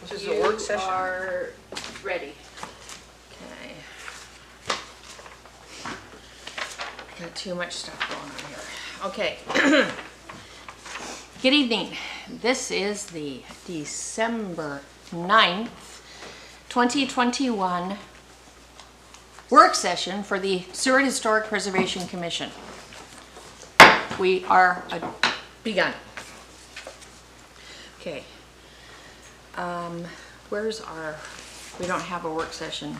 This is a work session. You are ready. Okay. Got too much stuff going on here. Okay. Good evening. This is the December 9th, 2021 work session for the Seward Historic Preservation Commission. We are begun. Okay. Where's our, we don't have a work session.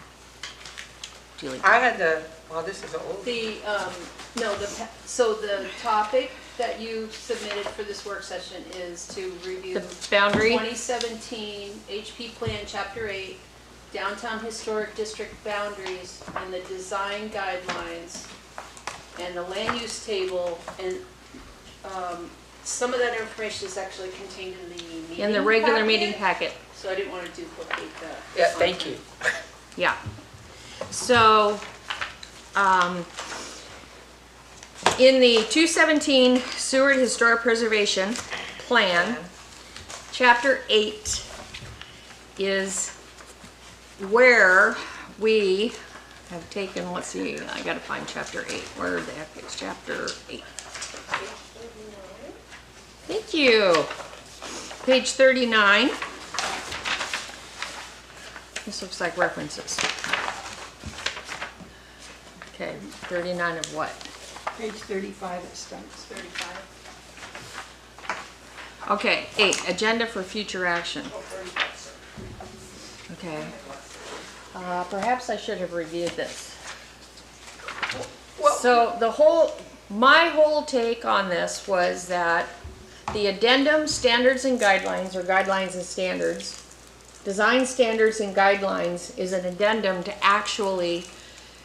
Julie. I had the, well, this is old. So the topic that you submitted for this work session is to review The boundary. 2017 HP Plan, Chapter 8, Downtown Historic District boundaries and the design guidelines and the land use table, and some of that information is actually contained in the meeting In the regular packet, meeting packet. so I didn't want to duplicate that. Yeah, thank you. Yeah. So, in the 217 Seward Historic Preservation Plan, Chapter 8 is where we have taken, let's see, I gotta find Chapter 8. Where the heck is Chapter 8? Thank you. Page 39. This looks like references. Okay, 39 of what? Page 35 it starts. 35. Okay, 8, agenda for future action. Okay. Perhaps I should have reviewed this. Well, So my whole take on this was that the addendum standards and guidelines, or guidelines and standards, design standards and guidelines is an addendum to actually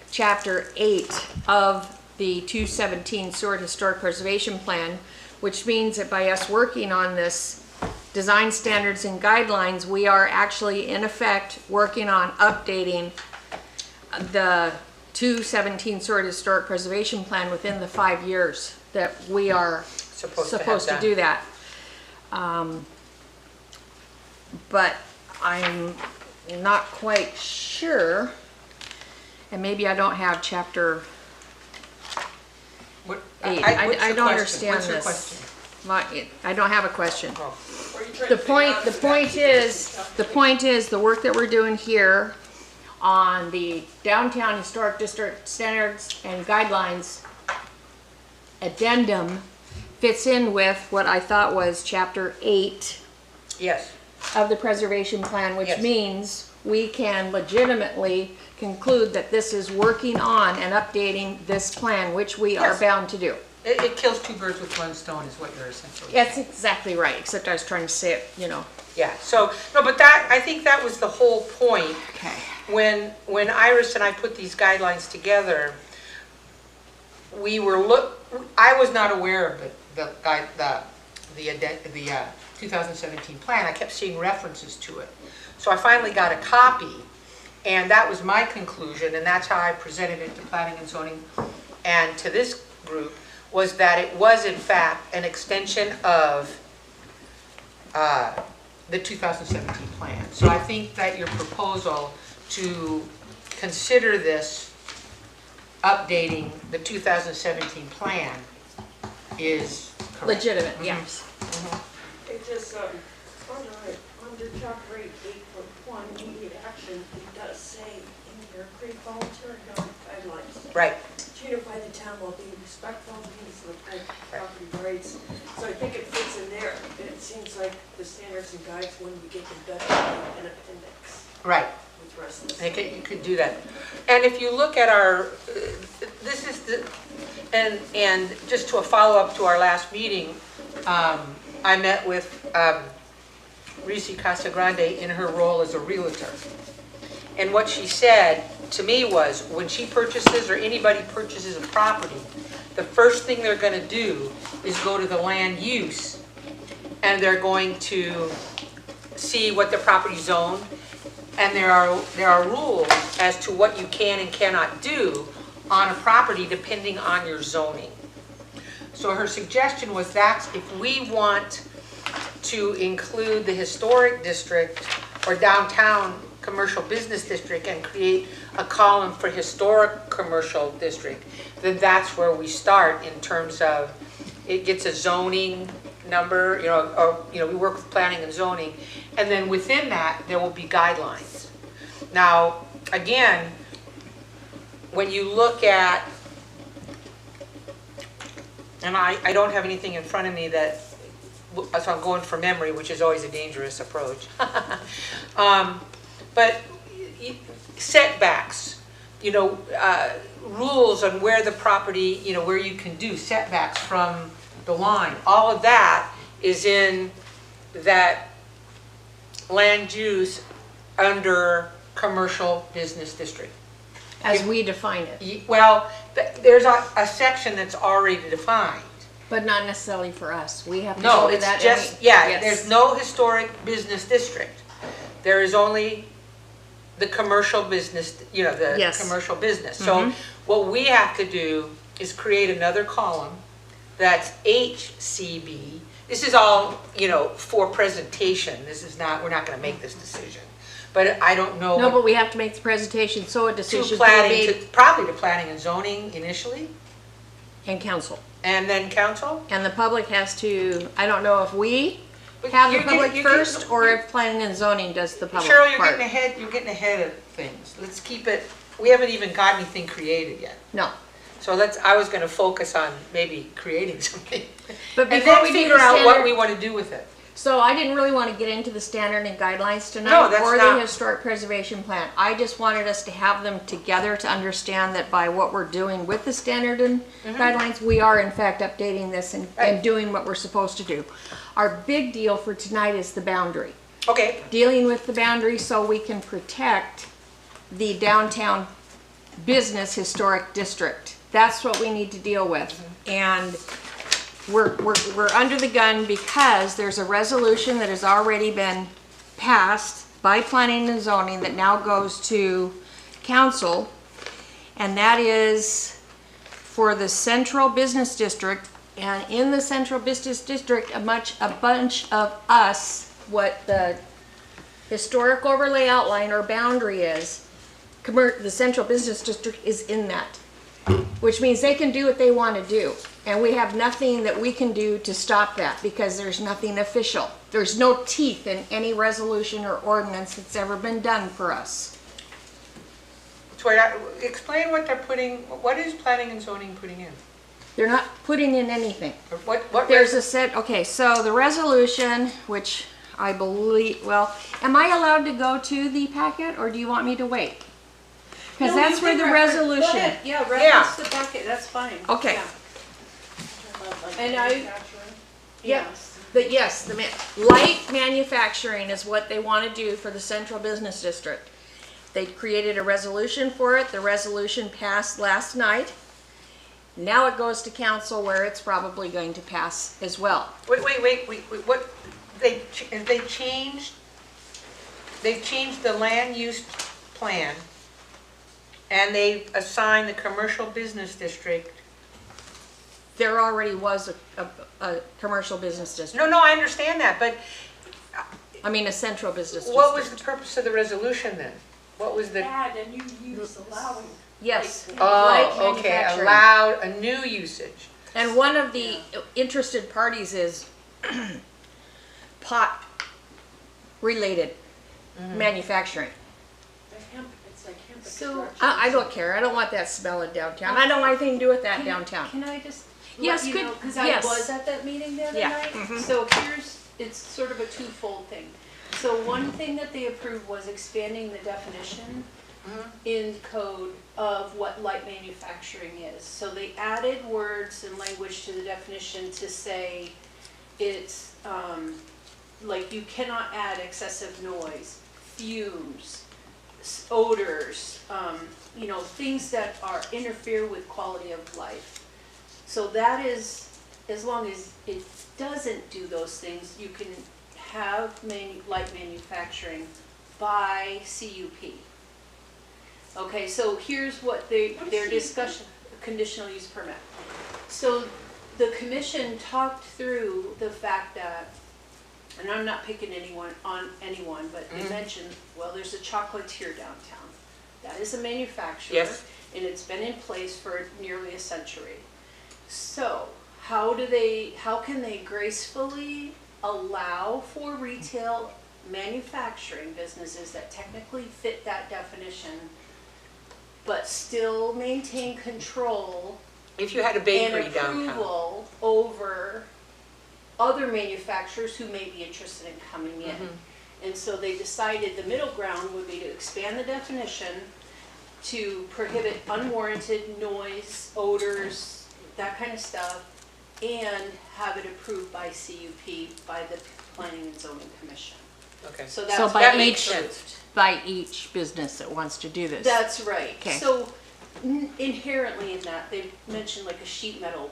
Chapter 8 of the 217 Seward Historic Preservation Plan, which means that by us working on this design standards and guidelines, we are actually in effect working on updating the 217 Seward Historic Preservation Plan within the 5 years that we are supposed to do that. But I'm not quite sure, and maybe I don't have Chapter What, 8. what's I your don't question? understand What's your this. question? I don't have a question. Oh. The point is the work that we're doing here on the Downtown Historic District Standards and Guidelines addendum fits in with what I thought was Chapter 8 Yes, of the Preservation Plan, which Yes. means we can legitimately conclude that this is working on and updating this plan, which we are Yes. bound to do. it kills two birds with one stone is what you're essentially That's saying. exactly right, except I was trying to say it, Yeah, so, no, but that, I think that was the whole point. Okay. When Iris and I put these guidelines together, I was not aware of the 2017 plan. I kept seeing references to it. So I finally got a copy, and that was my conclusion, and that's how I presented it to planning and zoning and to this group, was that it was in fact an extension of the 2017 plan. So I think that your proposal to consider this updating the 2017 plan is correct. Legitimate, yes. It just, under chapter 8.1, immediate action, it does say in here, create voluntary guidelines. Right, To unify the town while being respectful of the needs of the property rights. So I think it fits in there. It seems like the standards and guides, when we get them done, an appendix right. with the rest of I the think you could do that. And if you look at our, this is the, and just to a follow-up to our last meeting, I met with Risi Casagrande in her role as a realtor. And what she said to me was, when she purchases or anybody purchases a property, the first thing they're going to do is go to the land use, and they're going to see what the property's zoned, and there are rules as to what you can and cannot do on a property depending on your zoning. So her suggestion was that if we want to include the historic district or downtown commercial business district and create a column for historic commercial district, then that's where we start in terms of, it gets a zoning number, we work with planning and zoning, and then within that, there will be guidelines. Now, again, when you look at, and I don't have anything in front of me that, so I'm going from memory, which is always a dangerous approach. But setbacks, rules on where the property, where you can do setbacks from the line, all of that is in that land use under commercial business district. As we define it, Well, there's a section that's already defined. but not necessarily for us. We have to No, go to it's that. just, Yes. there's no historic business district. There is only the commercial business, the Yes. commercial business. So what we have to do is create another column that's HCB. This is all, for presentation. This is not, we're not gonna make this decision. But I don't know. No, but we have to make the presentation, so a To decision can be planning, made probably to planning and zoning initially, in council. and then council. And the public has to, I don't know if we But have the you're public getting- first, or if planning and zoning does the public Cheryl, you're part. getting ahead of things. Let's keep it, we haven't even got anything created yet. No, So I was gonna focus on maybe creating something. but And before then we do figure the out what we standard, wanna do with it. so I didn't really want to get into the standard and guidelines No, tonight, that's or the not- historic preservation plan. I just wanted us to have them together to understand that by what we're doing with the standard and guidelines, we are in fact updating this and Right. doing what we're supposed to do. Our big deal for tonight is the boundary. Okay, Dealing with the boundary so we can protect the downtown business historic district. That's what we need to deal with. And we're under the gun because there's a resolution that has already been passed by planning and zoning that now goes to council. And that is for the central business district. And in the central business district, a bunch of us, what the historic overlay outline or boundary is, the central business district is in that, which means they can do what they want to do. And we have nothing that we can do to stop that because there's nothing official. There's no teeth in any resolution or ordinance that's ever been done for us. so explain what they're putting, what is planning and zoning putting in? They're not putting in anything. Or what? There's a set, okay, so the resolution, which I believe, well, am I allowed to go to the packet or do you want me to wait? Because No, that's you where can the reference- go resolution. ahead. Yeah, reference the packet, that's fine. Okay. Yeah. And I, Yes, light manufacturing is what they want to do for the central business district. They created a resolution for it. The resolution passed last night. Now it goes to council where it's probably going to pass as well. Wait, what, they've changed the land use plan, and they assigned the commercial business district. There already was a commercial business district, No, I understand that, but I mean a central business district. what was the purpose of the resolution then? What was the, Add a new use allowing. Yes. light oh, okay, manufacturing. allowed a new usage. And one of the interested parties is pot related manufacturing. It's like hemp So, extraction. I don't care. I don't want that smell in downtown. I don't want anything to do with that downtown. Can I just Yes, let you good- know, because I yes. was at that meeting the other Yeah, night. So it's sort of a twofold thing. So one thing that they approved was expanding the definition in code of what light manufacturing is. So they added words and language to the definition to say it's, like you cannot add excessive noise, fumes, odors, things that interfere with quality of life. So that is, as long as it doesn't do those things, you can have light manufacturing by CUP. Okay, so here's what their discussion, conditional use permit. So the commission talked through the fact that and I'm not picking on anyone, but they mentioned, well, there's a chocolatier downtown. That is a manufacturer. Yes. And it's been in place for nearly a century. So how can they gracefully allow for retail manufacturing businesses that technically fit that definition, but still maintain control If you had a and bakery downtown. approval over other manufacturers who may be interested in coming in? And so they decided the middle ground would be to expand the definition to prohibit unwarranted noise, odors, that kind of stuff, and have it approved by CUP, by the Planning and Zoning Commission. Okay. So So that's by that what makes each, sense. by each business that wants to do this. That's right. Okay. So inherently in that, they mentioned like a sheet metal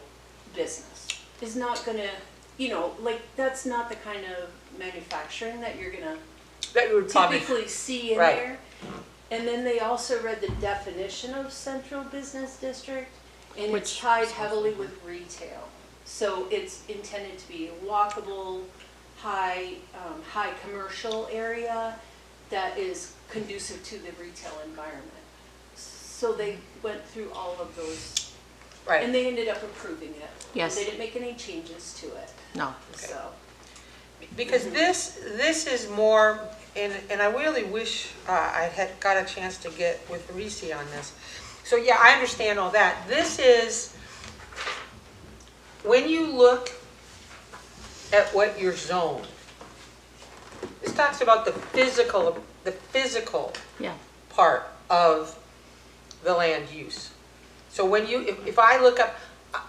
business is not gonna, like, that's not the kind of manufacturing that you're gonna That would probably, typically see in Right. there. And then they also read the definition of central business district, and it's Which- tied heavily with retail. So it's intended to be a walkable, high commercial area that is conducive to the retail environment. So they went through all of those, right. and they ended up approving it. Yes. They didn't make any changes to it, No. Okay. so. Because this is more, and I really wish I had got a chance to get with Reese on this. So yeah, I understand all that. This is, when you look at what you're zoned, this talks about the physical Yeah. part of the land use. So when if I look up,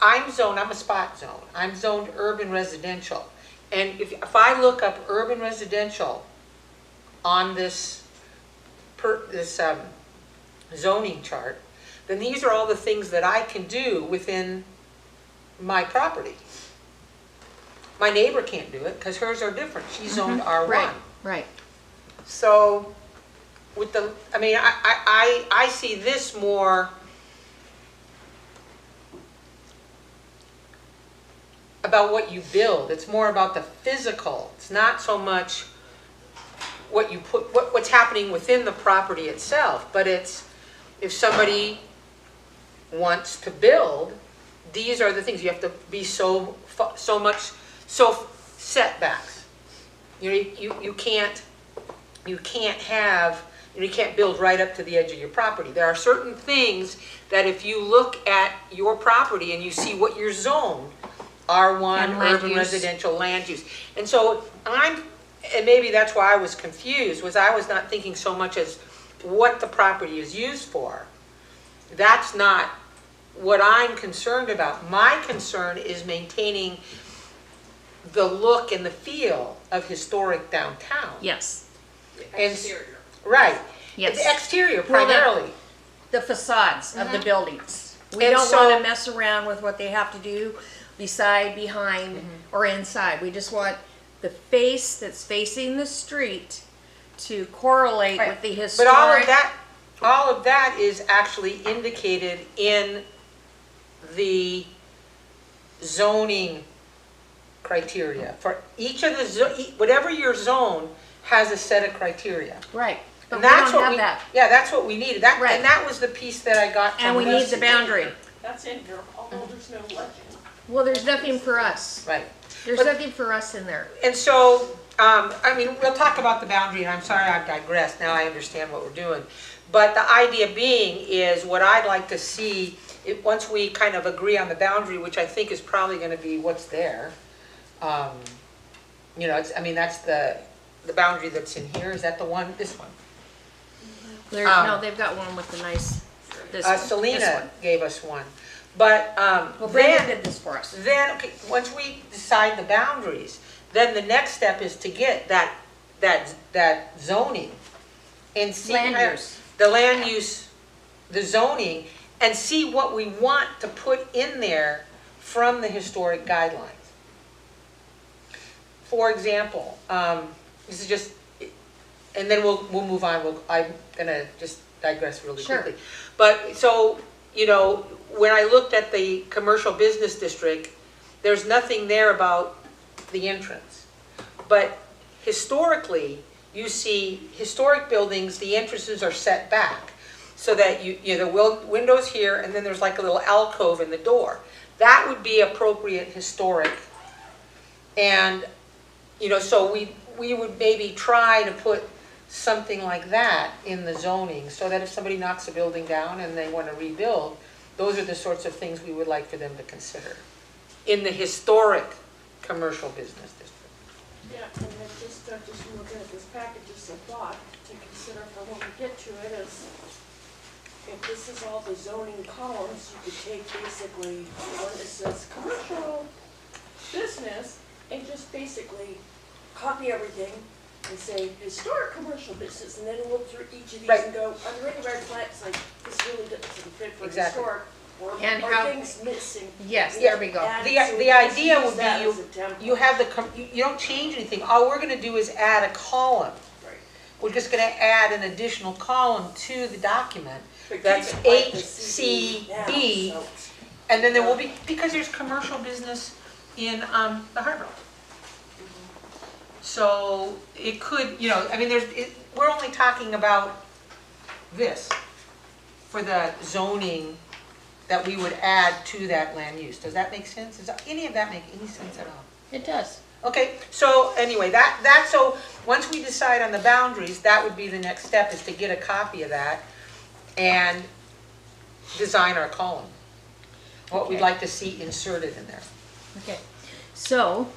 I'm a spot zone, I'm zoned urban residential. And if I look up urban residential on this zoning chart, then these are all the things that I can do within my property. My neighbor can't do it because hers are different. She's zoned R1. Right, right. So with I see this more about what you build. It's more about the physical. It's not so much what you put, what's happening within the property itself, but it's if somebody wants to build, these are the things. You have to be so setbacks. You can't build right up to the edge of your property. There are certain things that if you look at your property and you see what you're zoned, R1, And land urban use. residential land use. And so and maybe that's why I was confused, was I was not thinking so much as what the property is used for. That's not what I'm concerned about. My concern is maintaining the look and the feel of historic downtown. Yes, And- Exterior. Right. yes. The exterior Well, primarily. The facades of the buildings. We And don't so- want to mess around with what they have to do beside, behind, or inside. We just want the face that's facing the street to correlate with the But historic. all of that is actually indicated in the zoning criteria. For each of whatever your zone has a set of criteria. Right, but And we that's don't what have we, that. yeah, that's what we needed. Right. And that was the piece that I got from And we need Lucy. the boundary. That's in here, although there's no legend. Well, there's nothing for us. Right. There's But- nothing for us in there. And so, we'll talk about the boundary, and I'm sorry I've digressed, now I understand what we're doing. But the idea being is what I'd like to see, once we kind of agree on the boundary, which I think is probably gonna be what's there. That's the boundary that's in here, is that the one, this one? No, they've got one with the nice, this one. this Selena one. gave us one. But, Well, Brenda then, did this for us. okay, once we decide the boundaries, then the next step is to get that zoning and see Land how- use. the land use, the zoning, and see what we want to put in there from the historic guidelines. For example, this is just, and then we'll move on. I'm gonna just digress really Sure. quickly. But so, when I looked at the commercial business district, there's nothing there about the entrance. But historically, you see historic buildings, the entrances are set back. So that the window's here, and then there's like a little alcove in the door. That would be appropriate historic. And, so we would maybe try to put something like that in the zoning, so that if somebody knocks a building down and they want to rebuild, those are the sorts of things we would like for them to consider in the historic commercial business district. Yeah, and then just looking at this package, just a thought to consider for when we get to it is, if this is all the zoning columns, you could take basically one that says commercial business and just basically copy everything and say historic commercial business, and then look through each of these Right. and go, under any red flags, like, this really doesn't fit for Exactly. historic, or And are how- things missing? Yes, there we go. Add The- it, so the we just idea use would be that you- as a template. You have you don't change anything. All we're gonna do is add a column. Right. We're just gonna add an additional column to the document. But That's keep it like the HCB, now, so- and then there will be, because there's commercial business in the harbor. So it could, we're only talking about this for the zoning that we would add to that land use. Does that make sense? Does any of that make any sense at all? It does. Okay, so anyway, so once we decide on the boundaries, that would be the next step, is to get a copy of that and design our column. What we'd Okay. like to see inserted in there. Okay, so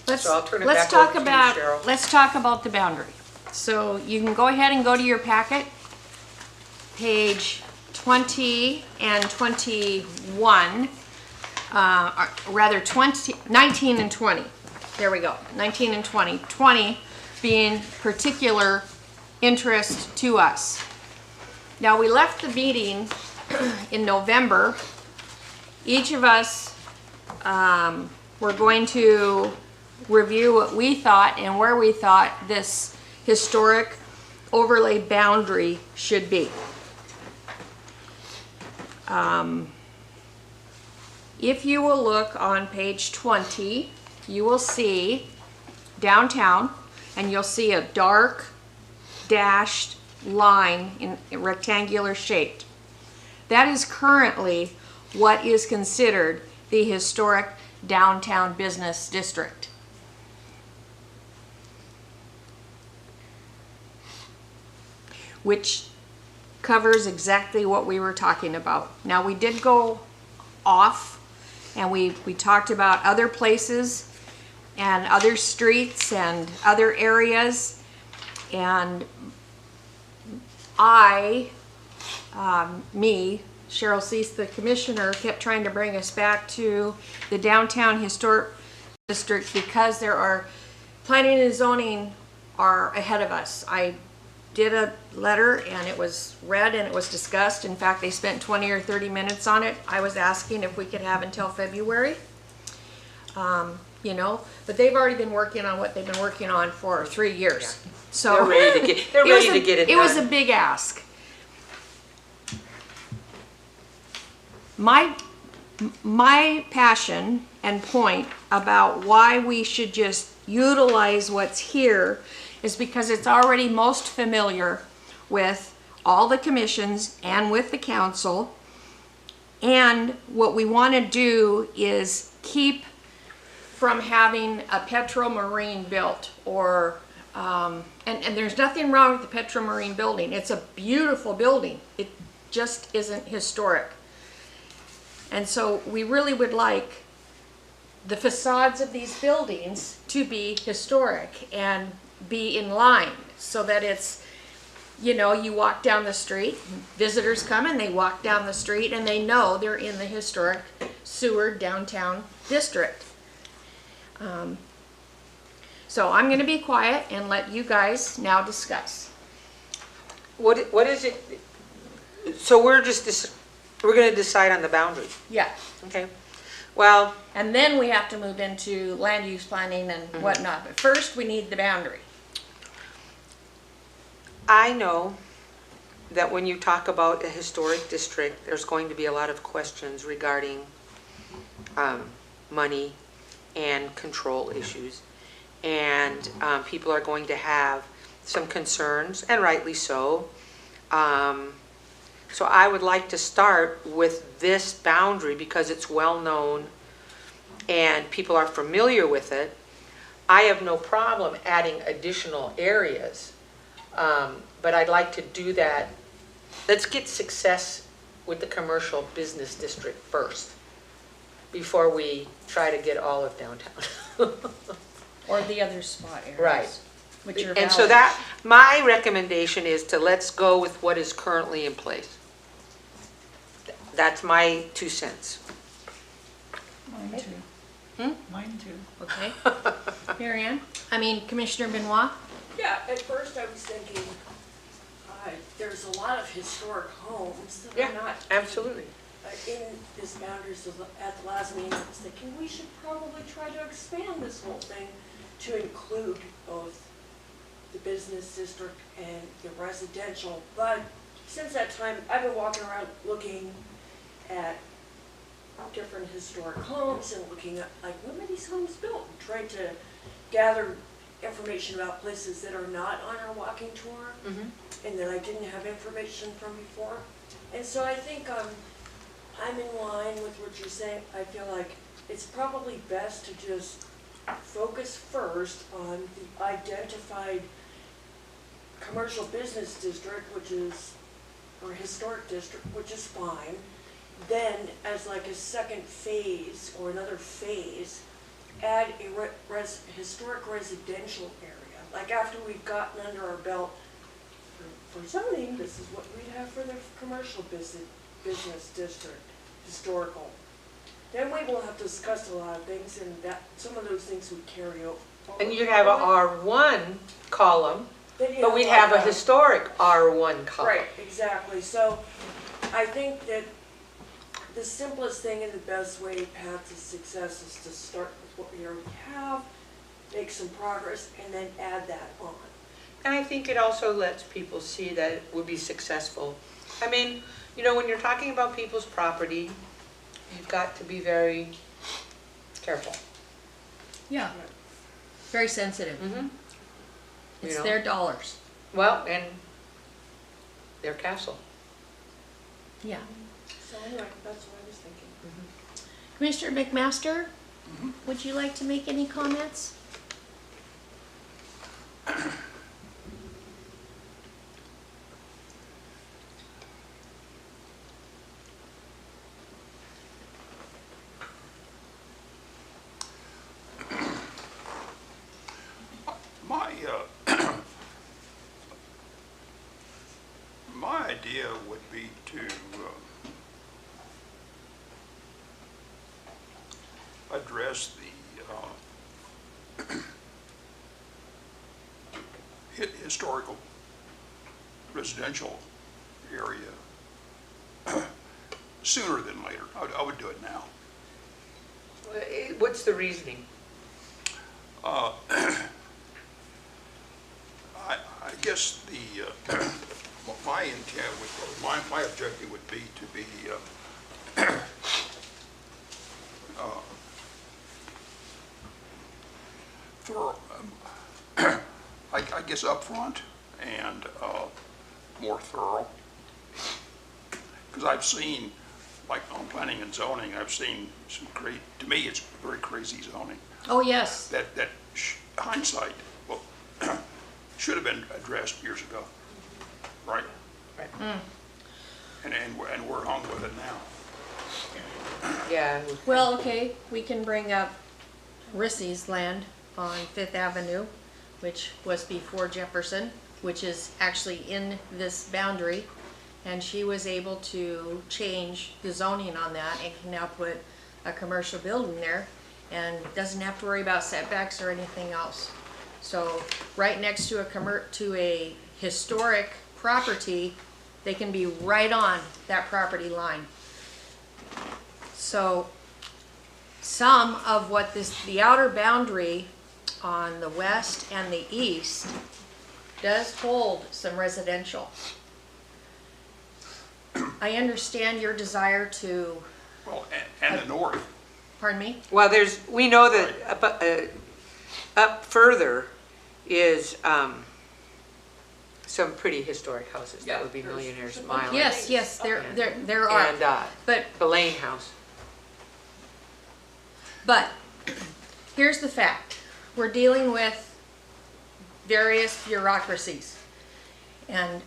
let's So I'll turn it let's back talk over to you, about Cheryl. let's talk about the boundary. So you can go ahead and go to your packet, page 20 and 21, or rather 19 and 20. There we go, 19 and 20. 20 being particular interest to us. Now, we left the meeting in November. Each of us were going to review what we thought and where we thought this historic overlay boundary should be. If you will look on page 20, you will see downtown, and you'll see a dark dashed line in rectangular shape. That is currently what is considered the historic downtown business district. Which covers exactly what we were talking about. Now, we did go off and we talked about other places and other streets and other areas, and Cheryl Cease, the commissioner, kept trying to bring us back to the downtown historic district because there are planning and zoning are ahead of us. I did a letter and it was read and it was discussed. In fact, they spent 20 or 30 minutes on it. I was asking if we could have until February. But they've already been working on what they've been working on for 3 years. So They're ready to get it it was a done. big ask. My passion and point about why we should just utilize what's here is because it's already most familiar with all the commissions and with the council. And what we want to do is keep from having a Petromarine built, or and there's nothing wrong with the Petromarine building. It's a beautiful building. It just isn't historic. And so we really would like the facades of these buildings to be historic and be in line, so that it's, you walk down the street, visitors come and they walk down the street and they know they're in the historic Seward downtown district. So I'm going to be quiet and let you guys now discuss. What is it? So we're going to decide on the boundaries. Yeah. Okay. Well, And then we have to move into land use planning and whatnot. But first, we need the boundary. I know that when you talk about a historic district, there's going to be a lot of questions regarding money and control issues. and people are going to have some concerns, and rightly so. So I would like to start with this boundary because it's well-known and people are familiar with it. I have no problem adding additional areas, but I'd like to do that. Let's get success with the commercial business district first before we try to get all of downtown. Or the other spot areas. Right. Which are And so valid. that, my recommendation is to let's go with what is currently in place. That's my 2 cents. Mine too. Mine too. Okay. Mary Ann? I mean, Commissioner Benoit? Yeah, at first I was thinking, there's a lot of historic homes that Yeah, are not absolutely. in this boundaries. So at the last meeting, I was thinking we should probably try to expand this whole thing to include both the business district and the residential. But since that time, I've been walking around looking at different historic homes and looking at, like, when were these homes built? And trying to gather information about places that are not on our walking tour and that I didn't have information from before. And so I think I'm in line with what you're saying. I feel like it's probably best to just focus first on the identified commercial business district, which is, or historic district, which is fine. Then, as like a second phase or another phase, add a historic residential area. Like after we've gotten under our belt for zoning, this is what we'd have for the commercial business district, historical. Then we will have discussed a lot of things, and that some of those things would carry over. And you'd have a R1 column, Then you but we'd have a like historic R1 column. Right, exactly. So I think that the simplest thing and the best way path to success is to start with what we already have, make some progress, and then add that on. And I think it also lets people see that it would be successful. I mean, you know, when you're talking about people's property, you've got to be very careful. Yeah. Very sensitive. You It's know? their dollars. Well, and their castle. Yeah. So anyway, that's what I was thinking. Commissioner McMaster, would you like to make any comments? My, my idea would be to address the historical residential area sooner than later. I would do it now. What's the reasoning? I guess the, my intent would, my objective would be to be thorough, I guess upfront and more thorough. Because I've seen, like on planning and zoning, I've seen some great, to me it's very crazy zoning. Oh, yes. That hindsight, well, should have been addressed years ago, right? Right. And we're on with it now. Yeah. Well, okay, we can bring up Rissy's land on Fifth Avenue, which was before Jefferson, which is actually in this boundary. And she was able to change the zoning on that and can now put a commercial building there and doesn't have to worry about setbacks or anything else. So right next to a historic property, they can be right on that property line. So some of what the outer boundary on the west and the east does hold some residential. I understand your desire to, Well, and the north. pardon me? Well, we know that up further is some pretty historic houses. That would be Millionaire's Mile. Yes, there are, And but the Lane House. But here's the fact. We're dealing with various bureaucracies. And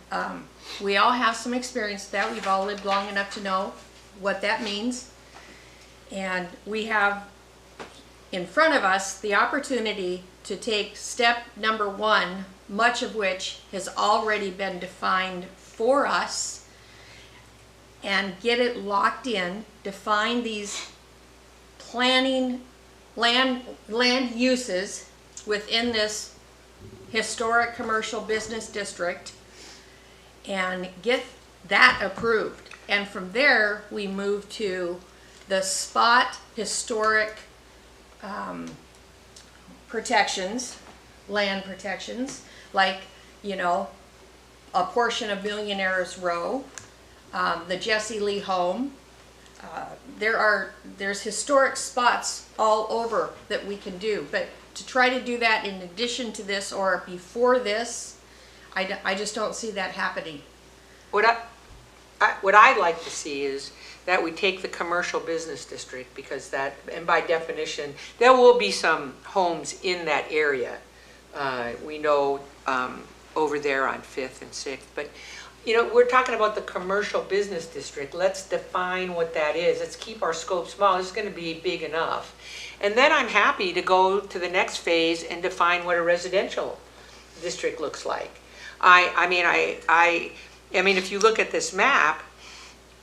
we all have some experience with that. We've all lived long enough to know what that means. And we have in front of us the opportunity to take step number one, much of which has already been defined for us, and get it locked in, define these planning land uses within this historic commercial business district and get that approved. And from there, we move to the spot historic protections, land protections, like, you know, a portion of Millionaire's Row, the Jesse Lee home. There's historic spots all over that we can do, but to try to do that in addition to this or before this, I just don't see that happening. What I'd like to see is that we take the commercial business district, because that, and by definition, there will be some homes in that area. We know over there on 5th and 6th, but you know, we're talking about the commercial business district. Let's define what that is. Let's keep our scope small. It's going to be big enough. And then I'm happy to go to the next phase and define what a residential district looks like. I mean, if you look at this map,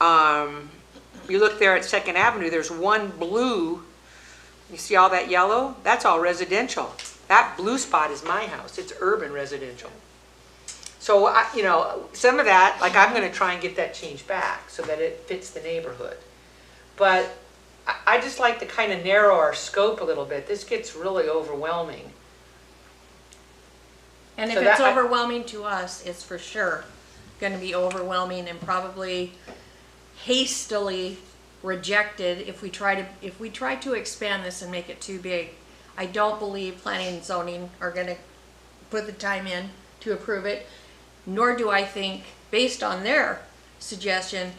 you look there at 2nd Avenue, there's one blue, you see all that yellow? That's all residential. That blue spot is my house. It's urban residential. So, you know, some of that, like I'm going to try and get that changed back so that it fits the neighborhood. But I just like to kind of narrow our scope a little bit. This gets really overwhelming. And if it's overwhelming to us, it's for sure going to be overwhelming and probably hastily rejected if we try to expand this and make it too big. I don't believe planning and zoning are going to put the time in to approve it, nor do I think, based on their suggestion,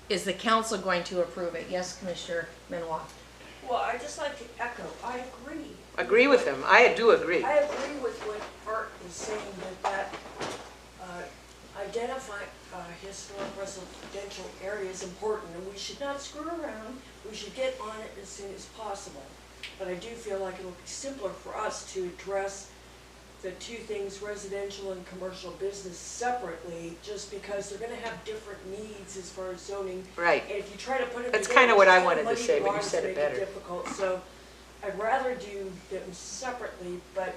is the council going to approve it. Yes, Commissioner Benoit. Well, I just like to echo, I agree. Agree with him. I do agree. I agree with what Art is saying, that identifying historic residential area is important, and we should not screw around. We should get on it as soon as possible. But I do feel like it'll be simpler for us to address the two things, residential and commercial business, separately, just because they're going to have different needs as far as zoning. Right. And if you try to put it That's together, kind of what I it's wanted to muddy say, the but you waters, said it make better. difficult. So I'd rather do them separately, but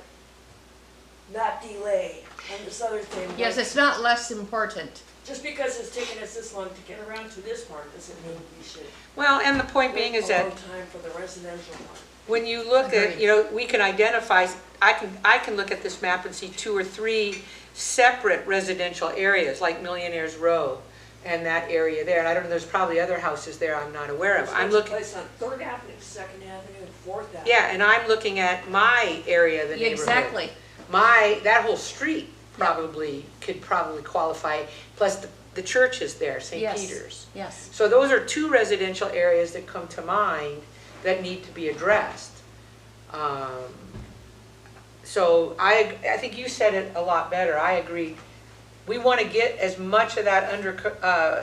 not delay on this other thing. Yes, Like, it's not less important. just because it's taken us this long to get around to this part doesn't mean we should Well, and the point being wait is a that long time for the residential part. when you look at, Agreed. you know, we can identify, I can look at this map and see 2 or 3 separate residential areas, like Millionaire's Row and that area there. And I don't know, there's probably other houses there I'm not aware of. I'm looking, Place on 3rd Avenue, 2nd Avenue, and 4th Avenue. yeah, and I'm looking at my area of the neighborhood. Exactly. That whole street could probably qualify, plus the church is there, St. Yes. Peter's. Yes. So those are 2 residential areas that come to mind that need to be addressed. So I think you said it a lot better. I agree. We want to get as much of that under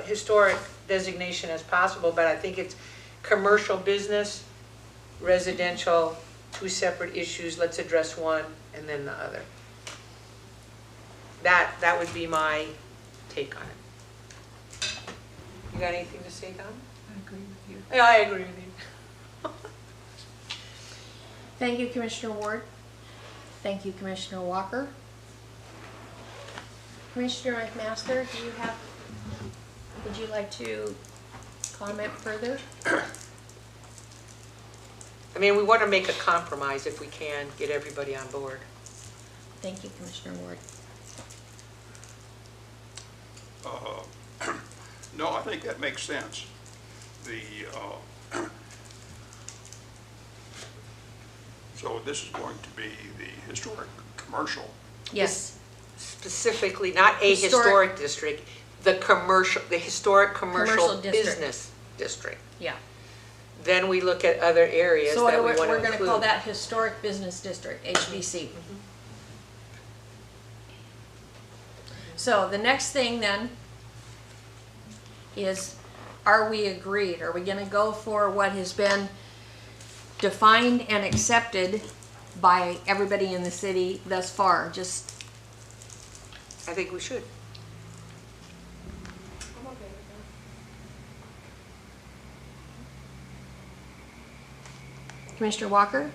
historic designation as possible, but I think it's commercial business, residential, 2 separate issues. Let's address one and then the other. That would be my take on it. You got anything to say, Don? I agree with you. Yeah, I agree with you. Thank you, Commissioner Ward. Thank you, Commissioner Walker. Commissioner McMaster, would you like to comment further? I mean, we want to make a compromise if we can, get everybody on board. Thank you, Commissioner Ward. No, I think that makes sense. So this is going to be the historic commercial. Yes, Specifically, not a Historic- historic district, the historic commercial Commercial district. business district. yeah. Then we look at other areas So that we we're want to gonna call include. that Historic Business District, HBC. So the next thing then is, are we agreed? Are we gonna go for what has been defined and accepted by everybody in the city thus far? Just, I think we should. I'm okay with that. Commissioner Walker?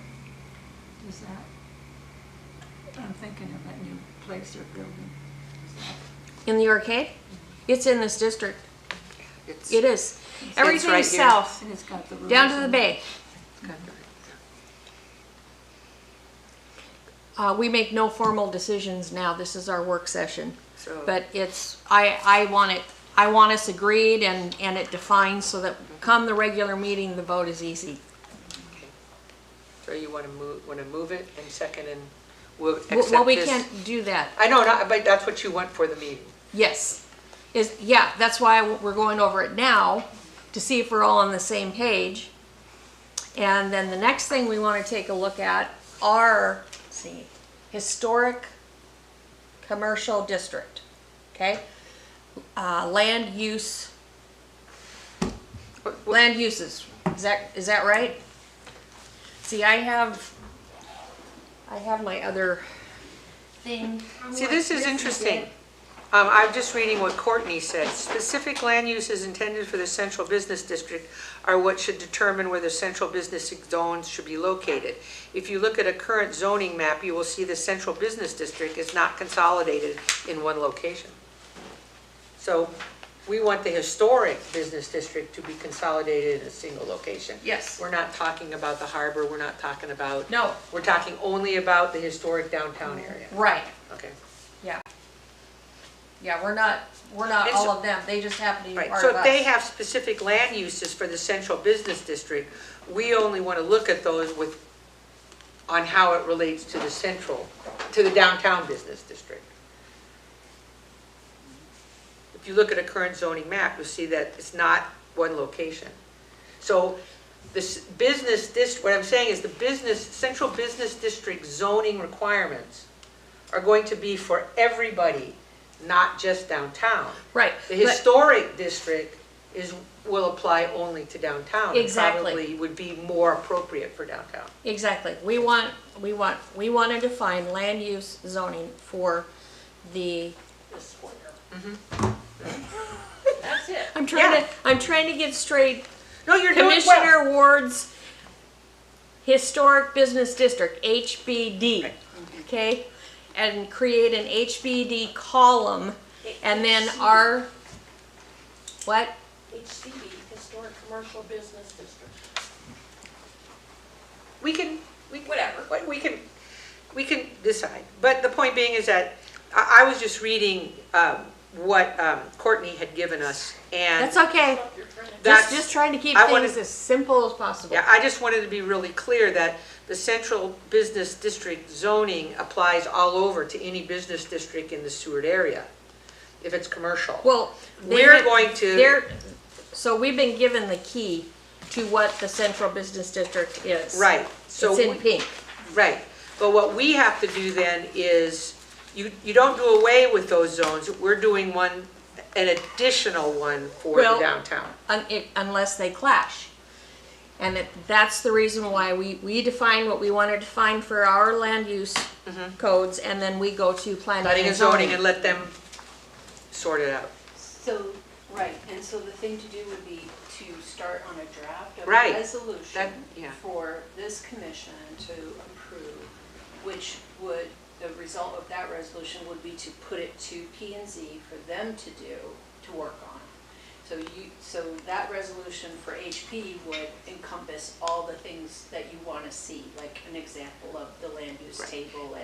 Is that, I'm thinking of that new place they're building. In the arcade? It's in this district. It's- It is. Everything right is here. south, And it's got the roofs. down to the and- bay. We make no formal decisions now. This is our work session. So, But it's, I want us agreed and it defines so that come the regular meeting, the vote is easy. so you want to move it and second and we'll accept this? Well, we can't do that. I know, but that's what you want for the meeting. Yes. Yeah, that's why we're going over it now, to see if we're all on the same page. And then the next thing we want to take a look at are, let's see, historic commercial district, okay? Land uses, is that right? See, I have my other thing. See, this is interesting. I'm just reading what Courtney said. Specific land uses intended for the central business district are what should determine where the central business zones should be located. If you look at a current zoning map, you will see the central business district is not consolidated in one location. So we want the historic business district to be consolidated in a single location. Yes. We're not talking about the harbor, we're not talking about. No. We're talking only about the historic downtown area. Right, Okay. yeah. Yeah, we're not And all so- of them, they just happen to be Right, part so of if us. they have specific land uses for the central business district, we only want to look at those on how it relates to the downtown business district. If you look at a current zoning map, you'll see that it's not one location. So this what I'm saying is central business district zoning requirements are going to be for everybody, not just downtown. Right. The but- historic district will apply only to downtown. and Exactly. Probably would be more appropriate for downtown. Exactly. We want to define land use zoning for the, This one. That's it. I'm trying to get straight. No, you're doing well. Commissioner Ward's Historic Business District, HBD, okay? And create an HBD column, and then our, what? HCD, Historic Commercial Business District. We can decide. But the point being is that I was just reading what Courtney had given us, and That's okay. that's Just trying to keep I things wanted- as simple as possible. Yeah, I just wanted to be really clear that the central business district zoning applies all over to any business district in the Seward area, if it's commercial. Well, We're going to, so we've been given the key to what the central business district is. right, so. It's in we- pink. Right, but what we have to do then is, you don't do away with those zones, we're doing an additional one for the Well, downtown. Unless they clash. And that's the reason why we define what we want to define for our land use codes, and then we go to planning Planning and and zoning zoning. and let them sort it out. So, right, and so the thing to do would be to start on a draft of Right. a resolution That- yeah. for this commission to approve, which would, the result of that resolution would be to put it to P and Z for them to do, to work on. So that resolution for HP would encompass all the things that you want to see, like an example of the land use Right. table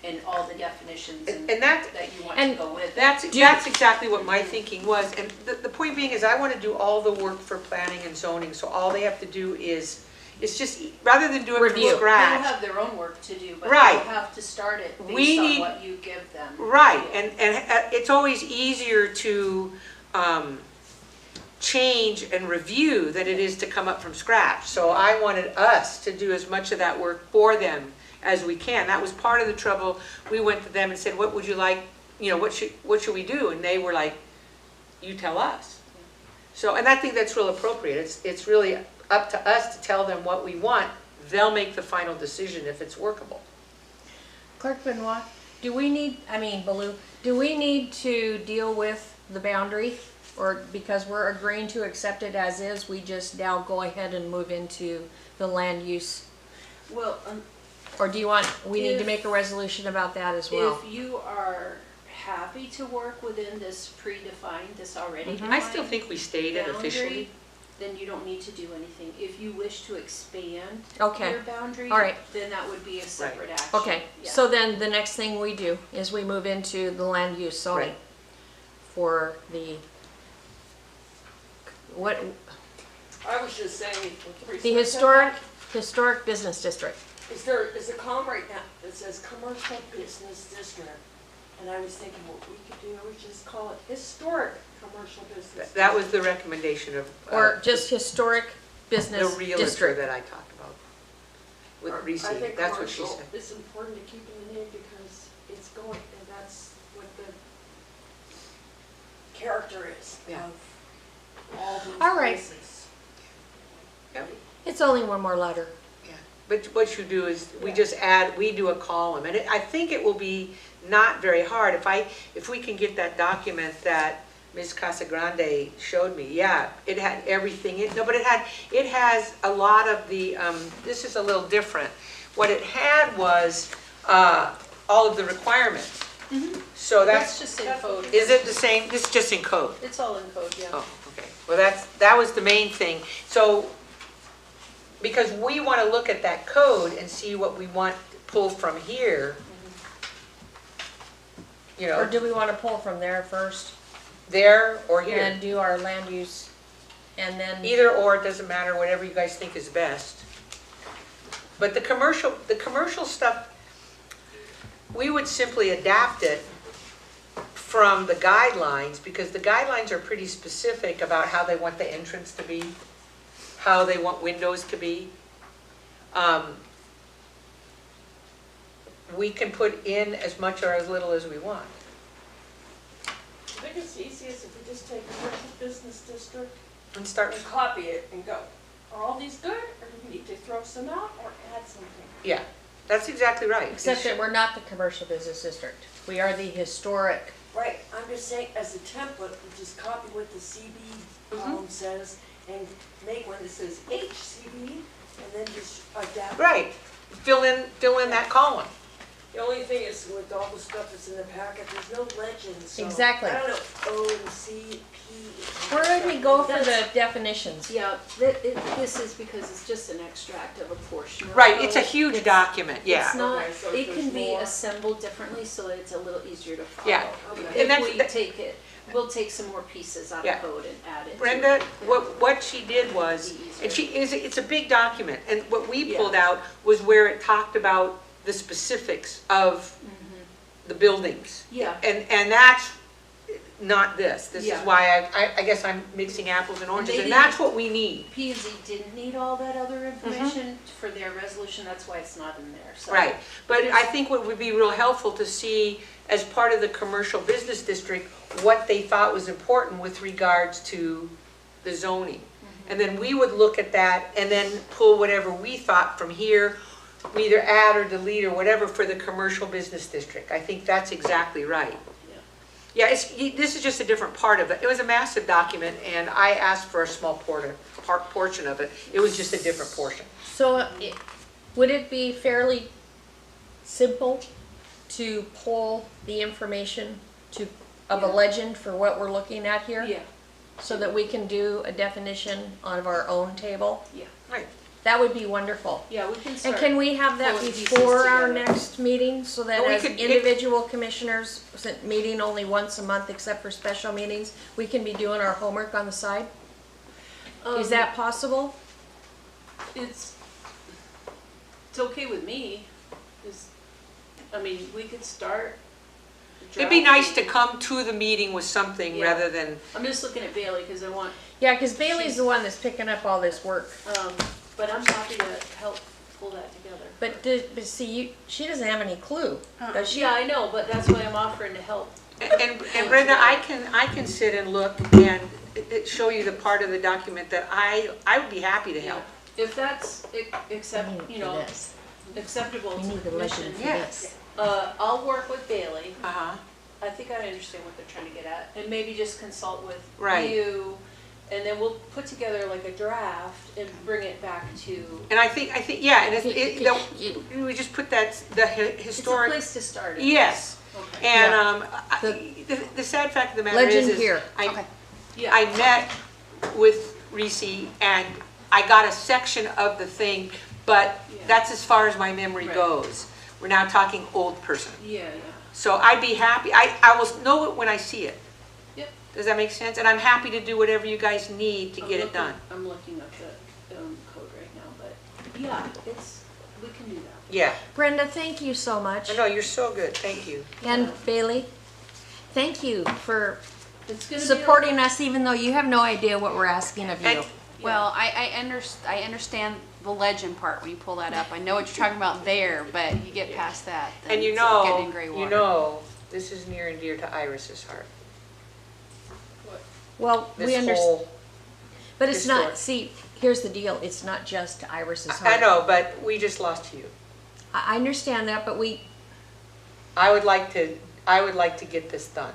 and all the definitions and And that, that you want to and go with it. that's exactly what my thinking was, and the point being is I want to do all the work for planning and zoning, so all they have to do is It's just, rather than do it Review. from They'll scratch. have their own work to do, but Right. they'll have to start it We based on need- what you give them. Right, and it's always easier to change and review than it is to come up from scratch. So I wanted us to do as much of that work for them as we can. That was part of the trouble. We went to them and said, what would you like, you know, what should we do? And they were like, you tell us. So, and I think that's real appropriate. It's really up to us to tell them what we want. They'll make the final decision if it's workable. Clerk Benoit, do we need, I mean, Baloo, do we need to deal with the boundary? Or because we're agreeing to accept it as is, we just now go ahead and move into the land use? Well, Or do you want, we need to If- make a resolution about that as well? if you are happy to work within this predefined, this already defined I still think we stated officially. boundary, then you don't need to do anything. If you wish to expand Okay. your boundary, All right. then that would be a separate action. Okay, Yeah. so then the next thing we do is we move into the land use zoning Right. for the, what, I was just saying, with respect the to historic business district. that, is a column right now that says commercial business district. And I was thinking what we could do is just call it historic commercial business. That was the recommendation of. Or just historic The business realtor district. that I talked about with Or Reese, I think that's what she commercial said. is important to keep in the name because it's going, and that's what the character is Yeah. of all these All right. places. Yep. It's only one more letter. Yeah. But what you do is, we Yeah. just add, we do a column, and I think it will be not very hard. If we can get that document that Ms. Casagrande showed me, yeah, it had everything, but it has a lot of the, this is a little different. What it had was, all of the requirements. So That's that's, just in code. is it the same, this is just in code? It's all in code, yeah. Oh, okay. Well, that was the main thing. So, because we want to look at that code and see what we want to pull from here, you Or know, do we want to pull from there first there or here. and do our land use and then? Either or, it doesn't matter, whatever you guys think is best. But the commercial stuff, we would simply adapt it from the guidelines, because the guidelines are pretty specific about how they want the entrance to be, how they want windows to be. We can put in as much or as little as we want. I think it's easiest if we just take commercial business district And start, and copy it and go, are all these good, or do we need to throw some out or add something? yeah, that's exactly right. Except that we're not the commercial business district. We are the historic. Right, I'm just saying, as a template, we just copy what the CB column says and make one that says HCB and then just adapt. Right, fill in that column. The only thing is with all the stuff that's in the packet, there's no legends, so. Exactly. I don't know, O and C, P. Where did we go for the definitions? Yeah, this is because it's just an extract of a portion of Right, it's a code. huge It's- document, yeah. It's not, Okay, so it there's can be more. assembled differently so that it's a little easier to follow. Yeah, Okay. and that's- If we take it, we'll take some more pieces out Yeah. of code and add it to Brenda, it. what she did was, and it's a big document, and what we Yeah. pulled out was where it talked about the specifics of the buildings. Yeah, And that's not this. This is Yeah. why I guess I'm mixing apples and oranges, They and didn't- that's what we need. P and Z didn't need all that other information for their resolution, that's why it's not in there, so. Right, but I think what would be real helpful to see, as part of the commercial business district, what they thought was important with regards to the zoning. And then we would look at that and then pull whatever we thought from here, we either add or delete or whatever for the commercial business district. I think that's exactly right. Yeah, this is just a different part of it. It was a massive document, and I asked for a small portion of it. It was just a different portion. So would it be fairly simple to pull the information of a Yeah. legend for what we're looking at here? Yeah, So that we can do a definition of our own table? yeah, Right. That would be wonderful. yeah, we can And start. can we have that pulling pieces before our together. next meeting, so that Well, we as could- individual commissioners, meeting only once a month except for special meetings, we can be doing our homework on the side? Is Um, that possible? It's, It's okay with me, 'cause, I mean, we could start. It'd be nice to drafting. come to the meeting with something Yeah. rather than, I'm just looking at Bailey, cause I want, Yeah, because Bailey's the one that's picking up all this work. but I'm happy to help pull that together. But see, she doesn't have any clue, does she? Yeah, I know, but that's why I'm offering to help. and Brenda, I can sit and look and show you the part of the document that I would be happy to help. If that's We accept, need it you for know, this. acceptable We to need the the legend commission, for Yes. this. I'll work with Bailey. Uh-huh, I think I understand what they're trying to get at, and maybe just consult with Right. you, and then we'll put together like a draft and bring it back to. and I think, yeah, and we just put that, the It's a historic, place to start. yes. Okay. And, The- the sad fact of the matter Legend is here. I Yeah. met with Reese and I got a section of the thing, but Yeah. that's as far as my memory Right. goes. We're now talking old person. Yeah, So I'd be happy, I will know it when I see it. Yep. Does that make sense? And I'm happy to do whatever you guys need to get it done. I'm looking up the code right now, but yeah, we can do that. Yeah, Brenda, thank you so much. I know, you're so good, thank you. And Bailey, thank you for It's gonna be supporting us even though you have no idea what we're asking of you. And- Well, I understand the legend part when you pull that up. I know what you're talking about there, but you get past that, then And you it's like getting know, in gray you water. know, this is near and dear to Iris's heart. Well, we This understand, whole, but it's historic. not, see, here's the deal, it's not just Iris's I heart. know, but we just lost you. I understand that, but I would like to get this done,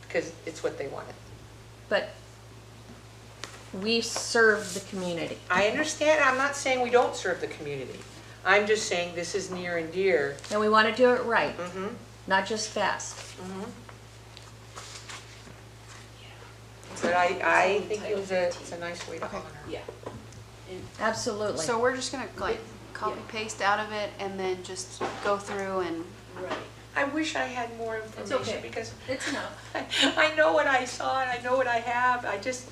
because it's what they wanted. but we serve the community. I understand, I'm not saying we don't serve the community. I'm just saying this is near and dear. And we want to do it right, Mm-hmm. not just fast. But I think it's a nice way to honor. Yeah. Absolutely. So we're just gonna like copy paste out of it and then just go through and, Right. I wish I had more information okay. because It's enough. I know what I saw and I know what I have. I just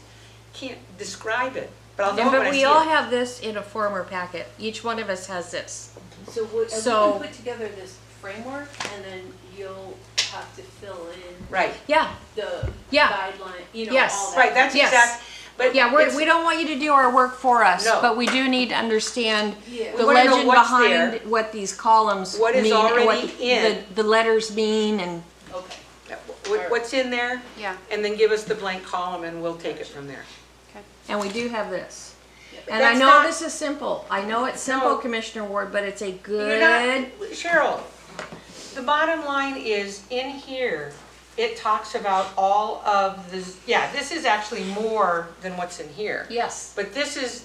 can't describe it. But I'll know it when I But see we all it. have this in a former packet. Each one of us has this. So we So- can put together this framework, and then you'll have to fill in Right, Yeah, the Yeah. guideline, you know, Yes. all that. right, that's Yes. exact, but yeah, it's- we don't want you to do our work for us, No. but we do need to understand Yeah. the We wanna know legend what's behind there, what these columns what is mean and what already in. the letters mean and Okay. what's in there, yeah, and then give us the blank column and we'll take it from there. And we do have this. Yep. And I That's know not- this is simple. I know it's simple, No. Commissioner Ward, but it's a You're not, good, Cheryl, the bottom line is, in here, it talks about all of this, yeah, this is actually more than what's in here. yes. But this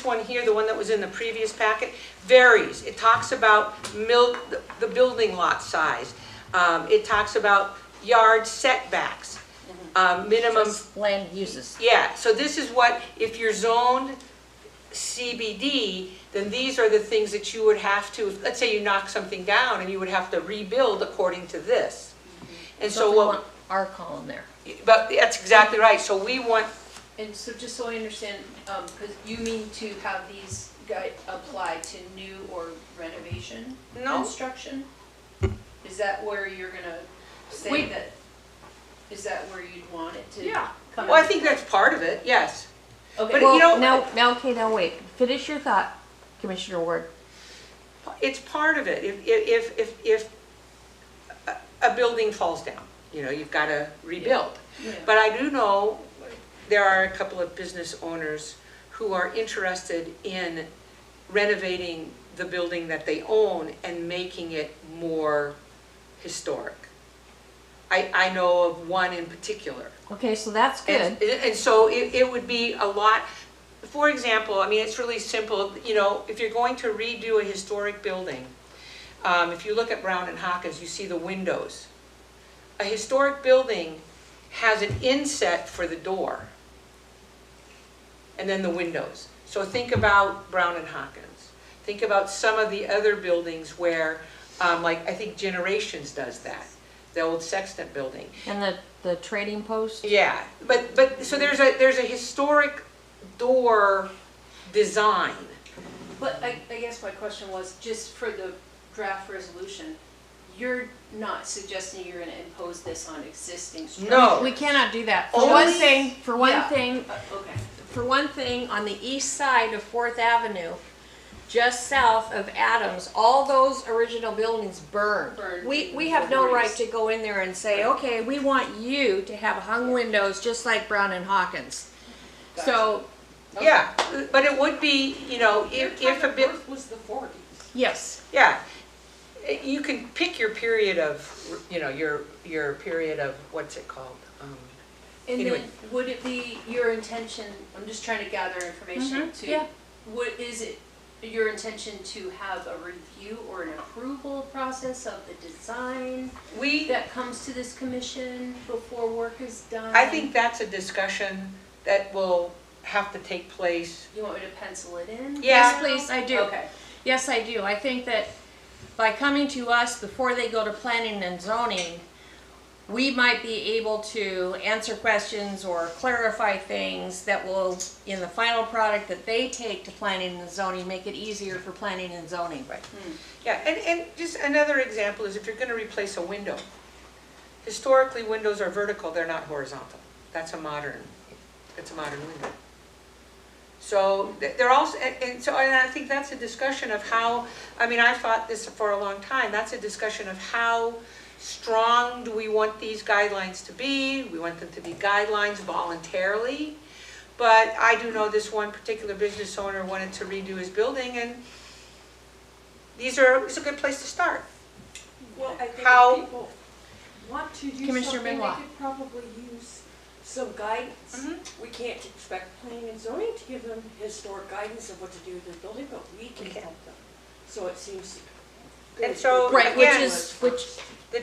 one here, the one that was in the previous packet, varies. It talks about the building lot size. It talks about yard setbacks, minimum, Just land uses. yeah. So this is what, if you're zoned CBD, then these are the things that you would have to, let's say you knock something down and you would have to rebuild according to this. And so we what, want our column there. but that's exactly right. So we want, And so just so I understand, because you mean to have these apply to new or renovation No. construction? Is that where you're gonna say We- that, is that where you'd want it to Yeah. come? well, I into think play? that's part of it, yes. Okay. But Well, you know- now, okay, now wait. Finish your thought, Commissioner Ward. It's part of it. If a building falls down, you know, you've got to rebuild. Yeah. But I do know there are a couple of business owners who are interested in renovating the building that they own and making it more historic. I know of one in particular. Okay, so that's good. And so it would be a lot, for example, I mean, it's really simple, you know, if you're going to redo a historic building, if you look at Brown and Hawkins, you see the windows. A historic building has an inset for the door, and then the windows. So think about Brown and Hawkins. Think about some of the other buildings where, like, I think Generations does that, the old Sextant building. And the trading post? Yeah, but so there's a historic door design But I guess my question was, just for the draft resolution, you're not suggesting you're gonna impose this on existing structures? No. We cannot do that. Only- Okay. For one thing, on the east side of Fourth Avenue, just south of Adams, all those original buildings burned. Burned. We have no right to go in there and say, okay, we want you to have hung windows just like Brown and Hawkins. So, Yeah, but it would be, you know, if a bit, Birth was the 40s. yes, yeah. You can pick your period of, you know, your period of, what's it called? And Anyway. then, would it be your intention, I'm just trying to gather information to, yeah. is it your intention to have a review or an approval process of the design We, that comes to this commission before work is done? I think that's a discussion that will have to take place. You want me to pencil it in? Yes, Yeah. please, I do. Okay. Yes, I do. I think that by coming to us before they go to planning and zoning, we might be able to answer questions or clarify things that will, in the final product that they take to planning and zoning, make it easier for planning and zoning. Right. Yeah, and just another example is if you're gonna replace a window. Historically, windows are vertical, they're not horizontal. That's a modern window. So they're also, and I think that's a discussion of how, I mean, I've thought this for a long time, that's a discussion of how strong do we want these guidelines to be? We want them to be guidelines voluntarily. But I do know this one particular business owner wanted to redo his building, and it's a good place to start. Well, I think How- if people want to do Commissioner something, they Benoit. could probably use some guidance. Mhm. We can't expect planning and zoning to give them historic guidance of what to do with their building, but we can Okay. help them. So it seems good. And so, Right, which again, is, the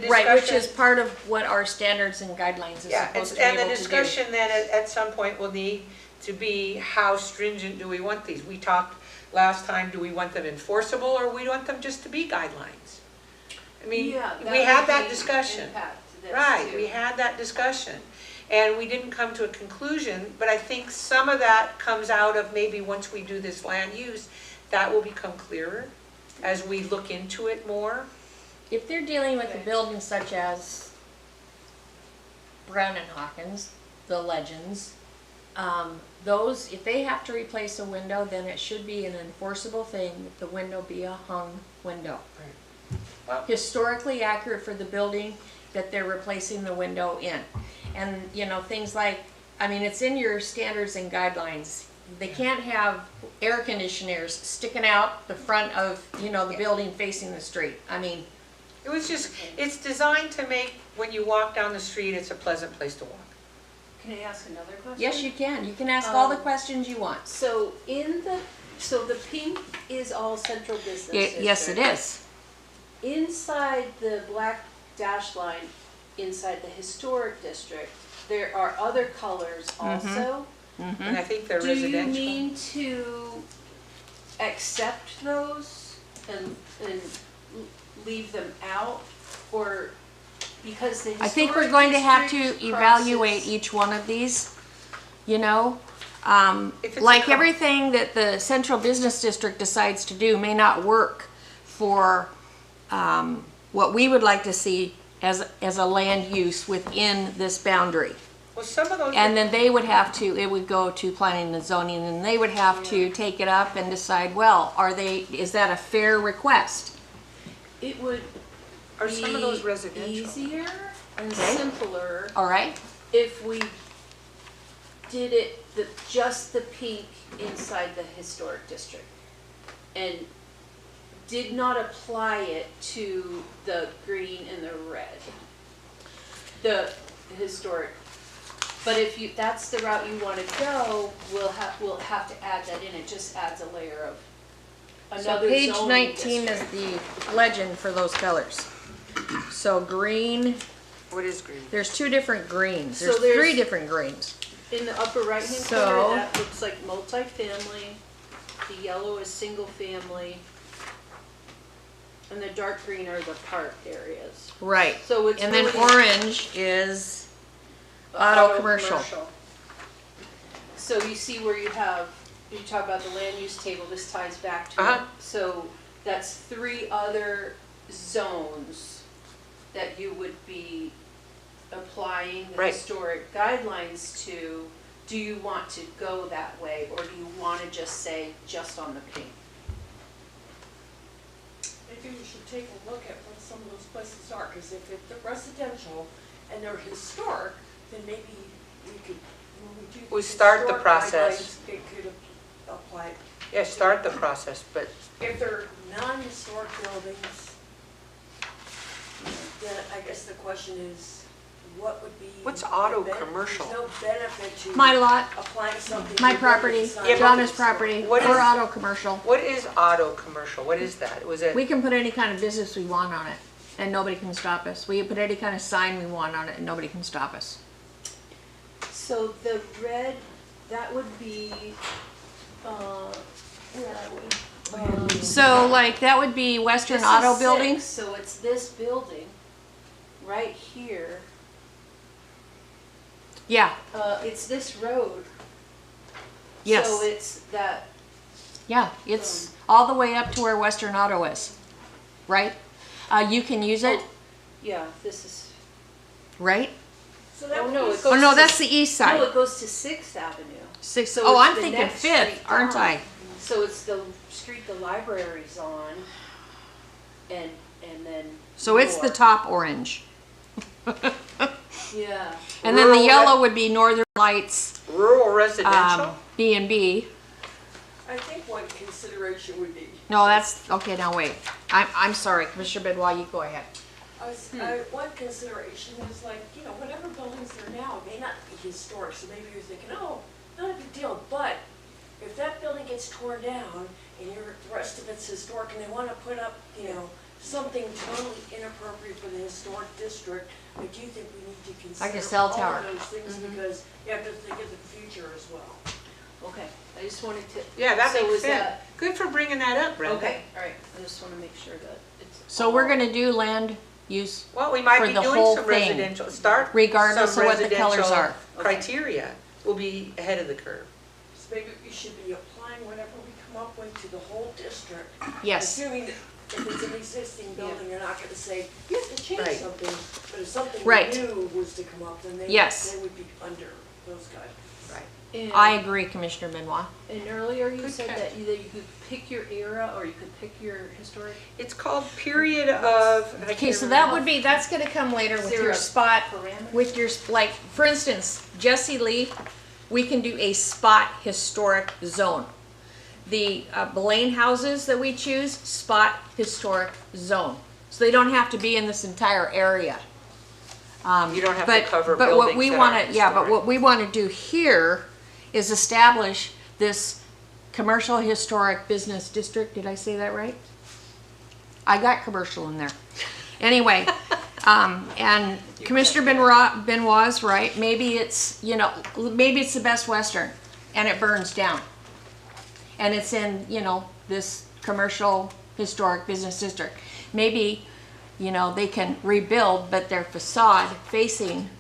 right, which is discussion, part of what our standards and guidelines is yeah, supposed to be and able the to do. discussion then at some point will need to be how stringent do we want these? We talked last time, do we want them enforceable or we want them just to be guidelines? I mean, Yeah, we had would that be discussion. impact to this, Right, too. we had that discussion. And we didn't come to a conclusion, but I think some of that comes out of maybe once we do this land use, that will become clearer as we look into it more. If they're dealing with a Okay. building such as Brown and Hawkins, the Legends, those, if they have to replace a window, then it should be an enforceable thing that the window be a hung window. Well- Historically accurate for the building that they're replacing the window in. And, you know, things like, I mean, it's in your standards and guidelines. They can't have air conditioners sticking out the front of, you know, the building facing the street. I mean, It was just, it's designed to make, when you walk down the street, it's a pleasant place to walk. Can I ask another question? yes, you can. You can ask all the Um, questions you want. So so the pink is all central business district. Yes, it is. Inside the black dash line, inside the historic district, there are other colors also. And I think they're Do you residential. mean to accept those and leave them out? Or because the historic I think we're going to have to district evaluate crosses- each one of these, you know? If it's a Like co- everything that the central business district decides to do may not work for what we would like to see as a land use within this boundary. Well, some of those. And then they would have to, it would go to planning and zoning, and they would have to take it up and decide, well, is that a fair request? It would Are some of those be residential? easier and Okay. simpler All right? if we did it, just the pink inside the historic district. And did not apply it to the green and the red. The historic. But if that's the route you wanna go, we'll have to add that in. It just adds a layer of So another page zoning 19 is district. the legend for those colors. So green, What is green? there's two different greens. So There's there's- three different greens. In the upper right-hand So- corner, that looks like multifamily. The yellow is single family. And the dark green are the park areas. Right. So it's And then really orange is auto commercial. So you see where you have you talk about the land use table, this ties back to it. Uh-huh. So that's 3 other zones that you would be applying the Right. historic guidelines to. Do you want to go that way, or do you want to just say just on the pink? Maybe we should take a look at what some of those places are, because if it's residential and they're historic, then maybe we could, when we do. We start the historic process. guidelines, it could apply. Yeah, start the process, but If they're non-historic buildings, then I guess the question is, what would be? What's the auto ben- commercial? There's no benefit to. My lot, Applying something. my to property, buildings Yeah, but- Donna's property, What or is- auto commercial. what is auto commercial? What is that? Was it? We can put any kind of business we want on it, and nobody can stop us. We can put any kind of sign we want on it, and nobody can stop us. So the red, that would be, where are we? So like, that would be Western This Auto is Building? 6, so it's this building, right here. Yeah, It's this road. yes. So it's that, Yeah, it's all the way up to where Western Auto is, right? You can use it, yeah, this is, right? So that oh would no, be it goes Oh, no, to- that's the east No, side. it goes to 6th Avenue. Six, So oh, it's I'm the thinking next Fifth, street aren't down. I? So it's the street the library's on, and then. So it's the north. top orange. Yeah. And then the Rural yellow would be Northern Lights, rural residential? B&B. I think one consideration would be. No, that's, okay, now wait. I'm sorry, Commissioner Bidwell, you go ahead. One consideration is like, whatever buildings there now may not be historic, so maybe you're thinking, oh, not a big deal, but if that building gets torn down and the rest of it's historic and they wanna put up, something totally inappropriate for the historic district, I do think we need to Like a consider cell all tower. of those things because you have to think of the future as well. Okay, I just wanted to. Yeah, that so makes is sense. that- Good for bringing that up, Brenda. Okay, all right, I just wanna make sure that it's. So we're gonna do land use, Well, we might For be the doing whole some thing, residential, start regardless some of what the colors residential are. criteria. We'll be ahead of the curve. So maybe we should be applying whatever we come up with to the whole district. yes. Assuming that if it's an existing building, you're not gonna say, you have to change Right. something, but if something Right. new was to come up, then Yes. they would be under those guidelines. Right. And- I agree, Commissioner Benoit. And earlier you Good said catch. that either you could pick your era or you could pick your historic. It's called period of. I Okay, can't so remember. that would be, that's gonna come later with there your a spot, parameter? with your, like, for instance, Jesse Lee, we can do a spot historic zone. The Blaine houses that we choose, spot historic zone. So they don't have to be in this entire area. You don't have to But- cover But what buildings we that wanna, aren't yeah, but historic. what we wanna do here is establish this commercial historic business district. Did I say that right? I got commercial in there. Anyway, and Commissioner Benoit's right. Maybe it's, maybe it's the Best Western and it burns down. And it's in, this commercial historic business district. Maybe, they can rebuild, but their facade facing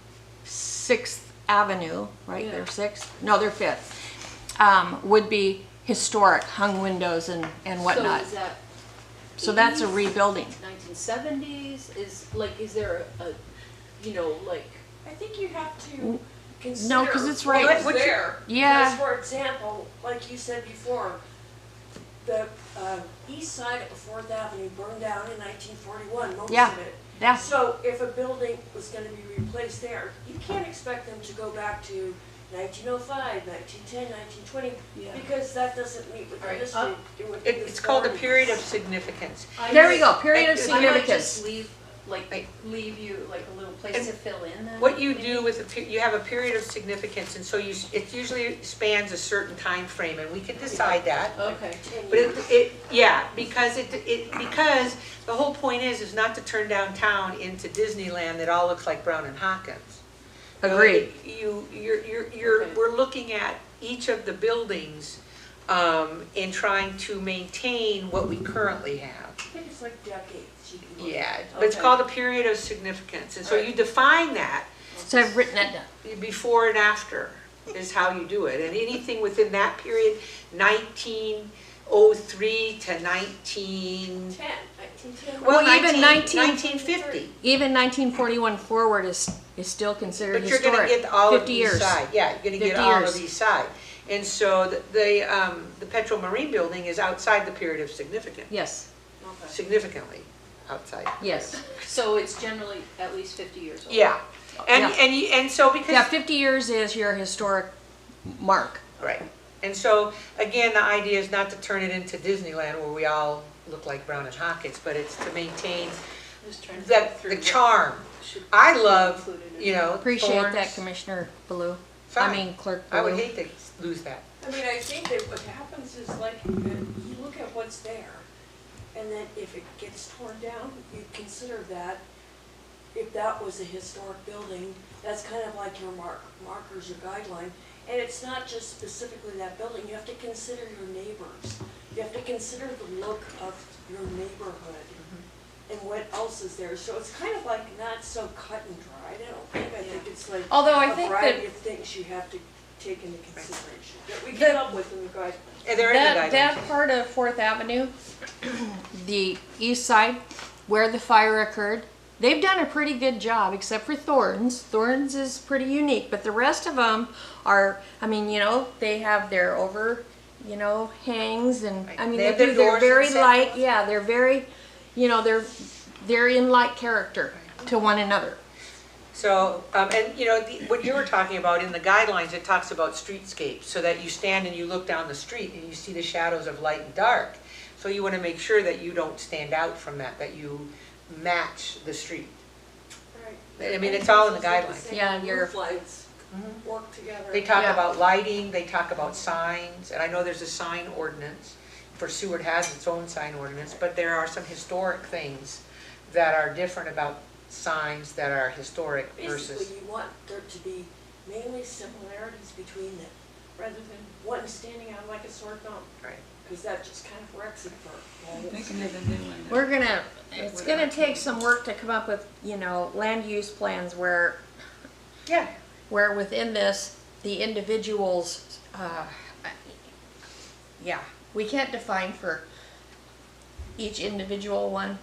6th Avenue, right, Yeah. they're 6th? No, they're 5th, would be historic, hung windows and whatnot. So is that? So that's a 80s, rebuilding. 1970s, is there a, I think you have to consider. No, 'cause it's right- what's What you- there. Yeah. Because, for example, like you said before, the east side of 4th Avenue burned down in 1941, most Yeah. of it. Yeah. So if a building was gonna be replaced there, you can't expect them to go back to 1905, 1910, 1920, Yeah. because that doesn't meet with the All right, history. It would be the It's called a 40s. period of significance. There we go, period of I- I I might significance. just leave you like a little place And to fill in then. What you maybe? do with you have a period of significance, and so it usually spans a certain time frame, and we can decide that. Okay. 10 But years. because because the whole point is not to turn downtown into Disneyland that all looks like Brown and Hawkins. Agreed. We're looking at each of the buildings, and trying to maintain what we currently have. I think it's like decades. You can look Yeah, at. but it's Okay. called a period of significance, and so you define that So I've written that down. before and after. is how you do it. And anything within that period, 1903 to 1910, Well, even 1950. Even 1941 forward is still considered But you're historic. gonna get all of 50 these years. side, yeah, you're gonna get 50 all of years. these side. And so the Petro Marine building is outside the period of significance, Yes, significantly outside. yes. So it's generally at least 50 years old. Yeah, Yeah. and so because. Yeah, 50 years is your historic mark. Right. And so, again, the idea is not to turn it into Disneyland where we all look like Brown and Hawkins, but it's to maintain Just trying to the think through what charm. should I be love, included in you know, Appreciate Thorns. that, Commissioner Baloo. Fine. Clerk I would Baloo. hate to lose that. I mean, I think that what happens is like, you look at what's there, and then if it gets torn down, you consider that, if that was a historic building, that's kind of like your markers or guideline. And it's not just specifically that building, you have to consider your neighbors. You have to consider the look of your neighborhood and what else is there. So it's kind of like not so cut and dried, I don't think. I think it's like Although I a think variety that- of things you have to take into consideration that we came up with in the guidelines. And there is a That guideline. part of 4th Avenue, the east side, where the fire occurred, they've done a pretty good job, except for Thorns. Thorns is pretty unique, but the rest of them are, I mean, you know, they have their hangs and, I mean, They they have their do, they're doors very and set light, doors. yeah, they're very, they're in like character to one another. So, and you know, what you were talking about in the guidelines, it talks about streetscapes, so that you stand and you look down the street and you see the shadows of light and dark. So you want to make sure that you don't stand out from that you match the street. Right. I mean, it's all in the And it's guidelines. like the Yeah, same you're- roof lights work together. They talk Yeah. about lighting, they talk about signs, and I know there's a sign ordinance. For Seward has its own sign ordinance, but there are some historic things that are different about signs that are historic versus. Basically, you want there to be mainly similarities between them, rather than one standing out like a sore thumb, Right. because that just kind of wrecks it for all this. Thinking of the new one. It's gonna take some work to come up with, land use plans where Yeah, within this, the individuals, we can't define for each individual one.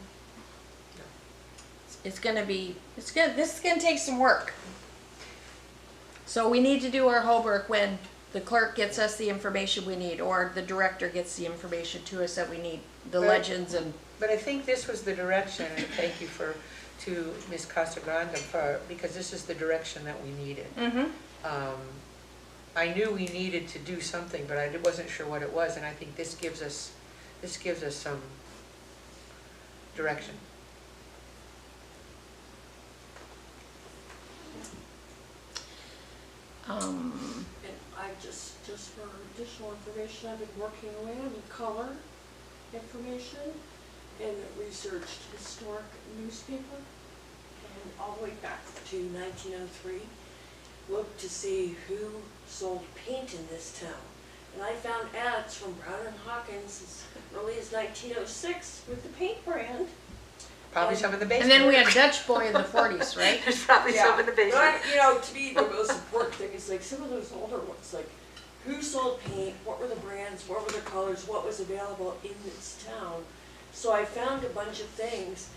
This is gonna take some work. So we need to do our homework when the clerk gets us the information we need, or the director gets the information to us that we need, the Right. legends and, but I think this was the direction, and thank you to Ms. Casagrande because this is the direction that we needed. I knew we needed to do something, but I wasn't sure what it was, and I think this gives us some direction. And I just for additional information, I've been working away on the color information and researched historic newspaper, and all the way back to 1903, looked to see who sold paint in this town. And I found ads from Brown and Hawkins as early as 1906 with the paint brand. Probably some in the and basement. then we had Dutch Boy in the 40s, right? There's probably some in the But basement. to me, the most important thing is like some of those older ones, like who sold paint, what were the brands, what were the colors, what was available in this town. So I found a bunch of things.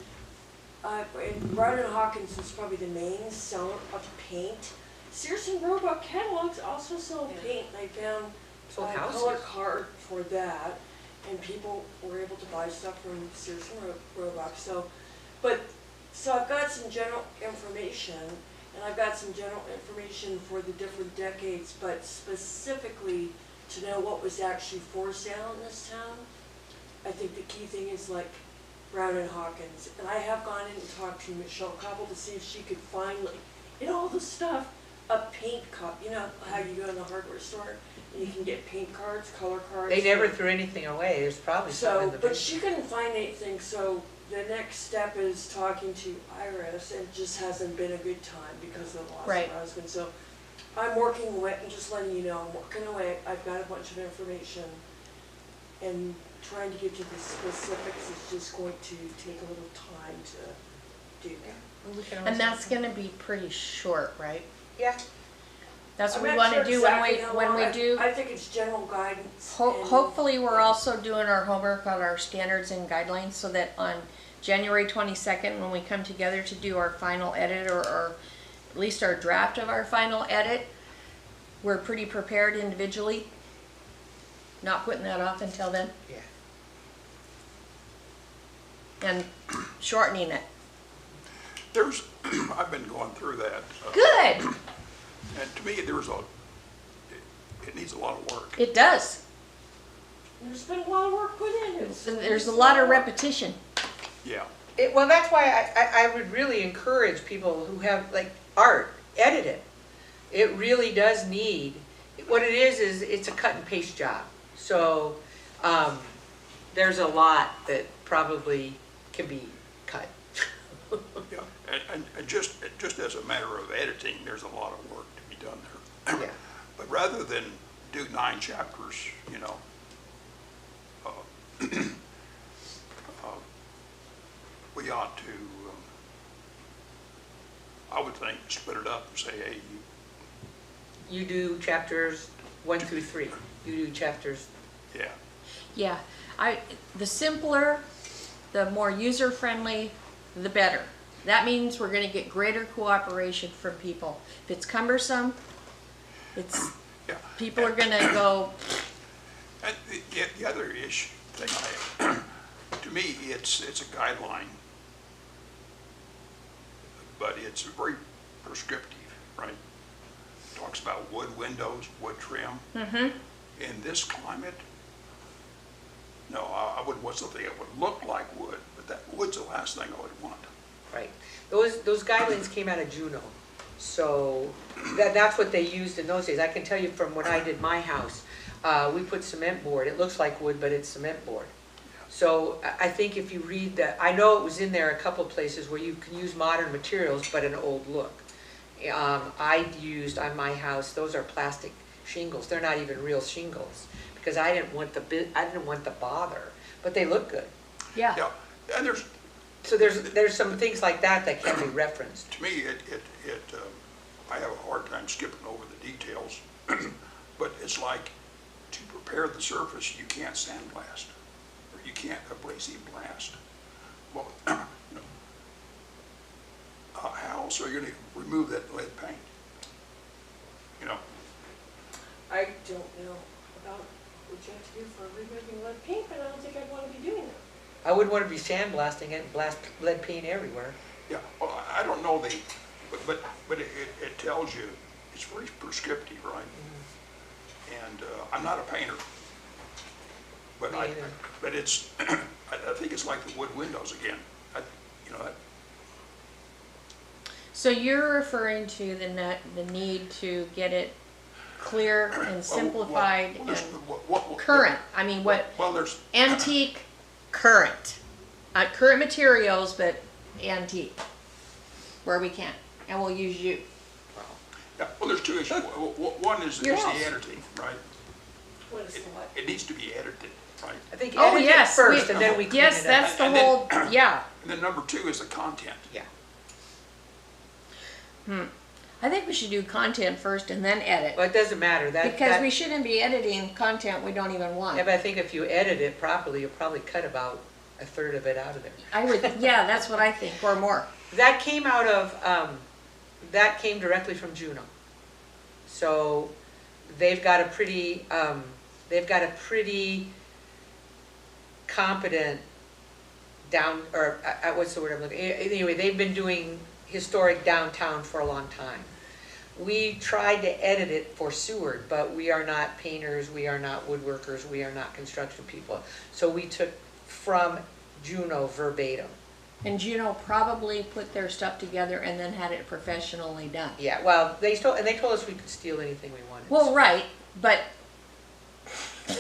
And Brown and Hawkins was probably the main seller of paint. Sears and Roebuck catalogs also sold paint. I found Sold a houses. color card for that, and people were able to buy stuff from Sears and Roebuck. So I've got some general information, and I've got some general information for the different decades, but specifically to know what was actually for sale in this town, I think the key thing is like Brown and Hawkins. And I have gone in and talked to Michelle Cobble to see if she could find, like, in all the stuff, a paint cup. You know how you go in the hardware store and you can get paint cards, color cards. They never threw anything away, there's probably some in the But basement. she couldn't find anything, so the next step is talking to Iris, and it just hasn't been a good time because of the loss Right. of her husband. So I'm working away, and just letting you know, I'm working away. I've got a bunch of information, and trying to get to the specifics is just going to take a little time to do that. We can always- And that's gonna be pretty short, right? Yeah, That's what I'm we not wanna sure do exactly how when long. we do. I think it's general guidance. and- Hopefully, we're also doing our homework on our standards and guidelines so that on January 22nd, when we come together to do our final edit or at least our draft of our final edit, we're pretty prepared individually. Not putting that off until then Yeah. and shortening it. There's, I've been going through that. Good, And to me, it needs a lot of work. it does. There's been a lot of work put in it. There's a lot of repetition. Yeah. Well, that's why I would really encourage people who have, like, art, edit it. It really does need, what it is it's a cut and paste job. So, there's a lot that probably can be cut. Yeah, and just as a matter of editing, there's a lot of work to be done there. Yeah. But rather than do 9 chapters, we ought to, I would think, split it up and say, hey, You do chapters 1 through 3. You do chapters, yeah, Yeah, the simpler, the more user-friendly, the better. That means we're gonna get greater cooperation from people. If it's cumbersome, yeah. people are gonna go, And the other issue thing, to me, it's a guideline, but it's very prescriptive, right? Talks about wood windows, wood trim. In this climate, no, I wouldn't want something that would look like wood, but that wood's the last thing I would want. right. Those guidelines came out of Juneau. So that's what they used in those days. I can tell you from when I did my house, we put cement board. It looks like wood, but it's cement board. So I think if you read that, I know it was in there a couple of places where you can use modern materials, but an old look. I used on my house, those are plastic shingles. They're not even real shingles because I didn't want the bother, but they look good. yeah. Yeah, and So there's some things like that that can be referenced. to me, I have a hard time skipping over the details, but it's like to prepare the surface, you can't sandblast, or you can't abrasive blast. Well, how else are you gonna remove that lead paint? I don't know about what you have to do for removing lead paint, but I don't think I'd want to be doing that. I wouldn't want to be sandblasting it and blast lead paint everywhere. Yeah, well, I don't know but it tells you, it's very prescriptive, right? And I'm not a painter, but Me either. but it's, I think it's like the wood windows again. That, So you're referring to the need to get it clear and simplified well, and current. I mean, what, well, there's, antique, current. Current materials, but antique, where we can. And we'll use you. yeah, well, there's 2 issues. One is the Your house. editing, right? What is the what? It needs to be edited, right? I think Oh, edit it yes, first and then we clean Yes, it up. that's the And then- whole, yeah. And then number 2 is the content. Yeah. I think we should do content first and then edit. Well, it doesn't matter. Because we shouldn't be editing content we don't even want. Yeah, but I think if you edit it properly, you'll probably cut about a third of it out of there. I would, yeah, that's what I think, or more. That came out of, that came directly from Juneau. So they've got a pretty competent what's the word I'm looking, anyway, they've been doing historic downtown for a long time. We tried to edit it for Seward, but we are not painters, we are not woodworkers, we are not construction people. So we took from Juneau verbatim. And Juneau probably put their stuff together and then had it professionally done. Yeah, well, they told us we could steal anything we wanted. Well, right, but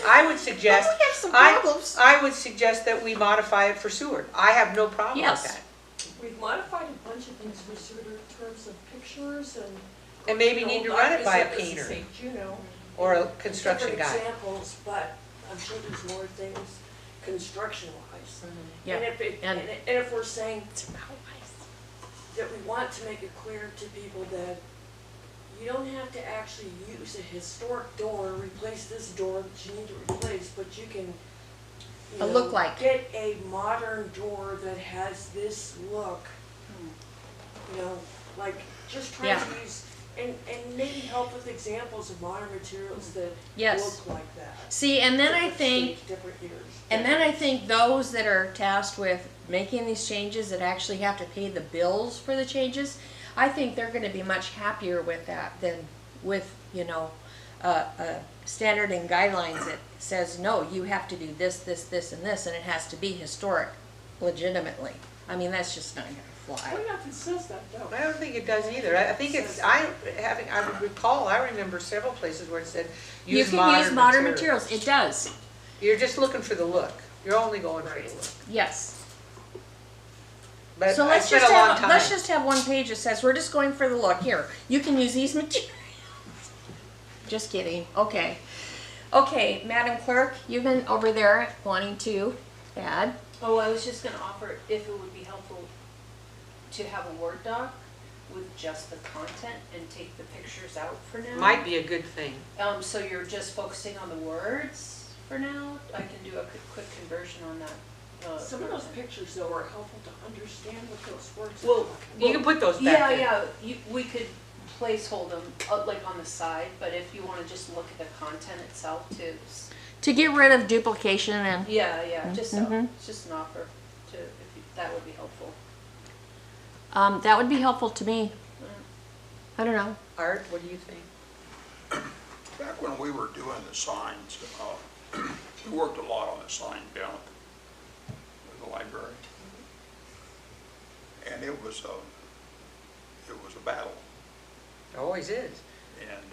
I would suggest, we have some problems. I would suggest that we modify it for Seward. I have no problem with Yes. that. We've modified a bunch of things for Seward in terms of pictures And maybe you know, need to run it by a obviously, painter this is a Juneau. or a construction Different guy. examples, but I'm sure there's more things construction-wise. Yeah, And if it, and- and if we're saying that we want to make it clear to people that you don't have to actually use a historic door, replace this door that you need to replace, but you can, you A know, look-like. get a modern door that has this look. You know, like, just try Yeah. to use, and maybe help with examples of modern materials that Yes. look like that. See, and then I Different think, states, different years. and then I think those that are tasked with making these changes that actually have to pay the bills for the changes, I think they're gonna be much happier with that than with, you know, a standard and guidelines that says, no, you have to do this, this, this, and this, and it has to be historic legitimately. I mean, that's just not gonna I fly. don't know if it says that though. I don't think it does either. I think it's, I remember several places where it said, You use can use modern materials. materials, it does, You're just looking for the look. You're only going for the look. yes. But So I let's spent just a long have, time. let's just have one page that says, we're just going for the look, here, you can use these materials. Just kidding, okay. Okay, Madam Clerk, you've been over there wanting to add. Oh, I was just gonna offer if it would be helpful to have a Word doc with just the content and take the pictures out for now. Might be a good thing. So you're just focusing on the words for now? I can do a quick conversion on that. Some of those pictures though are helpful to understand what those words are Well, talking You can put those back in. Yeah, we could placehold them, like on the side, but if you wanna just look at the content itself too. To get rid of duplication and, Yeah, just so, Mhm. it's just an offer to, that would be helpful. that would be helpful to me. I don't know. Art, what do you think? Back when we were doing the signs, we worked a lot on the sign down at the library. And it was a battle. It always is. And,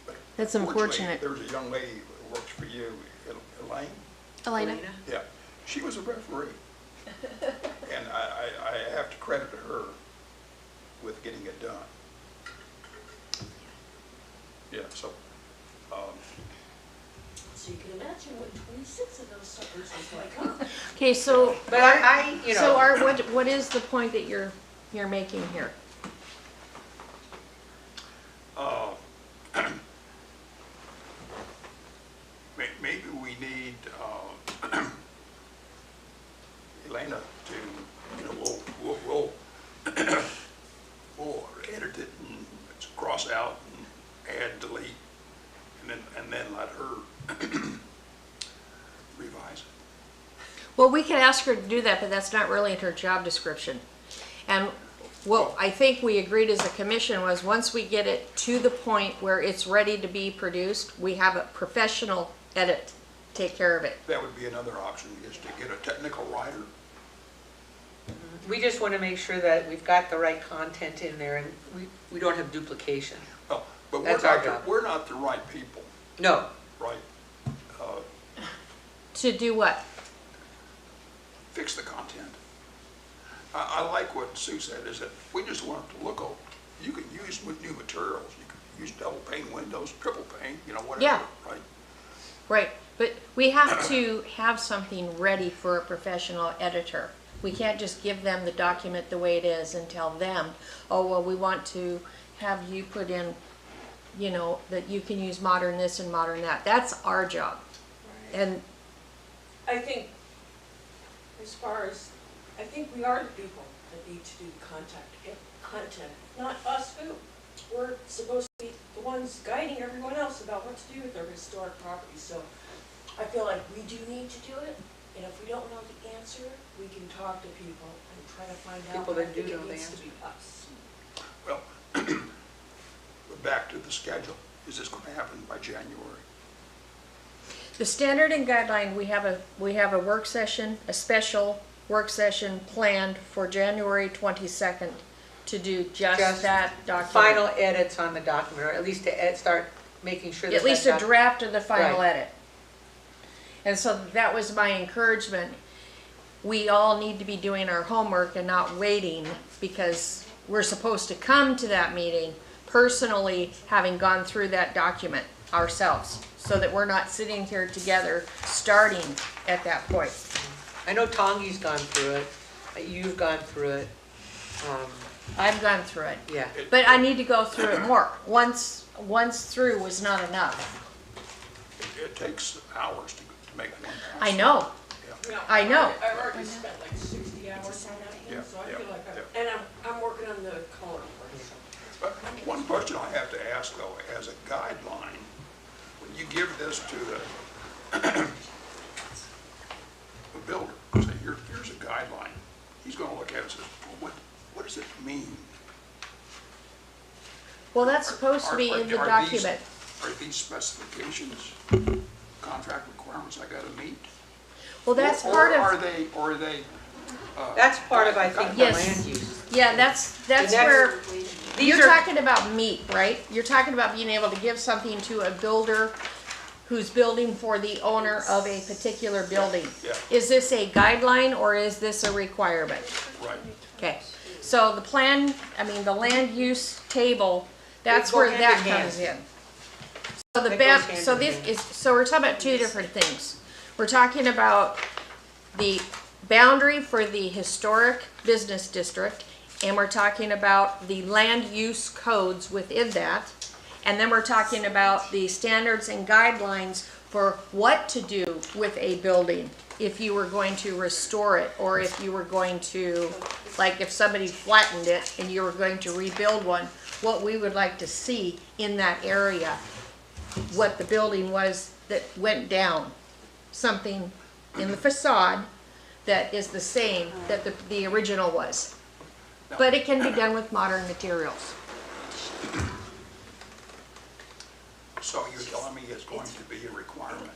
but That's fortunately, unfortunate. there was a young lady who works for you, Elaine. Elena? Yeah, she was a referee. And I have to credit her with getting it done. Yeah, so, So you can imagine what 26 of those suckers was like, huh? Okay, so, But I, you know. so Art, what is the point that you're making here? maybe we need Elena to, you know, we'll we'll edit it and cross out and add, delete, and then let her revise it. Well, we could ask her to do that, but that's not really in her job description. And what I think we agreed as a commission was, once we get it to the point where it's ready to be produced, we have a professional edit take care of it. That would be another option, is to get a technical writer. We just want to make sure that we've got the right content in there and we don't have duplication. Well, but That's our job. we're not the right people, No, right? To do what? Fix the content. I like what Sue said, is that we just want it to look old. You can use new materials, you can use double pane windows, triple pane, you know, whatever, Yeah. right? Right, but we have to have something ready for a professional editor. We can't just give them the document the way it is and tell them, oh, well, we want to have you put in, you know, that you can use modern this and modern that. That's our job. And I think, as far as, I think we are the people that need to do the content, not us who. We're supposed to be the ones guiding everyone else about what to do with their historic properties, so I feel like we do need to do it, and if we don't know the answer, we can talk to people and try to find out, People but I that do think know it the needs to answer. be us. Well, but back to the schedule. Is this going to happen by January? the standard and guideline, we have a work session, a special work session planned for January 22nd to do just that document. final edits on the document, or at least to start making sure that. At least a draft of the final Right. edit. And so that was my encouragement. We all need to be doing our homework and not waiting, because we're supposed to come to that meeting personally having gone through that document ourselves, so that we're not sitting here together starting at that point. I know Tongi's gone through it, you've gone through it. I've gone through it, Yeah, but I need to go through it more. Once through was not enough. It takes hours to make one pass. I know, Yeah, I know. I've already spent like 60 hours on that Yeah, one, so I yeah, feel like yeah. and I'm working on the color part. But one question I have to ask though, as a guideline, when you give this to the builder, say, here's a guideline, he's gonna look at it and say, well, what does it mean? Well, that's supposed to be in the Are these- document. Are these specifications, contract requirements I gotta meet? Well, that's Or part are of, they, that's part of, I think, the Yes. land use. yeah, that's that's- where, These you're are, talking about meat, right? You're talking about being able to give something to a builder who's building for the owner of a particular building. yeah. Is this a guideline or is this a requirement? right, Okay, so the plan, I mean, the land use table, that's They go where hand that in hand. comes in. So the That BAM, goes hand so in this hand. is, so we're talking about two different things. We're talking about the boundary for the historic business district, and we're talking about the land use codes within that. And then we're talking about the standards and guidelines for what to do with a building if you were going to restore it, or if you were going to, like if somebody flattened it and you were going to rebuild one, what we would like to see in that area, what the building was that went down, something in the facade that is the same that the original was. But it can be done with modern materials. so you're telling me it's going to be a requirement?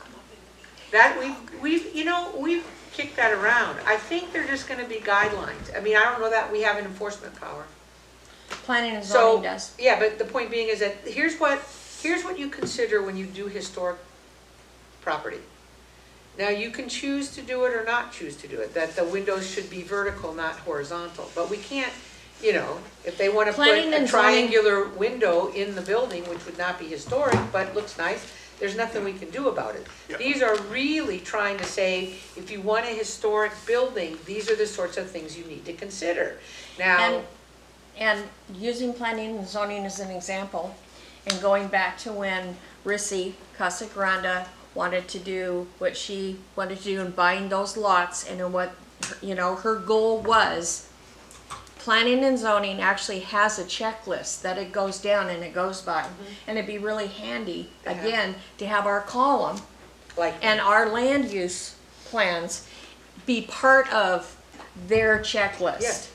that, we've kicked that around. I think they're just gonna be guidelines. I mean, I don't know that we have an enforcement power. Planning and So, zoning does. yeah, but the point being is that here's what you consider when you do historic property. Now, you can choose to do it or not choose to do it, that the windows should be vertical, not horizontal. But we can't, if they want to put Planning a and zoning- triangular window in the building, which would not be historic, but looks nice, there's nothing we can do about it. Yeah. These are really trying to say, if you want a historic building, these are the sorts of things you need to consider. Now, And using planning and zoning as an example, and going back to when Rissy Casa Grande wanted to do what she wanted to do in buying those lots, and then what, her goal was, planning and zoning actually has a checklist that it goes down and it goes by. And it'd be really handy, again, to have our column like, and our land use plans be part of their checklist. yes.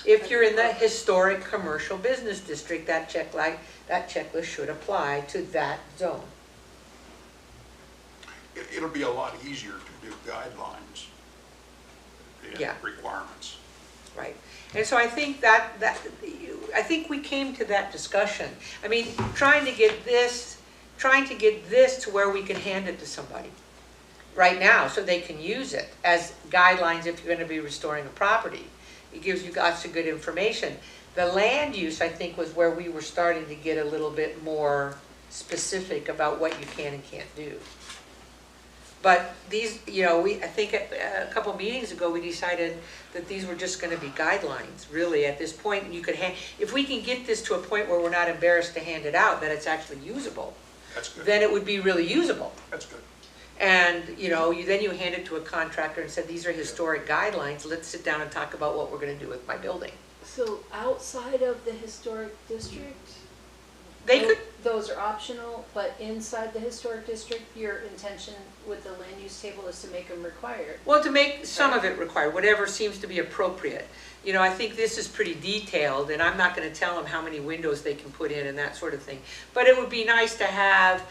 If you're in the historic commercial business district, that checklist should apply to that zone. It'll be a lot easier to do guidelines Yeah. than requirements. Right, and so I think I think we came to that discussion. I mean, trying to get this to where we can hand it to somebody right now, so they can use it as guidelines if you're gonna be restoring a property. It gives you lots of good information. The land use, I think, was where we were starting to get a little bit more specific about what you can and can't do. But these, I think a couple meetings ago, we decided that these were just gonna be guidelines, really, at this point. And you could if we can get this to a point where we're not embarrassed to hand it out, that it's actually usable, That's good, then it would be really usable. that's good. And, then you hand it to a contractor and said, these are historic guidelines, let's sit down and talk about what we're gonna do with my building. So outside of the historic district, They could, those are optional, but inside the historic district, your intention with the land use table is to make them required. well, to make some of it required, whatever seems to be appropriate. I think this is pretty detailed, and I'm not gonna tell them how many windows they can put in and that sort of thing. But it would be nice to have,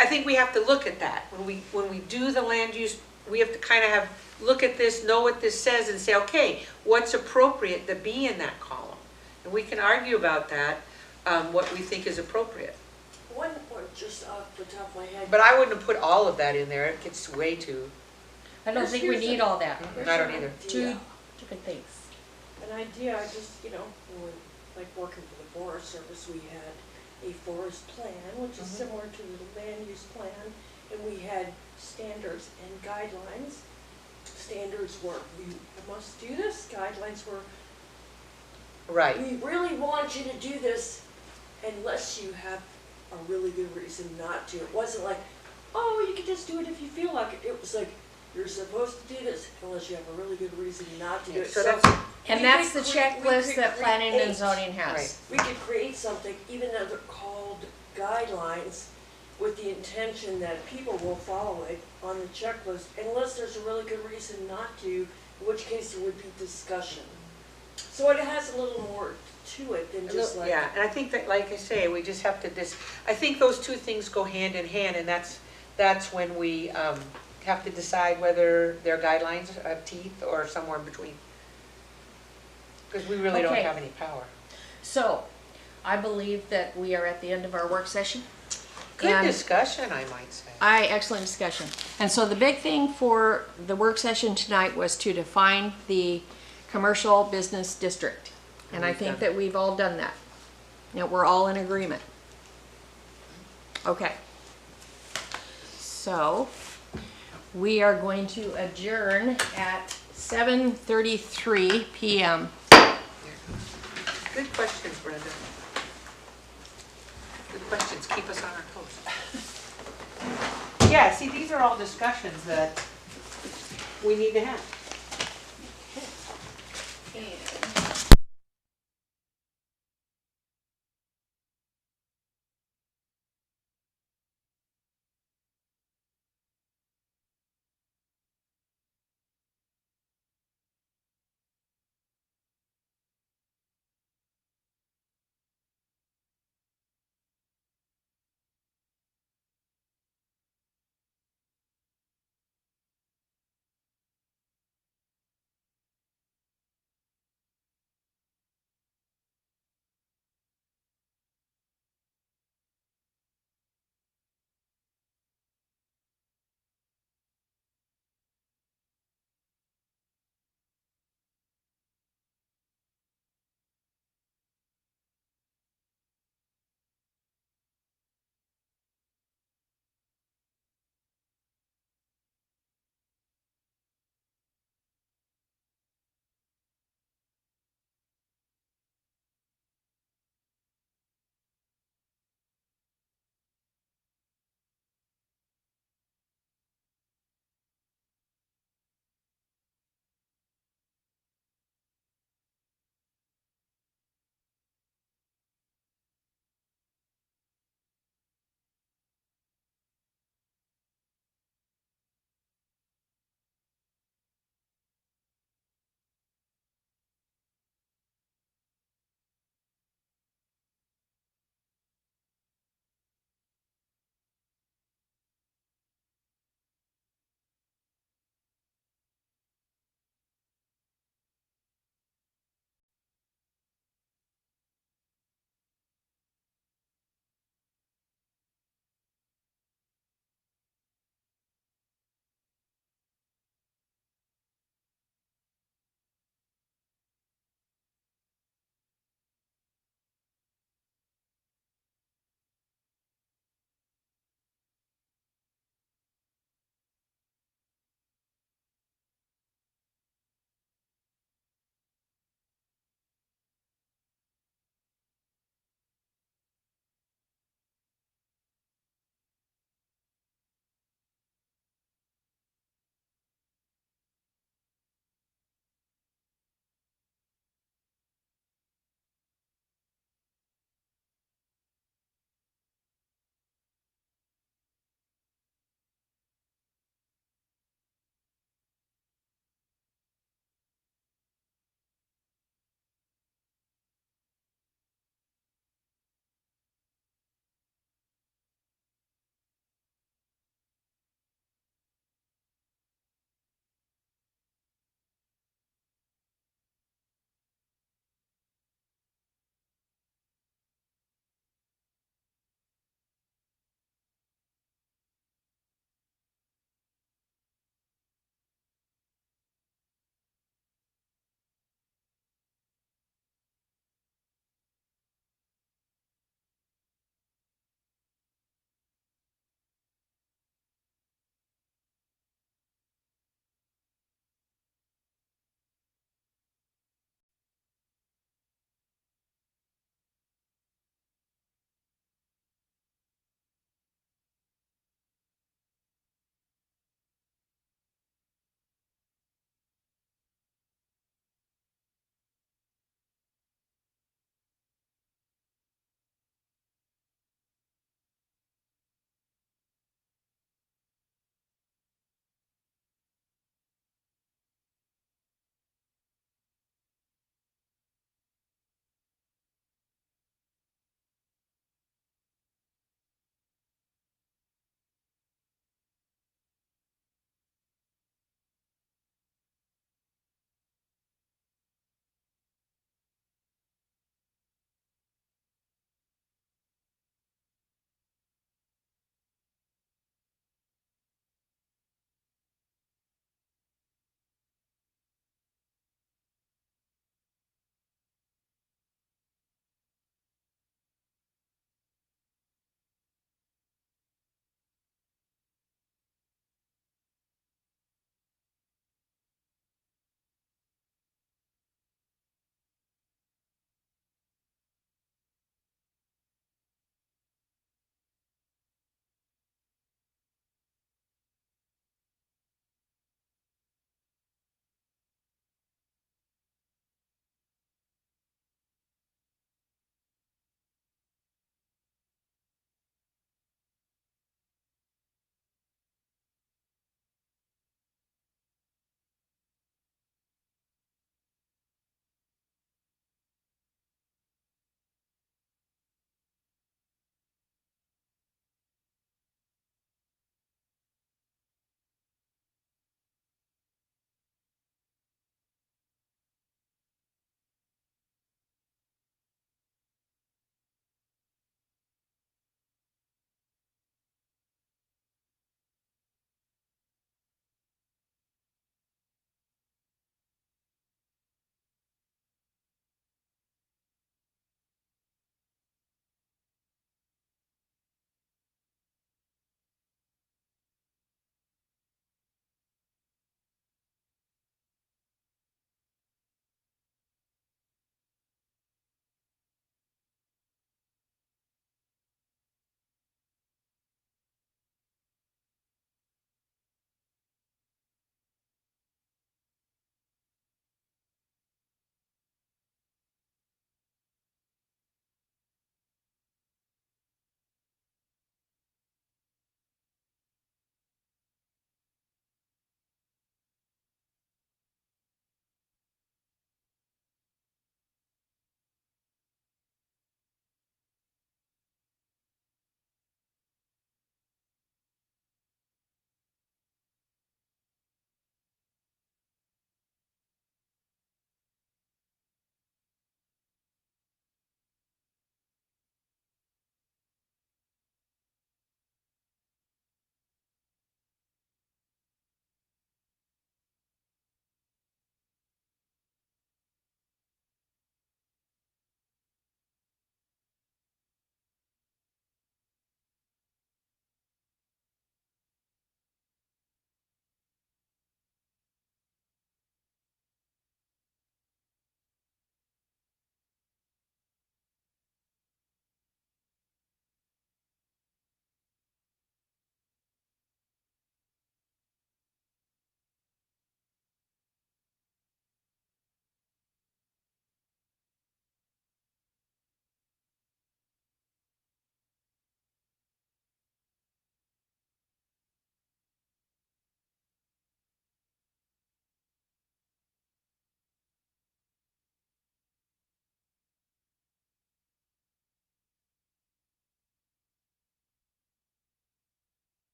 I think we have to look at that. When we do the land use, we have to kind of look at this, know what this says, and say, okay, what's appropriate to be in that column? And we can argue about that, what we think is appropriate. One point just off the top of my head. But I wouldn't have put all of that in there, it gets way too, I don't think we need all that. I don't either. Two different things. An idea, I just, when like working for the Forest Service, we had a forest plan, which is similar to the land use plan, and we had standards and guidelines. Standards were, you must do this, guidelines were, Right, we really want you to do this unless you have a really good reason not to. It wasn't like, oh, you can just do it if you feel like it. It was like, you're supposed to do this unless you have a really good reason not to do it. so that's, And we that's could the we checklist could that planning and create- zoning has. Right. We could create something, even though they're called guidelines, with the intention that people will follow it on the checklist unless there's a really good reason not to, in which case there would be discussion. So it has a little more to it than just like. yeah, and I think that, like I say, we just have to I think those two things go hand in hand, and that's when we have to decide whether their guidelines have teeth or somewhere in between. Because we really don't Okay. have any power. So, I believe that we are at the end of our work session. Good And discussion, I might say. excellent discussion. And so the big thing for the work session tonight was to define the commercial business district. And I We've think done that we've all done that. Now, we're all in agreement. Okay. So, we are going to adjourn at 7:33 PM. Good questions, Brenda. Good questions, keep us on our toes. Yeah, see, these are all discussions that we need to have.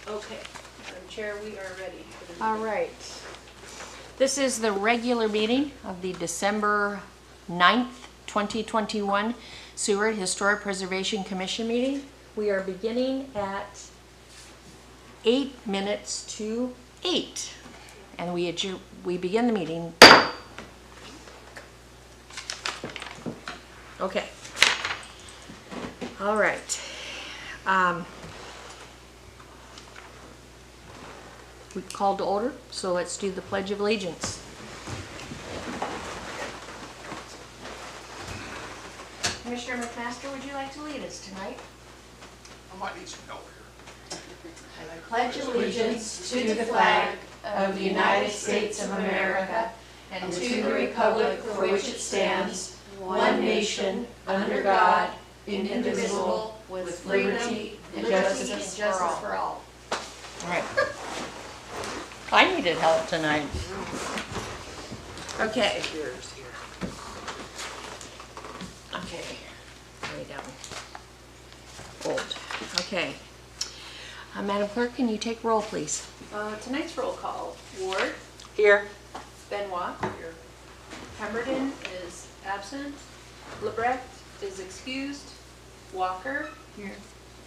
Okay, Madam Chair, we are ready for the All meeting. right. This is the regular meeting of the December 9th, 2021 Seward Historic Preservation Commission meeting. We are beginning at 8 minutes to 8. And we begin the meeting. Okay. All right. We called to order, so let's do the Pledge of Allegiance. Commissioner McMaster, would you like to lead us tonight? I might need some help here. I pledge allegiance to the flag of the United States of America and to the republic for which it stands, one nation, under God, indivisible, with liberty and justice for all. All right. I needed help tonight. Okay. Okay. Way down. Old. Okay. Madam Clerk, can you take roll, please? Tonight's roll call, Ward, Here. Benoit. Here. Pemberton is absent. Lebrecht is excused. Walker. Here.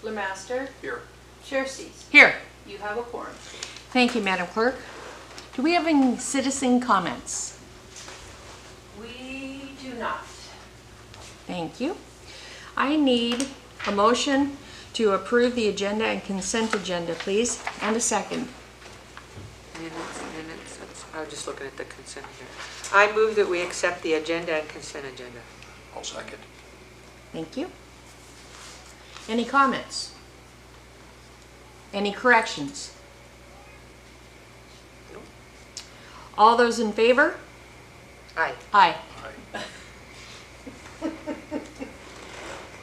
Lemaster. Here. Cherces. Here. You have a quorum. Thank you, Madam Clerk. Do we have any citizen comments? We do not. Thank you. I need a motion to approve the agenda and consent agenda, please, and a second. Minutes, I was just looking at the consent agenda. I move that we accept the agenda and consent agenda. I'll second. Thank you. Any comments? Any corrections? Nope. All those in favor? Aye. Aye. Aye.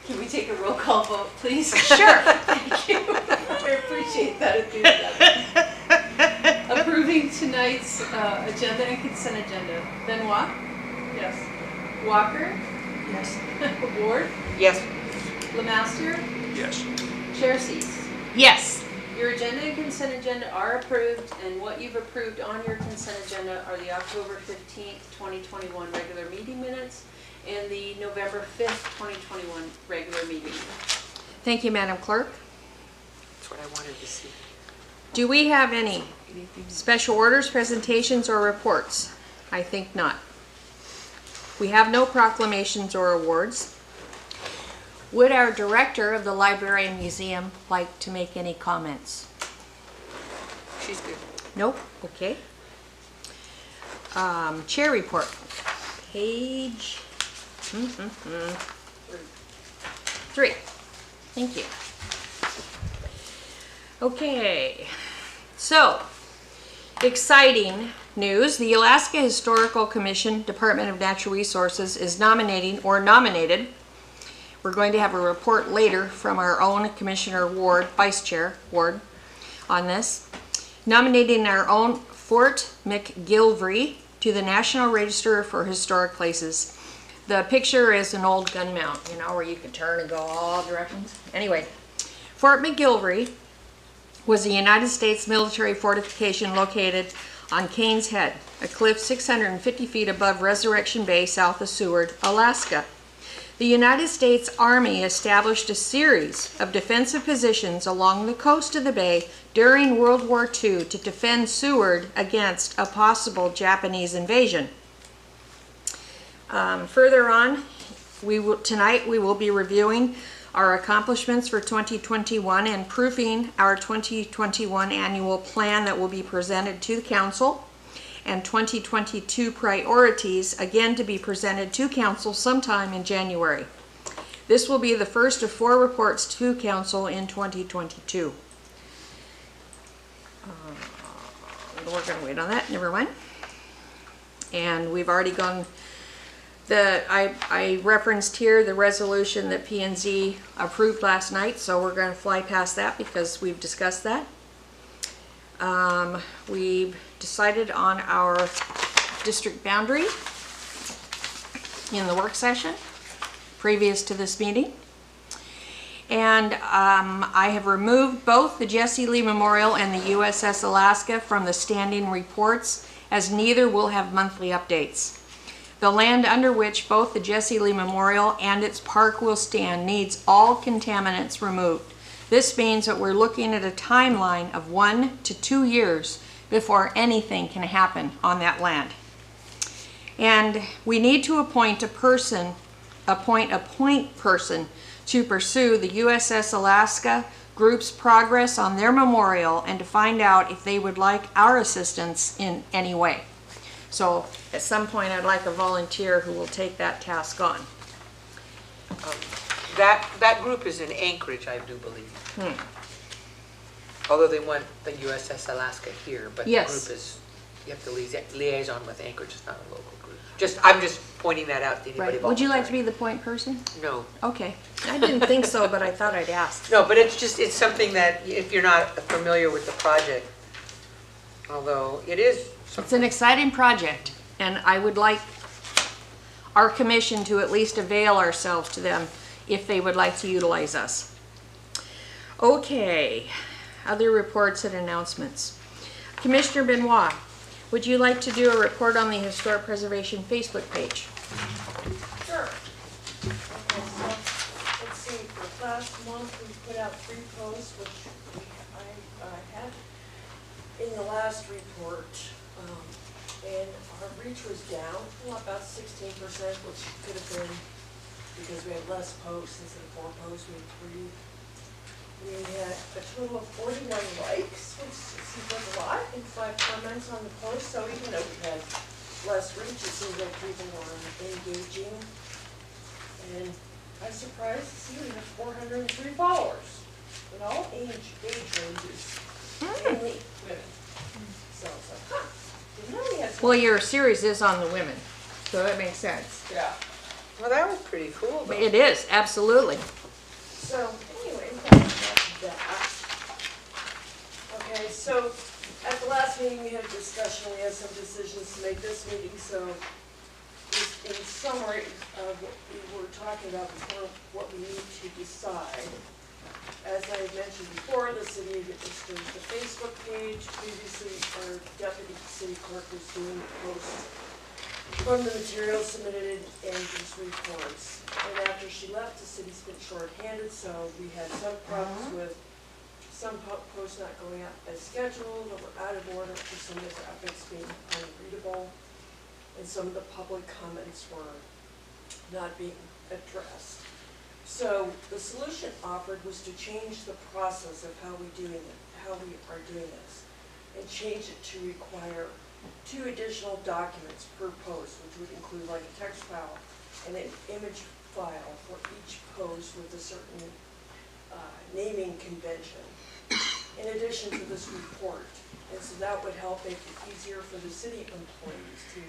Can we take a roll call vote, please? Sure. Thank you. I appreciate that enthusiasm. Approving tonight's agenda and consent agenda. Benoit? Yes. Walker? Yes. Ward? Yes. Lemaster? Yes. Cherces? Yes. Your agenda and consent agenda are approved, and what you've approved on your consent agenda are the October 15th, 2021 regular meeting minutes and the November 5th, 2021 regular meeting. Thank you, Madam Clerk. That's what I wanted to see. Do we have any special orders, presentations, or reports? I think not. We have no proclamations or awards. Would our director of the library and museum like to make any comments? She's good. Nope. Okay. Chair report. Page 3. Thank you. Okay. So, exciting news. The Alaska Historical Commission, Department of Natural Resources, is nominated. We're going to have a report later from our own Commissioner Ward, Vice Chair Ward, on this. Nominating our own Fort McGilvery to the National Register for Historic Places. The picture is an old gun mount, you know, where you could turn and go all directions. Anyway, Fort McGilvery was a United States military fortification located on Kane's Head, a cliff 650 feet above Resurrection Bay, south of Seward, Alaska. The United States Army established a series of defensive positions along the coast of the bay during World War II to defend Seward against a possible Japanese invasion. Further on, tonight we will be reviewing our accomplishments for 2021 and proofing our 2021 annual plan that will be presented to the council, and 2022 priorities, again to be presented to council sometime in January. This will be the first of 4 reports to council in 2022. We're going to wait on that, never mind. And we've already gone, I referenced here the resolution that P&Z approved last night, so we're going to fly past that because we've discussed that. We've decided on our district boundary in the work session previous to this meeting. And I have removed both the Jesse Lee Memorial and the USS Alaska from the standing reports, as neither will have monthly updates. The land under which both the Jesse Lee Memorial and its park will stand needs all contaminants removed. This means that we're looking at a timeline of 1 to 2 years before anything can happen on that land. And we need to appoint a point person to pursue the USS Alaska group's progress on their memorial and to find out if they would like our assistance in any way. So at some point I'd like a volunteer who will take that task on. That group is in Anchorage, I do believe. Although they want the USS Alaska here, but the Yes. group is, you have to liaison with Anchorage, it's not a local group. I'm just pointing that out to anybody. Right. Would you like to be the point person? No. Okay. I didn't think so, but I thought I'd ask. No, but it's something that if you're not familiar with the project, although it is. It's an exciting project, and I would like our commission to at least avail ourselves to them if they would like to utilize us. Okay, other reports and announcements. Commissioner Benoit, would you like to do a report on the Historic Preservation Facebook page? Sure. Okay, so, let's see, for last month, we put out 3 posts, which I had in the last report, and our reach was down, about 16%, which could have been because we had less posts. Instead of 4 posts, we had 3. We had a total of 41 likes, which seems like a lot, and 5 comments on the post. So even though we had less reach, it seems like people were engaging. And I was surprised to see we have 403 followers in all age ranges, mainly women. So it's like, huh, didn't know we had so Well, your series is on the women, so that makes sense. yeah. Well, that was pretty cool, though. It is, absolutely. So anyway, that's that. Okay, so at the last meeting, we had a discussion, we had some decisions to make this meeting, so in summary of what we were talking about before, what we need to decide. As I mentioned before, the city has the Facebook page. Previously, our deputy city clerk was doing posts from the materials submitted in these reports. And after she left, the city's been short-handed, so we had some problems with some posts not going out as scheduled, or were out of order for some of the graphics being unreadable, and some of the public comments were not being addressed. So the solution offered was to change the process of how we are doing this, and change it to require 2 additional documents per post, which would include like a text file and an image file for each post with a certain naming convention, in addition to this report. And so that would help make it easier for the city employees to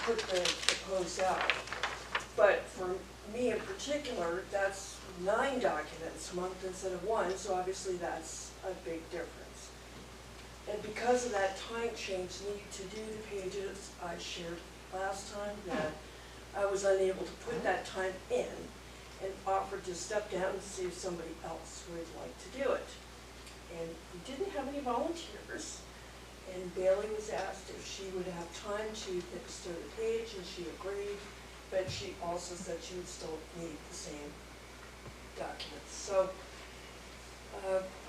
put the posts out. But for me in particular, that's 9 documents a month instead of 1, so obviously that's a big difference. And because of that time change needed to do the pages, I shared last time that I was unable to put that time in, and offered to step down and see if somebody else would like to do it. And we didn't have any volunteers, and Bailey was asked if she would have time to pixel the page, and she agreed, but she also said she would still need the same documents. So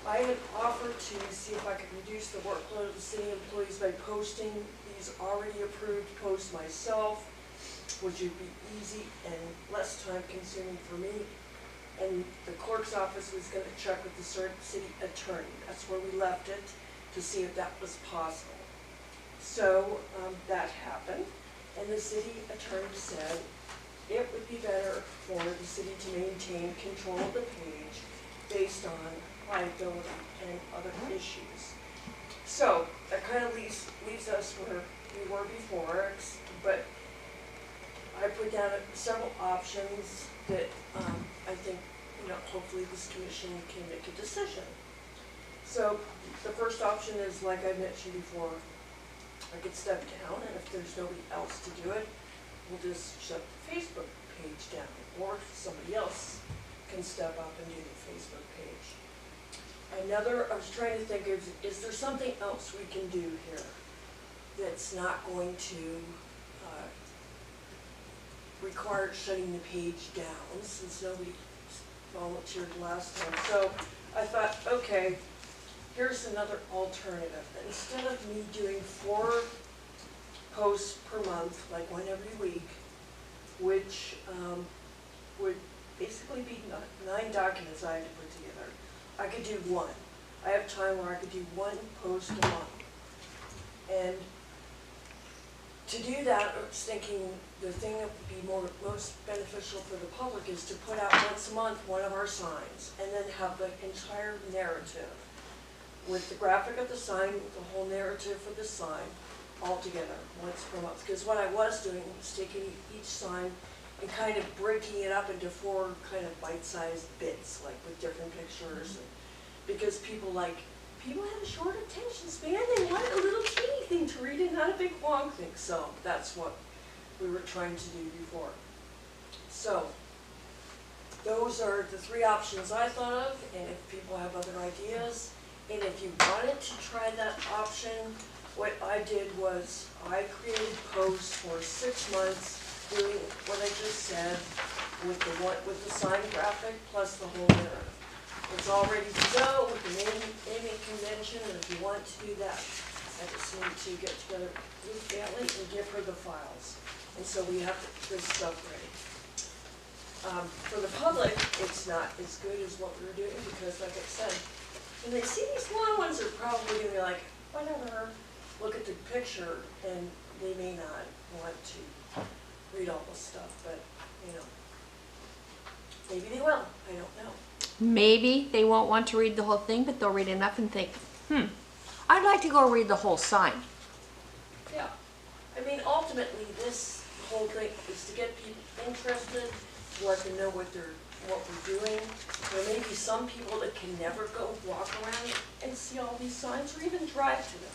I had offered to see if I could reduce the workload of the city employees by posting these already approved posts myself, which would be easy and less time consuming for me. And the clerk's office was going to check with the city attorney. That's where we left it, to see if that was possible. So that happened, and the city attorney said it would be better for the city to maintain control of the page based on liability and other issues. So that kind of leaves us where we were before, but I put down several options that I think, hopefully this commission can make a decision. So the first option is, like I mentioned before, I could step down, and if there's nobody else to do it, we'll just shut the Facebook page down, or if somebody else can step up and do the Facebook page. I was trying to think of, is there something else we can do here that's not going to require shutting the page down, since nobody volunteered last time. So I thought, okay, here's another alternative. Instead of me doing 4 posts per month, like one every week, which would basically be 9 documents I had to put together, I could do 1. I have time where I could do 1 post a month. And to do that, I was thinking the thing that would be most beneficial for the public is to put out once a month one of our signs, and then have the entire narrative with the graphic of the sign, the whole narrative for the sign, all together once per month. Because what I was doing was taking each sign and kind of breaking it up into 4 kind of bite-sized bits, like with different pictures. Because people have a short attention span, they want a little teeny thing to read and not a big long thing. So that's what we were trying to do before. So those are the 3 options I thought of, and if people have other ideas, and if you wanted to try that option, what I did was I created posts for 6 months doing what I just said with the sign graphic plus the whole narrative. It's all ready to go with the naming convention, and if you want to do that, I just need to get together with Bailey and give her the files. And so we have this stuff ready. For the public, it's not as good as what we were doing because, like I said, when they see these long ones, they're probably going to be like, whatever, look at the picture, and they may not want to read all this stuff, but, you know, maybe they will, I don't know. Maybe they won't want to read the whole thing, but they'll read enough and think, I'd like to go read the whole sign. Yeah, I mean, ultimately, this whole thing is to get people interested, to let them know what we're doing. There may be some people that can never go walk around and see all these signs, or even drive to them.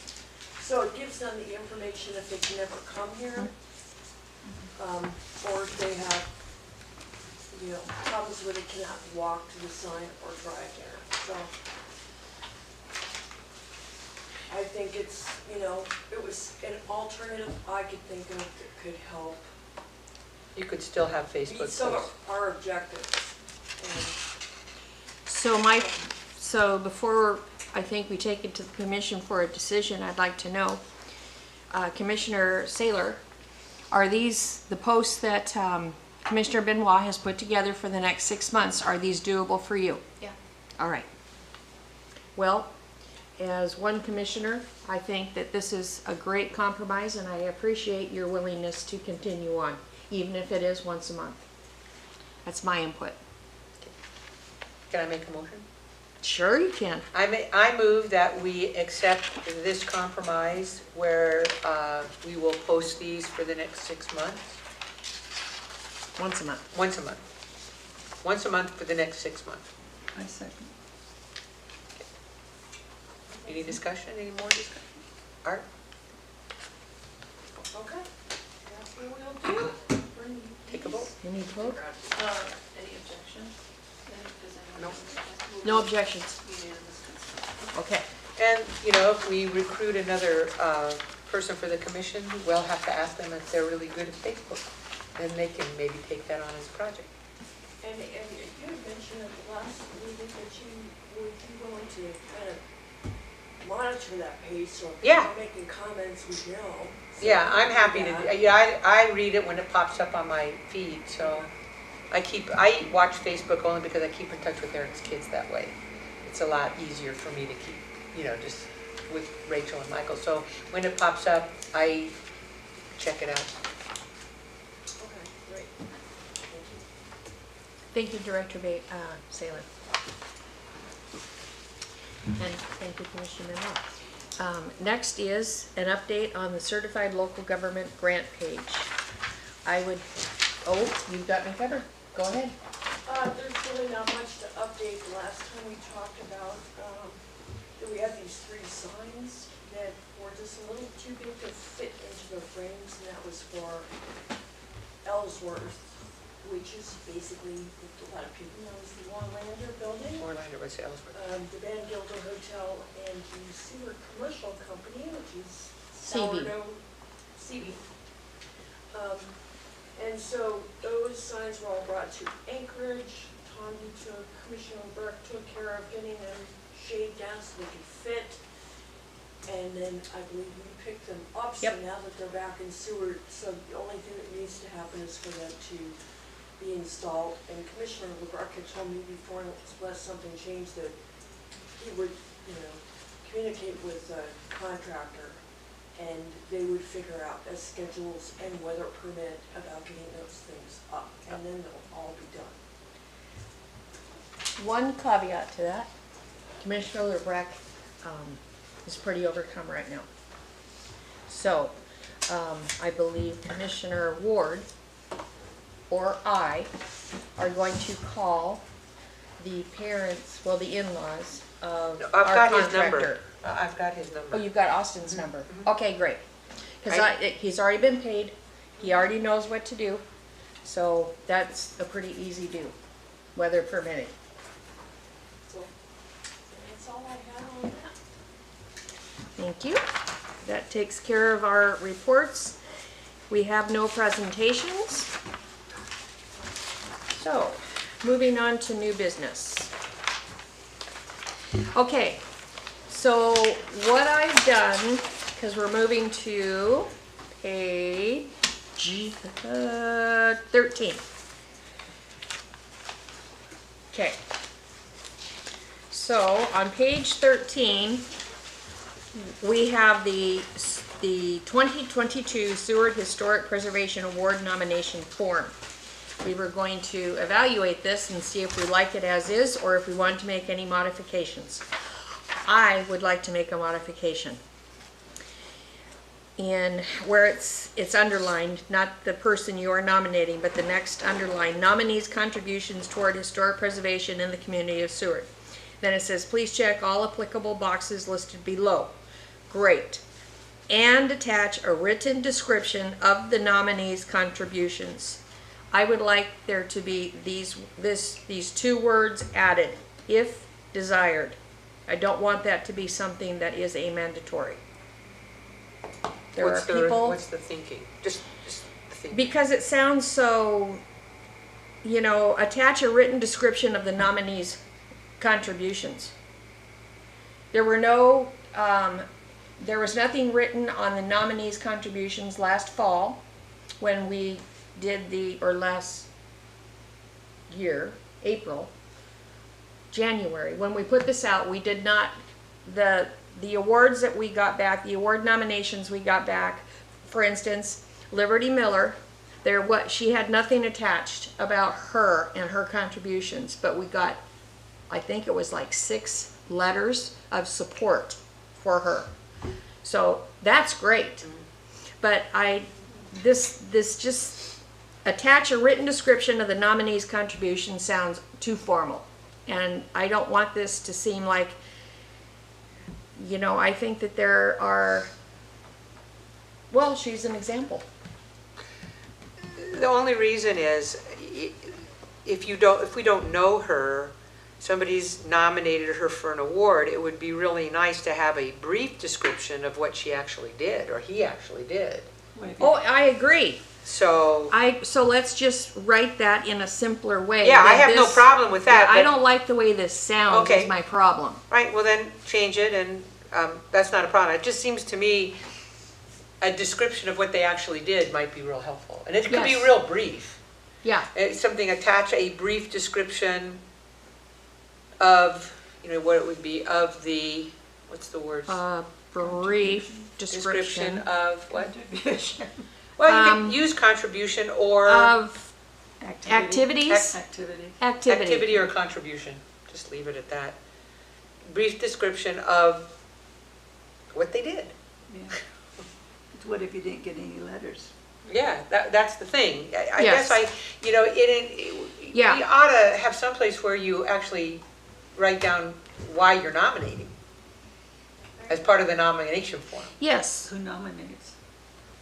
So it gives them the information if they can never come here, or if they have, you know, problems where they cannot walk to the sign or drive there. So I think it's, you know, it was an alternative I could think of that could help You could still have meet Facebook some posts. of our objectives. So before I think we take it to the commission for a decision, I'd like to know, Commissioner Saylor, are these the posts that Commissioner Benoit has put together for the next 6 months? Are these doable for you? Yeah. All right. Well, as one commissioner, I think that this is a great compromise, and I appreciate your willingness to continue on, even if it is once a month. That's my input. Can I make a motion? Sure you can. I move that we accept this compromise where we will post these for the next 6 months, Once a month. once a month. Once a month for the next 6 months. I second. Any discussion, any more discussion? Art? Okay, that's what we'll do. Bring Take a vote. Any vote? Any objections? No. No objections. Okay. And, you know, if we recruit another person for the commission, we'll have to ask them if they're really good at Facebook. And they can maybe take that on as a project. And you had mentioned at the last meeting that you would be willing to kind of monitor that page, so if Yeah. people are making comments, we know. So Yeah, I'm happy yeah. to, yeah, I read it when it pops up on my feed, so I watch Facebook only because I keep in touch with Eric's kids that way. It's a lot easier for me to keep, you know, just with Rachel and Michael. So when it pops up, I check it out. Okay, great. Thank you. Thank you, Director Saylor. And thank you, Commissioner Benoit. Next is an update on the Certified Local Government Grant page. You've got me covered. Go ahead. There's really not much to update. The last time we talked about, that we had these 3 signs that were just a little too big to fit into the frames, and that was for Ellsworth, which is basically, what a lot of people know, is the Warlander building. Orlando by Ellsworth. The Van Gilder Hotel and the Seward Commercial Company, which is CB. sourdough, CB. And so those signs were all brought to Anchorage. Tanya took, Commissioner Burke took care of getting them shaved down so they could fit. And then I believe we picked them up, so Yep. now that they're back in Seward, so the only thing that needs to happen is for them to be installed. And Commissioner LeBarc had told me before, unless something changed, that he would, communicate with the contractor and they would figure out the schedules and weather permit about getting those things up, and then they'll all be done. One caveat to that, Commissioner LeBrecq is pretty overcome right now. So, I believe Commissioner Ward or I are going to call the parents, well, the in-laws of No, our I've got his contractor. number. I've got his Oh, number. you've got Austin's number. Okay, great. Because Right. he's already been paid. He already knows what to do. So that's a pretty easy do, weather permitting. So, and that's all I have on that. Thank you. That takes care of our reports. We have no presentations. So, moving on to new business. Okay, so what I've done, because we're moving to page 13. Okay. So on page 13, we have the 2022 Seward Historic Preservation Award nomination form. We were going to evaluate this and see if we like it as is or if we want to make any modifications. I would like to make a modification. And where it's underlined, not the person you are nominating, but the next underline, nominees' contributions toward historic preservation in the community of Seward. Then it says, please check all applicable boxes listed below. Great. And attach a written description of the nominees' contributions. I would like there to be these two words added, if desired. I don't want that to be something that is a mandatory. There are people, What's the thinking? Just the thinking. because it sounds so, attach a written description of the nominees' contributions. There was nothing written on the nominees' contributions last fall when we did last year, April, January. When we put this out, we did not, the awards that we got back, the award nominations we got back, for instance, Liberty Miller, she had nothing attached about her and her contributions, but we got, I think it was like 6 letters of support for her. So that's great. But this just attach a written description of the nominee's contribution sounds too formal. And I don't want this to seem like, I think that there are, well, she's an example. The only reason is, if we don't know her, somebody's nominated her for an award, it would be really nice to have a brief description of what she actually did, or he actually did. Oh, I agree. So, So let's just write that in a simpler way. yeah, I that have no this- problem with that. I but- don't like the way this sounds Okay. is my problem. Right, well then, change it, and that's not a problem. It just seems to me a description of what they actually did might be real helpful. And it could be Yes. real brief. Yeah, Something, attach a brief description of, what it would be, of the, what's the word? brief description of what? Contribution. Well, you can use contribution or of activities, Activity. activity or contribution. Just leave it at that. Brief description of what they did. Yeah. What if you didn't get any letters? Yeah, that's the thing. I Yes. guess Yeah. we ought to have some place where you actually write down why you're nominating as part of the nomination form. yes. Who nominates?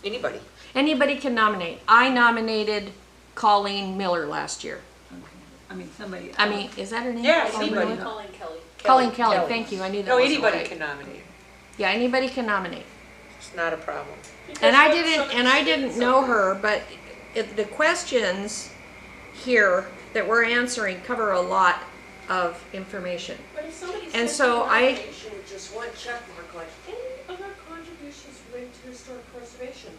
Anybody. Anybody can nominate. I nominated Colleen Miller last year. Okay. I mean, somebody. I mean, is that her name? Yeah, Colleen anybody. Miller? Colleen Kelly. Colleen Kelly, Kelly. thank you, I knew that No, wasn't anybody right. can nominate. Yeah, anybody can nominate. It's not a problem. And I didn't know her, but the questions here that we're answering cover a lot of information. But if somebody And sends so you a I- nomination with just one check mark, like, any other contributions related to historic preservation,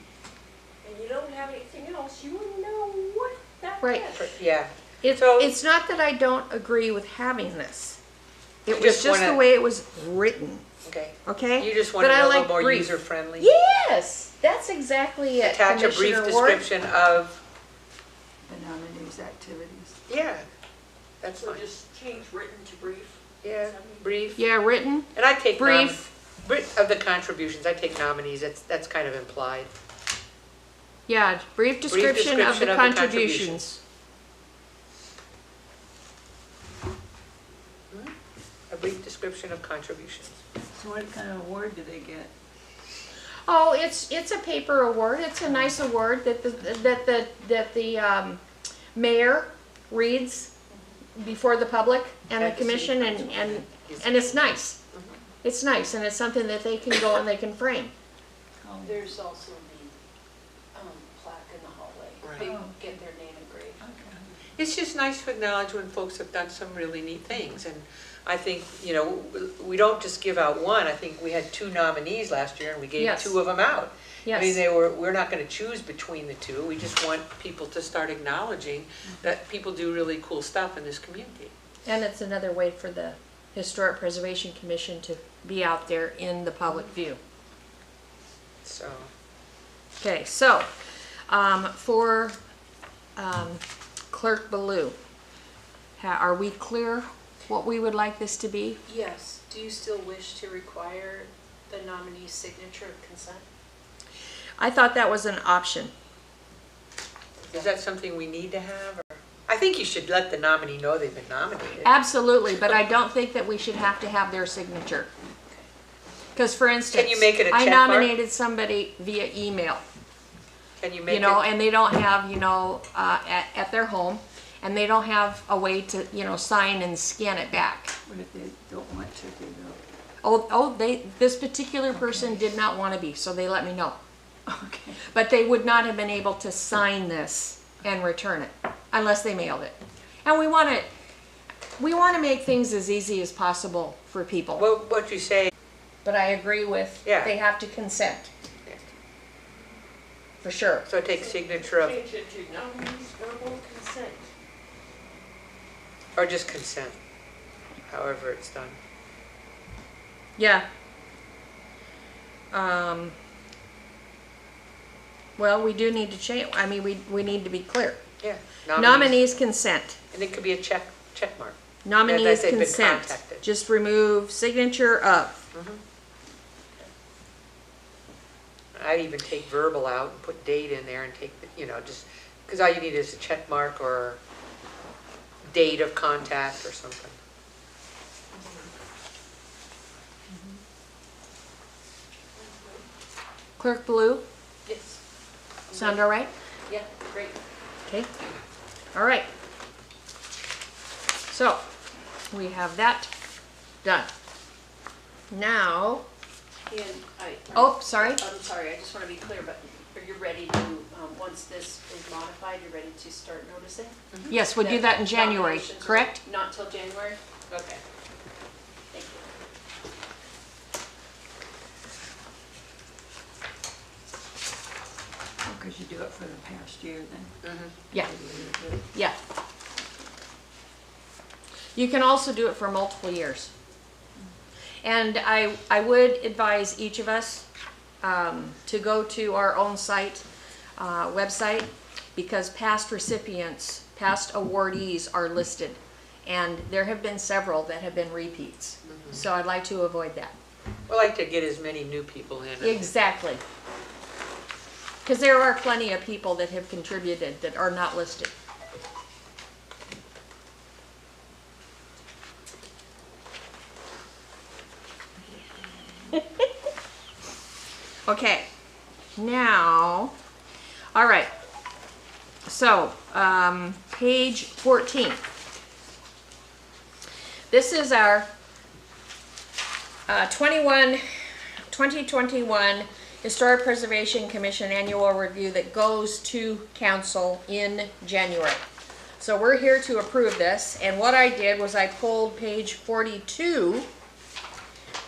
and you don't have anything else, you wouldn't know what that Right. meant. Yeah, It's, So- it's not that I don't agree with having this. It You was just just the wanna- way it was written, okay. okay? You just want But to I know a like little more brief. user-friendly? Yes, that's exactly it, Attach a brief Commissioner Ward. description of, The nominees' activities. yeah, that's So fine. just change written to brief. Yeah, brief. Yeah, written, And I take brief. of the contributions, I take nominees, that's kind of implied. Yeah, brief description of the contributions. A brief description of contributions. So what kind of award do they get? Oh, it's a paper award. It's a nice award that the mayor reads before the public and the Advocacy commission, and it's nice. It's nice, and it's something that they can go and they can frame. Oh, There's also the plaque in the hallway. Right. They get their name engraved. okay. It's just nice to acknowledge when folks have done some really neat things, and I think, you know, we don't just give out one. I think we had 2 nominees last year, and we gave Yes. 2 of them out. I mean, Yes, we're not gonna choose between the 2, we just want people to start acknowledging that people do really cool stuff in this community. and it's another way for the Historic Preservation Commission to be out there in the public view. So, Okay, so, for Clerk Baloo, are we clear what we would like this to be? Yes. Do you still wish to require the nominee's signature of consent? I thought that was an option. is that something we need to have, or? I think you should let the nominee know they've been nominated. Absolutely, but I don't think that we should have to have their signature. Because for instance, you make it a I check mark? nominated somebody via email, Can you make you know, it, and they don't have, you know, at their home, and they don't have a way to, you know, sign and scan it back. What if they don't want to, they don't? This particular person did not want to be, so they let me know. Okay. But they would not have been able to sign this and return it unless they mailed it. And we want to make things as easy as possible for people. what you say, But I agree with, Yeah. they have to consent. Yeah. For sure. so take signature of, Change it to nominees verbal consent. or just consent, however it's done. Yeah. Well, we do need to change, I mean, we need to be clear. Yeah. Nominees consent. And it could be a check mark. Nominees they've been consent. contacted. Just remove signature of. I'd even take verbal out and put date in there and take, you know, just, because all you need is a check mark or date of contact or something. Clerk Blue, Yes. sound all right? Yeah, great. Okay, all right. So, we have that done. Now, And oh, sorry. I'm sorry, I just want to be clear, but are you ready to, once this is modified, you're ready to start noticing? Yes, we'll do that in January, Nominations are correct? Not till January? Okay. Thank you. Because you do it for the past year then. Yeah, yeah. You can also do it for multiple years. And I would advise each of us to go to our own site, website, because past recipients, past awardees are listed. And there have been several that have been repeats. So I'd like to avoid that. We like to get as many new people in. Exactly. Because there are plenty of people that have contributed that are not listed. Okay, now, all right. so, page 14. This is our 2021 Historic Preservation Commission Annual Review that goes to council in January. So we're here to approve this, and what I did was I pulled page 42,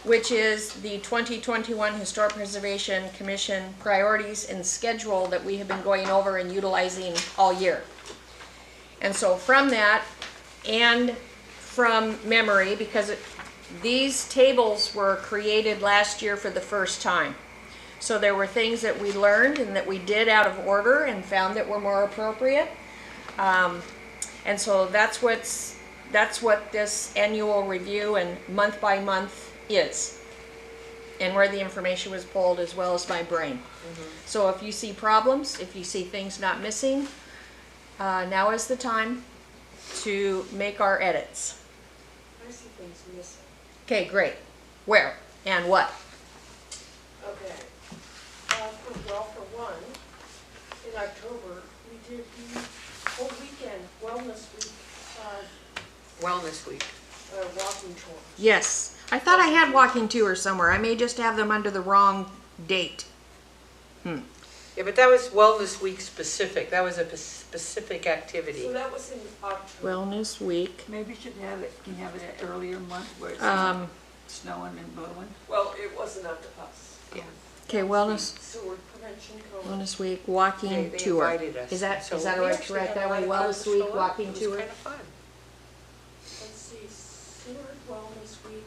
which is the 2021 Historic Preservation Commission priorities and schedule that we have been going over and utilizing all year. And so from that, and from memory, because these tables were created last year for the first time. So there were things that we learned and that we did out of order and found that were more appropriate. And so that's what this annual review and month by month is. And where the information was pulled, as well as my brain. So if you see problems, if you see things not missing, now is the time to make our edits. I see things missing. Okay, great. Where and what? Okay. Well, for one, in October, we did the whole weekend wellness week, Wellness week. walking tour. Yes. I thought I had walking tours somewhere. I may just have them under the wrong date. Yeah, but that was Wellness Week specific. That was a specific activity. So that was in October. Wellness week. Maybe you should have it, can you have it at earlier month where it's snowing and blowing? Well, it wasn't up to us. Yeah. Okay, wellness Sewer prevention code. wellness week walking They tour. invited us. Is that So all we right to actually write had that a lot way? of Wellness people week show up. walking It was tour. kind of fun. Let's see, Sewer Wellness Week,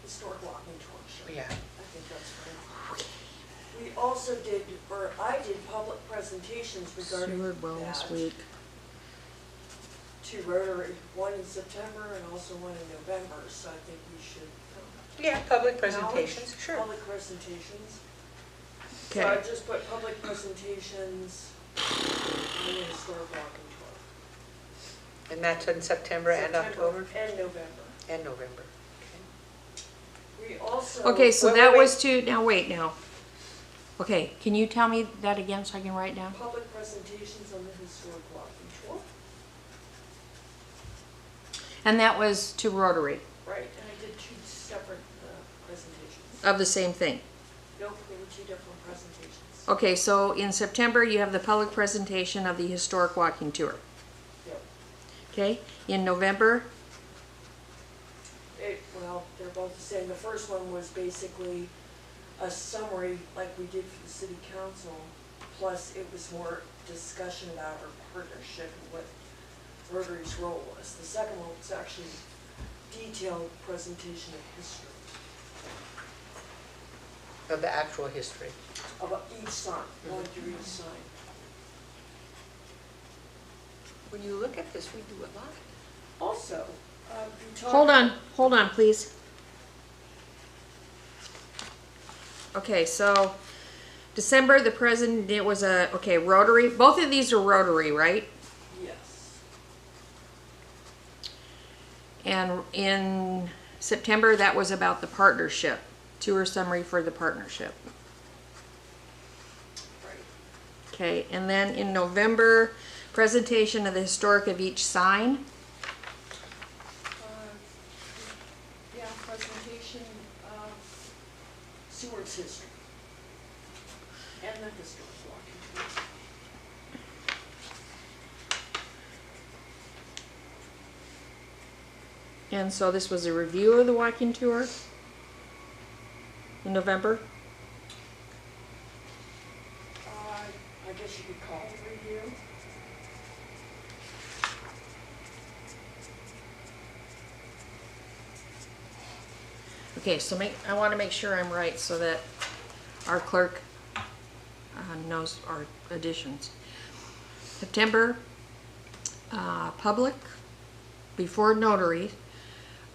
Historic Walking Tour. Sure. Yeah. I think that's right. We also did, or I did public presentations regarding Seward Wellness that Week. to Rotary, one in September and also one in November, so I think we should Yeah, public acknowledge presentations, sure. public presentations. So I Okay. just put public presentations on the Historic Walking Tour. And that's in September and September October and November. and November. We also. Okay, so Wait, that wait, was to, now wait now. Okay, can you tell me that again so I can write down? Public presentations on the Historic Walking Tour, And that was to Rotary right, and I did two separate presentations. of the same thing. Nope, there were two different presentations. Okay, so in September, you have the public presentation of the historic walking tour. Yep. Okay, in November, Well, they're both the same. The first one was basically a summary like we did for the city council, plus it was more discussion about our partnership and what Rotary's role was. The second one was actually detailed presentation of history Of the actual history. of each sign, going through each sign. When you look at this, we do a lot. Also, we talked. hold on, please. Okay, so December, the president, it was okay, Rotary, both of these are Rotary, right? Yes. And in September, that was about the partnership, tour summary for the partnership. Right. Okay, and then in November, presentation of the historic of each sign. Yeah, presentation of Seward's history and the historic walking tour. And so this was a review of the walking tour in November. I guess you could call it a review. Okay, so I want to make sure I'm right so that our clerk knows our additions. September, public, before notary,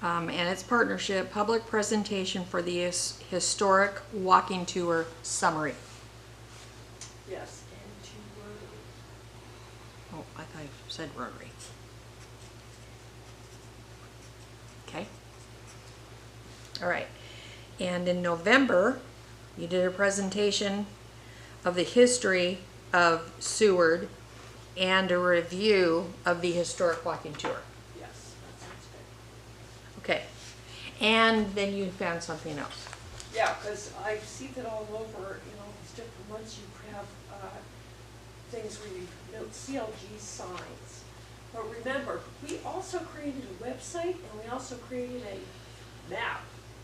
and its partnership, public presentation for the historic walking tour summary. Yes, and to Rotary. Oh, I thought I said Rotary. Okay. All right. And in November, you did a presentation of the history of Seward and a review of the historic walking tour. Yes, that sounds good. Okay. And then you found something else. Yeah, because I see that all over, these different months you have things where you note CLG signs. But remember, we also created a website and we also created a map,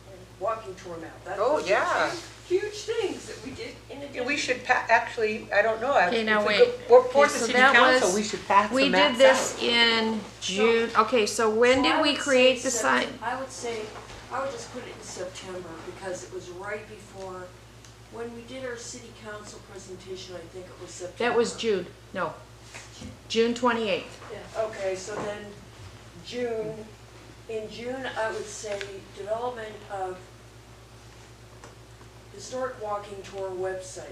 a walking tour map. That's Oh, those are yeah. two huge things that we did in addition. We should actually, I don't know. Okay, now if we wait. go report Okay, to so city that council, was- we should pass the We maps did this out. in June. Okay, so when So did I we would create say the sign? I would just put it in September because it was right before, when we did our city council presentation, I think it was September. That was June. No. June 28th. Yeah, okay, so then in June, I would say development of historic walking tour website.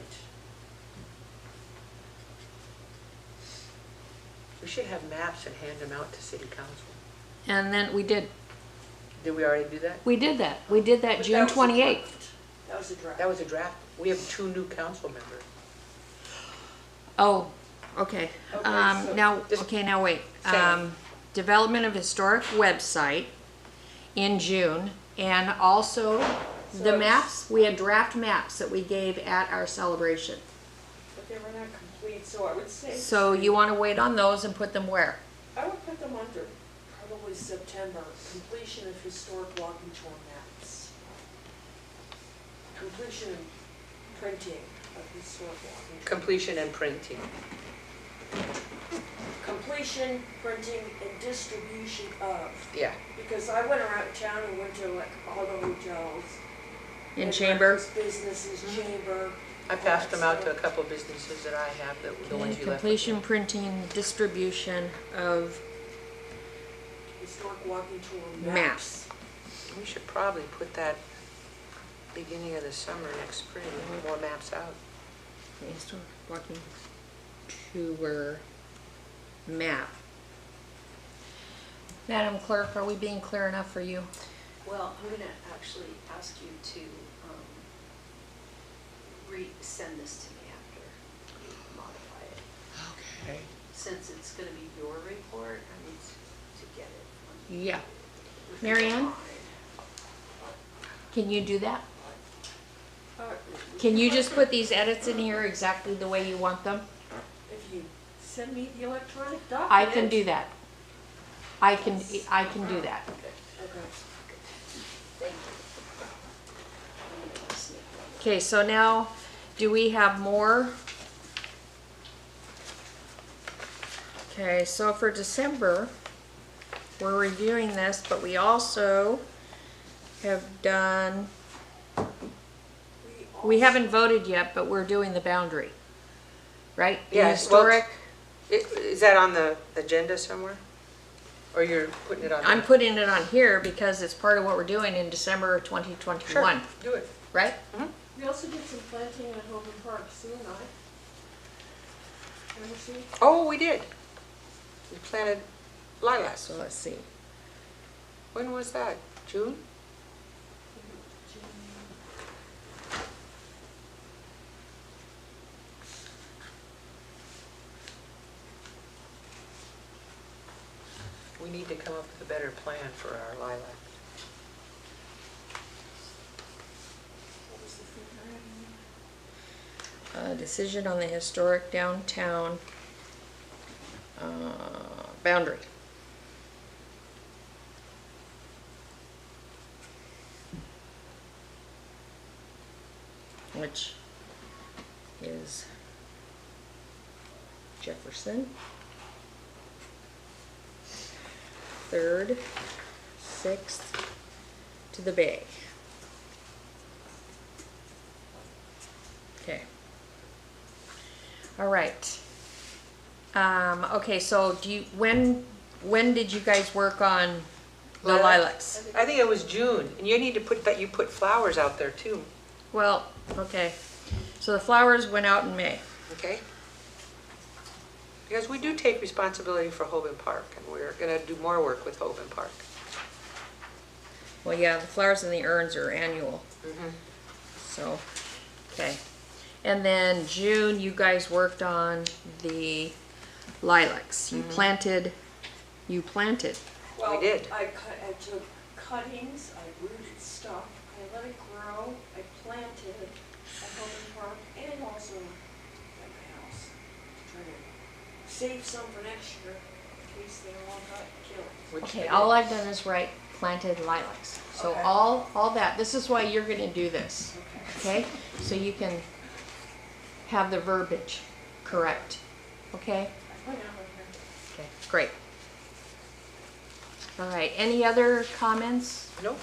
We should have maps and hand them out to city council. And then we did. Did we already do that? We did that. We did that But June that was a 28th. draft. That was a draft. That was a draft. We have 2 new council members. Oh, okay. Okay, so Now wait. Say. Development of historic website in June, and also the So- maps. We had draft maps that we gave at our celebration. But they were not complete, so I would say. So you want to wait on those and put them where? I would put them under probably September, completion of historic walking tour maps. Completion and printing of historic walking tour. Completion and printing. Completion, printing, and distribution of. Yeah. Because I went around town and went to like all the hotels. In and Chamber? breakfast businesses, Chamber. I passed them out to a couple of businesses that I have, that were the ones you left. Completion, printing, distribution of Historic walking tour maps. We should probably put that beginning of the summer, next spring, more maps out. Historic walking tour map. Madam Clerk, are we being clear enough for you? Well, I'm gonna actually ask you to, send this to me after you modify it. Okay. Since it's gonna be your report, I need to get it from you. Yeah. If Mary you don't Ann? mind. Can you do that? Uh, Can you just put these edits in here exactly the way you want them? If you send me the electronic document. I can do that. I can do that. Okay. Thank you. I'm gonna sneak one. Okay, so now, do we have more? Okay, so for December, we're reviewing this, but we also have done, we haven't voted yet, but we're doing the boundary, right? The Yeah, well, historic, Is that on the agenda somewhere? Or you're putting it on? I'm there? putting it on here because it's part of what we're doing in December of 2021, Sure, do it. right? We also did some planting at Hogan Park, Sue and I. Remember Sue? Oh, we did. We planted lilacs. So let's see. When was that? June? We need to come up with a better plan for our lilac. What was the figure? Decision on the historic downtown boundary. Which is Jefferson, 3rd, 6th to the Bay. Okay. All right. Okay, so when did you guys work on the lilacs? I think it was June, and you need to put that, you put flowers out there too, Well, okay. So the flowers went out in May. okay? Because we do take responsibility for Hoban Park, and we're gonna do more work with Hoban Park. Well, yeah, the flowers and the urns are annual. So, okay. And then June, you guys worked on the lilacs. You planted. Well, did. I took cuttings, I rooted stuff, I let it grow, I planted at Hogan Park and also at my house. To try to save some for next year in case they all got killed. Which Okay, they all did. I've done is write planted lilacs. So Okay. all that, this is why you're gonna do this, okay? So you can have the verbiage correct, okay? I put it over here. Okay, great. All right, any other comments? Nope.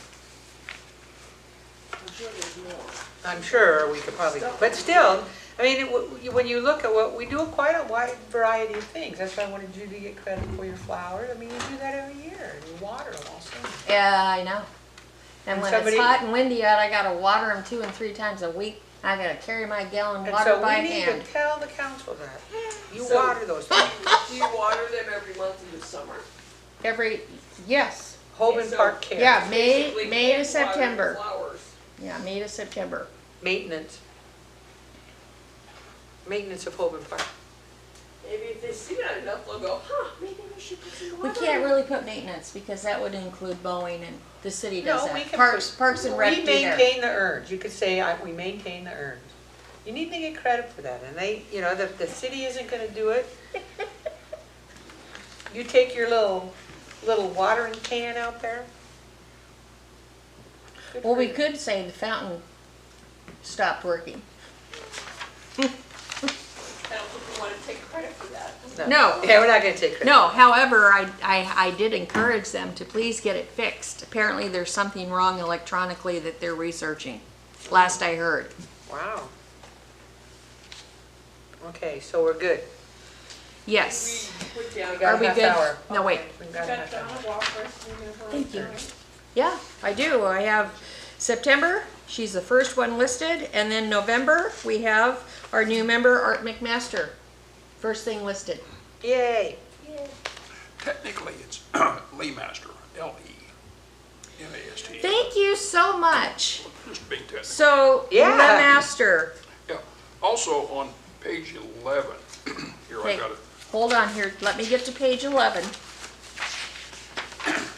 I'm sure there's more. I'm sure we could probably, but still, I mean, when you look at what, we do quite a wide variety of things. That's why I wanted you to get credit for your flowers. I mean, you do that every year, and you water them also. Yeah, I know. And And when somebody- it's hot and windy out, I gotta water them 2 and 3 times a week. I gotta carry my gallon And water so by we need hand. to tell the council that. You So- water those things. Do you water them every month in the summer? Yes, Holden So- Park Care. yeah, Basically, May to water September. flowers. Yeah, May to September. Maintenance. Maintenance of Holden Park. Maybe if they see that enough, they'll go, huh, maybe we should put some water. We can't really put maintenance because that would include mowing and the city does No, we that. can Parks and Rec We do there. maintain the urns. You could say, we maintain the urns. You need to get credit for that, and they, you know, the city isn't gonna do it. You take your little watering can out there. Good Well, for we you. could say the fountain stopped working. I don't think we want to take credit for that. No. Yeah, we're not gonna take credit. No, however, I did encourage them to please get it fixed. Apparently there's something wrong electronically that they're researching, last I heard. Wow. Okay, so we're good. Yes. We put down. We got Are we a half good? hour. No, wait. Okay, we You got a got half hour. Donna Walker, you're gonna go Thank you. through it. Yeah, I do. I have September, she's the first one listed, and then November, we have our new member, Art McMaster. First thing listed. Yay. Technically, it's Lee Master, L-E-M-A-S-T. Thank you so much. Just being technical. So, Yeah. McMaster, Yeah. Also, on page 11, here I Okay. got it. hold on here, let me get to page 11.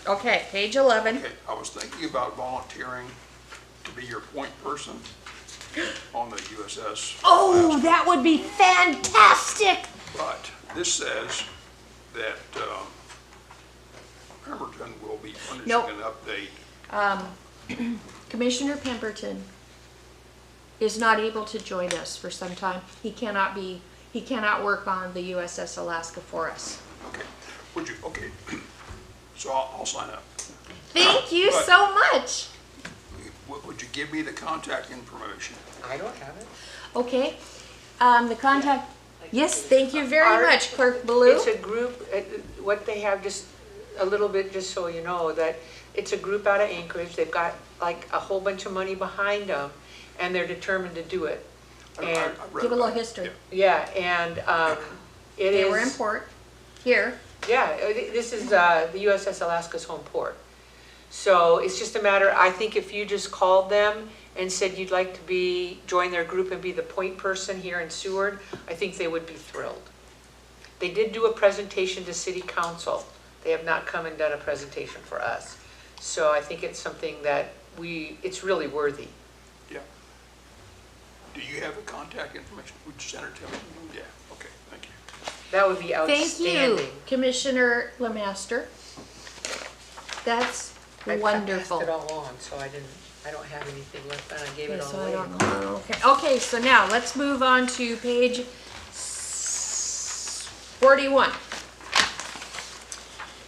Okay, page 11. Okay, I was thinking about volunteering to be your point person on the USS. Oh, that would be fantastic! But this says that Pemberton will be furnishing Nope. an update. Commissioner Pemberton is not able to join us for some time. He cannot work on the USS Alaska for us. Okay, would you, okay, so I'll sign up. Thank you But- so much. Would you give me the contact information? I don't have it. Okay, the contact, yes, thank you very Art, much, Clerk Baloo. It's a group, what they have, just a little bit, just so you know, that it's a group out of Anchorage. They've got like a whole bunch of money behind them, and they're determined to do it. I And, read Give a little about it. history. yeah, and it They were in is, port, here. yeah, this is the USS Alaska's home port. So it's just a matter, I think if you just called them and said you'd like to join their group and be the point person here in Seward, I think they would be thrilled. They did do a presentation to city council. They have not come and done a presentation for us. So I think it's something that it's really worthy. Yeah. Do you have the contact information? Would you send it to me? Yeah, okay, thank you. That would be Thank you, outstanding. Commissioner Lemaster. That's I wonderful. passed it all on, so I don't have anything left, and I gave Okay, it all so I away. don't know. Okay, so now let's move on to page 41.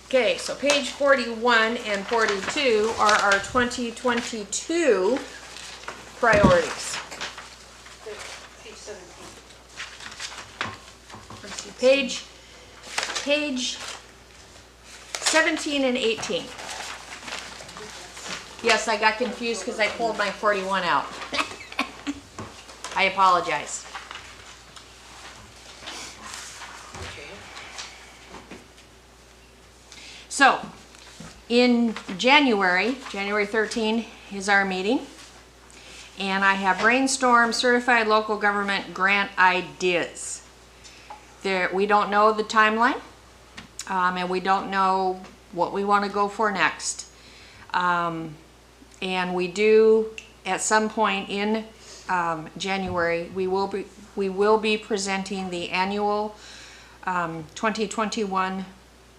Okay, so page 41 and 42 are our 2022 priorities. Page 17. Page 17 and 18. Yes, I got confused because I pulled my 41 out. I apologize. Okay. So, in January 13 is our meeting. And I have brainstormed certified local government grant ideas. We don't know the timeline, and we don't know what we want to go for next. And we do, at some point in January, we will be presenting the annual 2021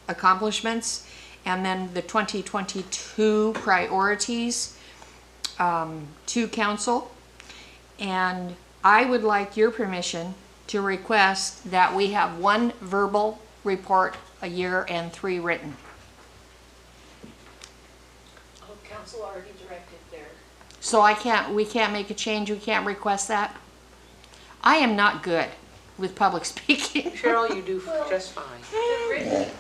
accomplishments and then the 2022 priorities to council. And I would like your permission to request that we have 1 verbal report a year and 3 written. Oh, council already directed there. So we can't make a change, we can't request that? I am not good with public speaking. Cheryl, you do just fine. The written,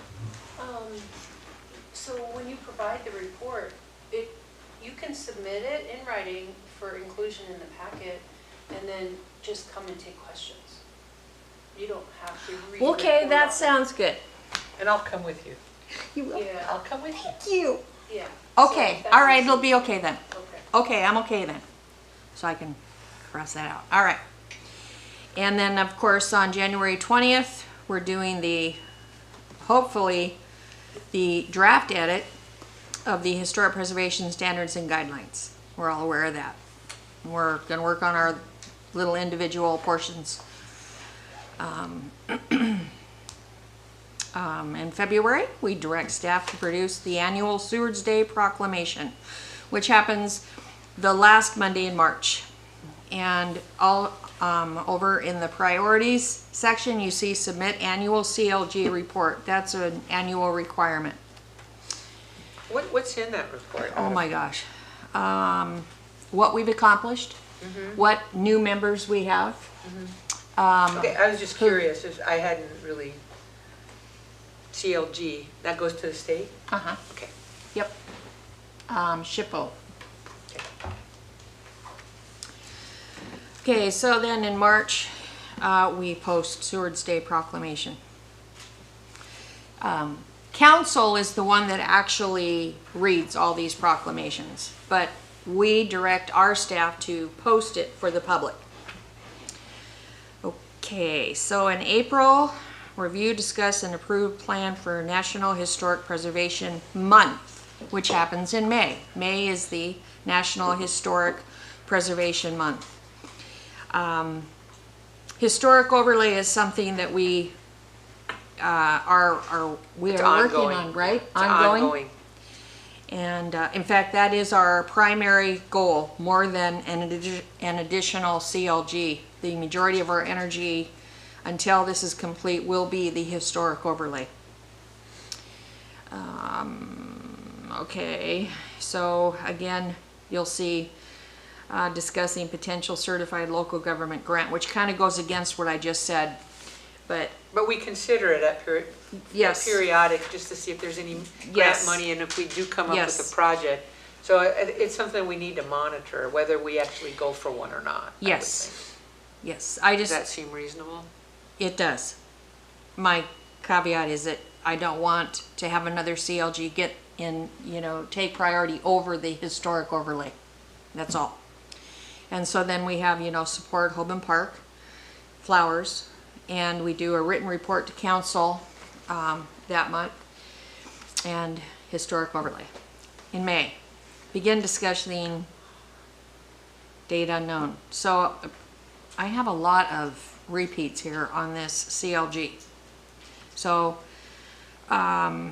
so when you provide the report, you can submit it in writing for inclusion in the packet and then just come and take questions. You don't have to read. the Okay, report that off. sounds good. And I'll come with you. You will. Yeah, I'll come with you. Thank you. yeah. Okay, So that all right, makes it'll be okay then. Okay. Okay, I'm okay then. So I can cross that out. All right. And then, of course, on January 20th, we're doing hopefully, the draft edit of the Historic Preservation Standards and Guidelines. We're all aware of that. We're going to work on our little individual portions. In February, we direct staff to produce the annual Seward's Day Proclamation, which happens the last Monday in March. And all over in the priorities section, you see submit annual CLG report. That's an annual requirement. What's in that report? Oh my gosh. What we've accomplished, what new members we have. Okay, I was just curious, I hadn't really, CLG, that goes to the state? Uh-huh. Okay. Yep. SHPO. Okay. Okay, so then in March, we post Seward's Day Proclamation. Council is the one that actually reads all these proclamations, but we direct our staff to post it for the public. Okay, so in April, review, discuss, and approve plan for National Historic Preservation Month, which happens in May. May is the National Historic Preservation Month. Historic overlay is something that we are working ongoing. on, right? It's ongoing. And in fact, that is our primary goal, more than an additional CLG. The majority of our energy, until this is complete, will be the historic overlay. Okay, so again, you'll see discussing potential certified local government grant, which kind of goes against what I just said, but But we consider it at yes. periodic, just to see if there's any grant Yes. money and if we do come up Yes. with a project. So it's something we need to monitor, whether we actually go for one or not. I would Yes. think. Yes, I Does just, that seem reasonable? it does. My caveat is that I don't want to have another CLG get in, take priority over the historic overlay. That's all. And so then we have, support Hoban Park, flowers, and we do a written report to council that month, and historic overlay. In May, begin discussing date unknown. So I have a lot of repeats here on this CLG. So I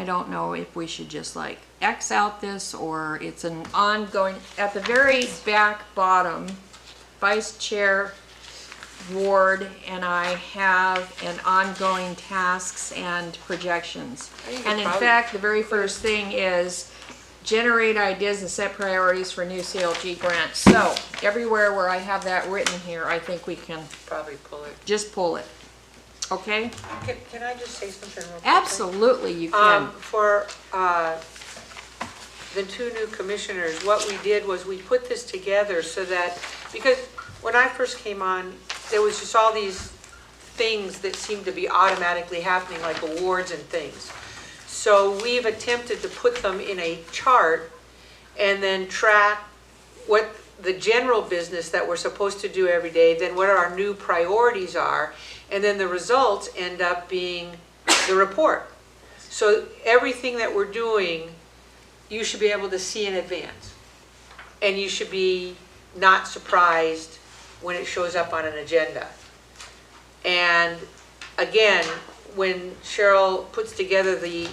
don't know if we should just like X out this, or it's an ongoing, at the very back bottom, Vice Chair Ward and I have an ongoing tasks and projections. I think And it in probably- fact, the very first thing is generate ideas and set priorities for new CLG grants. So everywhere where I have that written here, I think we can Probably pull it. just pull it. Okay? Can I just say something real quick? Absolutely, you can. For the 2 new commissioners, what we did was we put this together so that, because when I first came on, there was just all these things that seemed to be automatically happening, like awards and things. So we've attempted to put them in a chart and then track what the general business that we're supposed to do every day, then what our new priorities are, and then the results end up being the report. So everything that we're doing, you should be able to see in advance. And you should be not surprised when it shows up on an agenda. And again, when Cheryl puts together the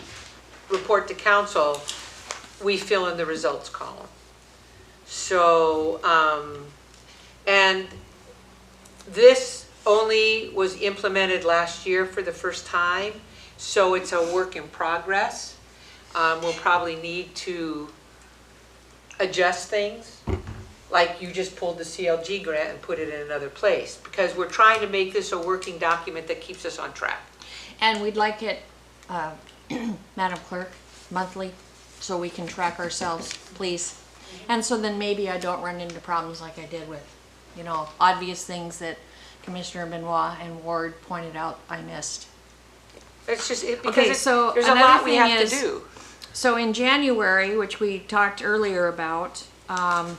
report to council, we fill in the results column. So, and this only was implemented last year for the first time, so it's a work in progress. We'll probably need to adjust things, like you just pulled the CLG grant and put it in another place, because we're trying to make this a working document that keeps us on track. And we'd like it, Madam Clerk, monthly, so we can track ourselves, please. And so then maybe I don't run into problems like I did with, obvious things that Commissioner Benoit and Ward pointed out I missed. It's just, Okay, because so there's a another lot we thing have is- to do. So in January, which we talked earlier about, our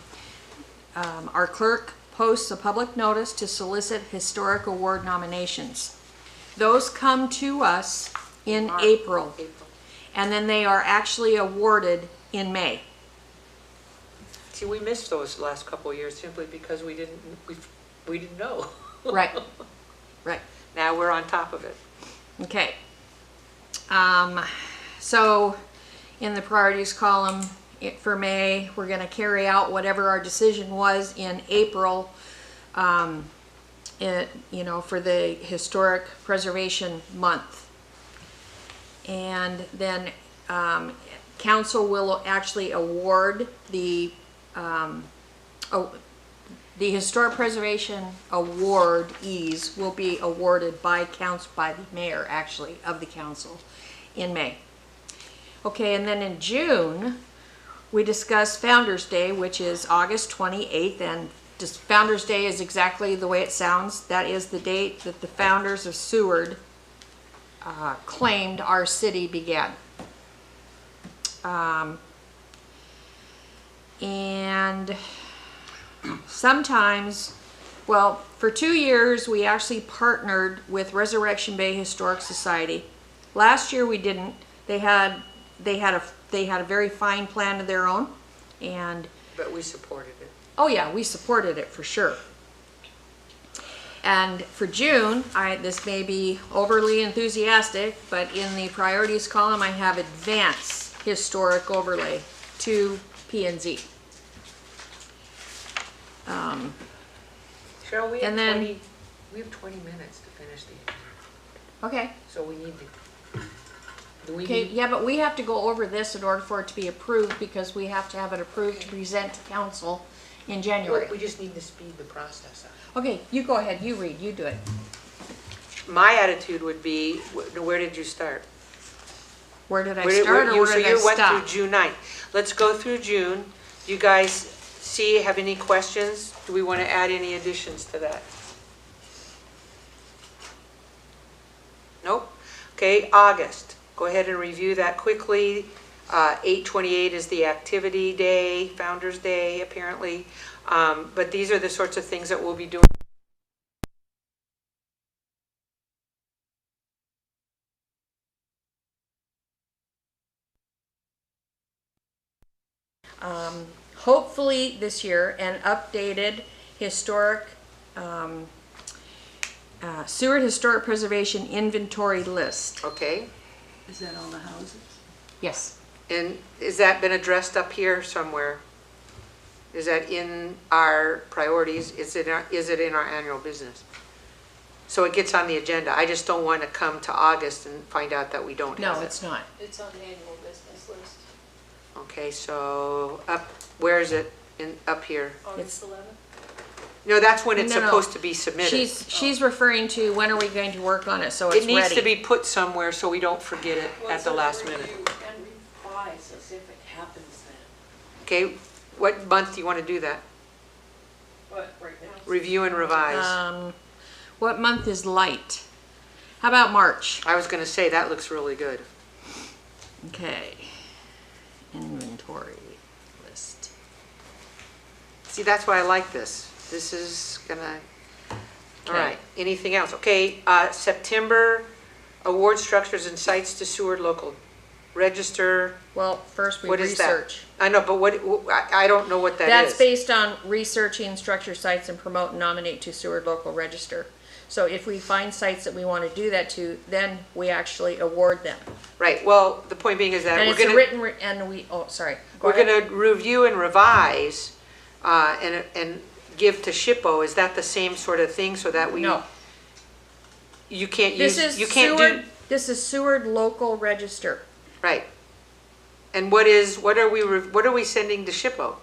clerk posts a public notice to solicit historic award nominations. Those come to us in April, and then they are actually awarded in May. See, we missed those last couple of years simply because we didn't know. Right, right. Now we're on top of it. Okay. So in the priorities column for May, we're going to carry out whatever our decision was in April, for the Historic Preservation Month. And then council will actually award the Historic Preservation awardees will be awarded by the mayor, actually, of the council in May. Okay, and then in June, we discussed Founder's Day, which is August 28th, and just Founder's Day is exactly the way it sounds. That is the date that the founders of Seward claimed our city began. And sometimes, well, for 2 years, we actually partnered with Resurrection Bay Historic Society. Last year we didn't. They had a very fine plan of their own, and But we supported it. oh yeah, we supported it for sure. And for June, this may be overly enthusiastic, but in the priorities column, I have advance historic overlay to P&Z. Cheryl, we have And then- 20 minutes to finish the, Okay. so we need to, do we Okay, need, yeah, but we have to go over this in order for it to be approved, because we have to have it approved to present to council in January. we just need to speed the process up. Okay, you go ahead, you read, you do it. My attitude would be, where did you start? Where did I Where did- start, or you- where so did I you went stop? through June 9th. Let's go through June. Do you guys have any questions? Do we want to add any additions to that? Nope. Okay, August. Go ahead and review that quickly. 8/28 is the activity day, Founder's Day, apparently. But these are the sorts of things that we'll be doing. Hopefully this year, an updated historic, Seward Historic Preservation Inventory List. Okay? Is that all the houses? Yes. And has that been addressed up here somewhere? Is that in our priorities? Is it in our annual business? So it gets on the agenda. I just don't want to come to August and find out that we don't have it. No, it's not. It's on the annual business list, Okay, so where is it? Up here? August 11th. No, that's when it's No, no. supposed to be submitted. She's referring to when are we going to work on it, so it's It needs to ready. be put somewhere so we don't forget it Well, at the so last review minute. And revise as if it happens then. Okay, what month do you want to do that? But right now. Review and revise. What month is light? How about March? I was going to say, that looks really good. Okay. Inventory list. See, that's why I like this. This is gonna, all right, anything else? Okay, September, award structures and sites to Seward Local Register. Well, first we What is that? research. I know, but I don't know what that is. That's based on researching structure sites and promote and nominate to Seward Local Register. So if we find sites that we want to do that to, then we actually award them. Right, well, the point being is that And we're it's a gonna, written, and we, oh, sorry. Go we're ahead. gonna review and revise, and give to SHPO. Is that the same sort of thing, so that we? No, You can't this use, is you can't Seward, do, this is Seward Local Register. right. And what are we sending to SHPO?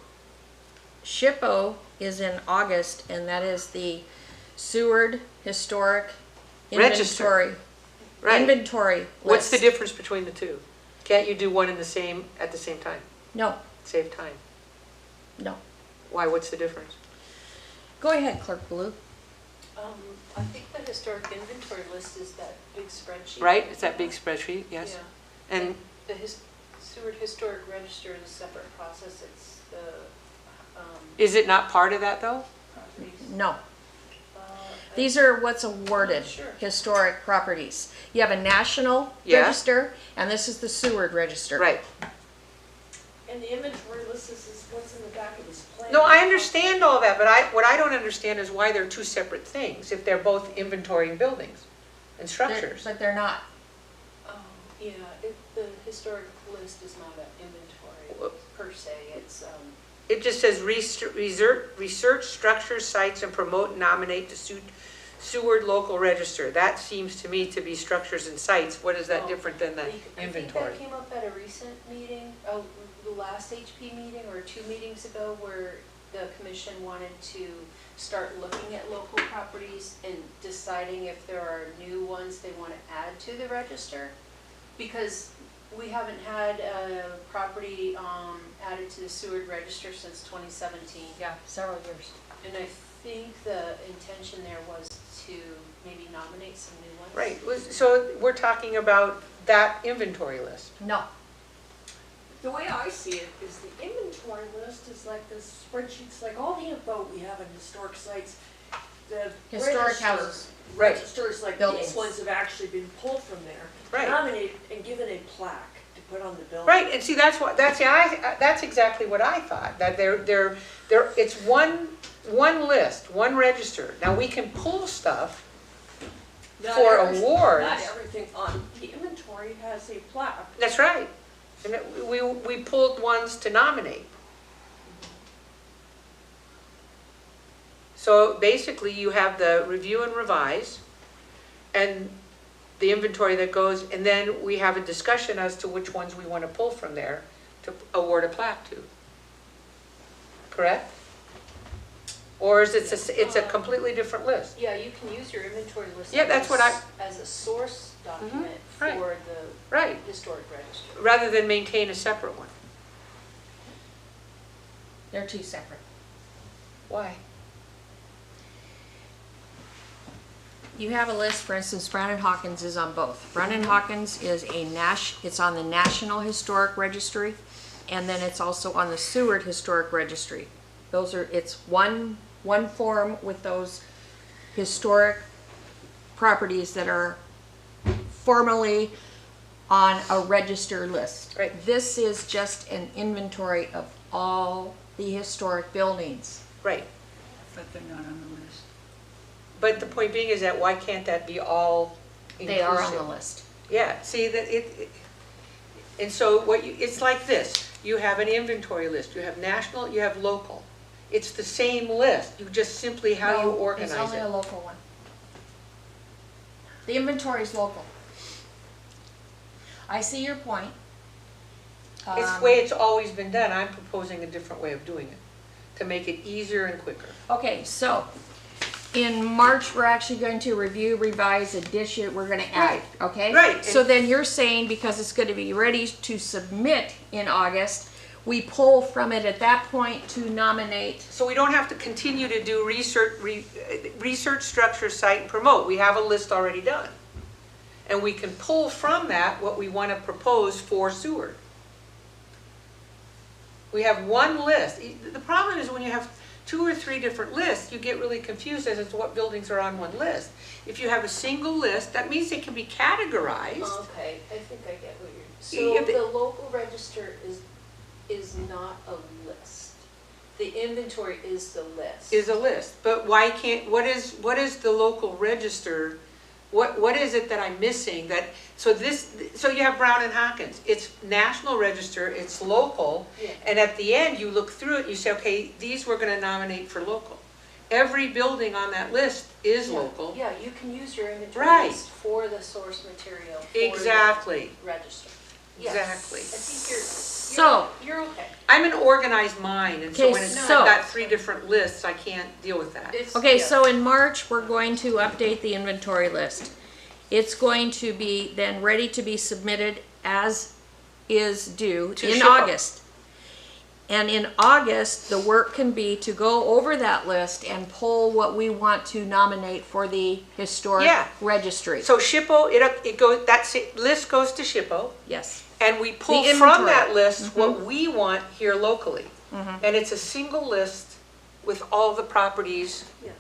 SHPO is in August, and that is the Seward Historic Register. Inventory. Right. Inventory list. What's the difference between the two? Can't you do one at the same time? No, Save time. no. Why, what's the difference? Go ahead, Clerk Blue. I think the historic inventory list is that big spreadsheet. Right, it's that big spreadsheet, yes? Yeah. And, The Seward Historic Register is a separate process, it's the, is it not part of that, though? No. uh, These are what's awarded, Sure. historic properties. You have a national Yeah. register, and this is the Seward Register. Right. And the inventory list is what's in the back of this plan. No, I understand all that, but what I don't understand is why they're two separate things, if they're both inventorying buildings and structures. But they're not. yeah, the historic list is not an inventory per se, it's, It just says research structures, sites, and promote and nominate to Seward Local Register. That seems to me to be structures and sites. What is that Oh, different than the I think inventory? that came up at a recent meeting, the last HP meeting or 2 meetings ago, where the commission wanted to start looking at local properties and deciding if there are new ones they want to add to the register. Because we haven't had a property added to the Seward Register since 2017. Yeah, several years. And I think the intention there was to maybe nominate some new ones. Right, so we're talking about that inventory list. No. The way I see it is the inventory list is like this spreadsheets, like all the info we have in historic sites. The Historic register- houses. Right. Registers, like Buildings. these ones have actually been pulled from there. Right. Nominated and given a plaque to put on the building. Right, and see, that's exactly what I thought, that it's one list, one register. Now, we can pull stuff Not for every- awards. Not everything on the inventory has a plaque. That's right. And we pulled ones to nominate. So basically, you have the review and revise, and the inventory that goes, and then we have a discussion as to which ones we want to pull from there to award a plaque to. Correct? Or is it's a completely different list? Yeah, you can use your inventory list. Yeah, that's what as a source document right. for the Right, historic register. rather than maintain a separate one. They're two separate. Why? You have a list, for instance, Brown & Hawkins is on both. Brown & Hawkins is it's on the National Historic Registry, and then it's also on the Seward Historic Registry. It's one form with those historic properties that are formally on a register list. Right. This is just an inventory of all the historic buildings. Right. But they're not on the list. But the point being is that why can't that be all inclusive? They are on the list. Yeah, see, that and so it's like this. You have an inventory list. You have national, you have local. It's the same list. You just simply how you No, organize It's only a it. local one. The inventory is local. I see your point. It's the way it's always been done. I'm proposing a different way of doing it to make it easier and quicker. Okay, so in March, we're actually going to review, revise, addition, we're gonna add, Right. okay? Right, So and- then you're saying, because it's gonna be ready to submit in August, we pull from it at that point to nominate. So we don't have to continue to do research, structure, site, and promote. We have a list already done. And we can pull from that what we want to propose for Seward. We have one list. The problem is when you have 2 or 3 different lists, you get really confused as to what buildings are on one list. If you have a single list, that means they can be categorized. Okay, I think I get what Yeah, you're, but- so the local register is not a list. The inventory is the list. Is a list, but why can't, what is the local register? What is it that I'm missing that, so you have Brown and Hawkins, it's national register, it's local, Yeah. and at the end, you look through it, you say, okay, these we're gonna nominate for local. Every building on that list is Yeah, local. Yeah, you can use your inventory Right. list for the source material. For Exactly. the register. Yes. Exactly. I think So- you're okay. I'm an organized mind, and so Okay, when it's so- got 3 different lists, I can't deal with that. It's- Okay, yeah. so in March, we're going to update the inventory list. It's going to be then ready to be submitted as is due To in SHPO. August. And in August, the work can be to go over that list and pull what we want to nominate for the historic Yeah. registry. So SHPO, it goes, list goes to SHPO, Yes, and we pull The from inventory. that list what we want here locally. And it's a single list with all the properties. It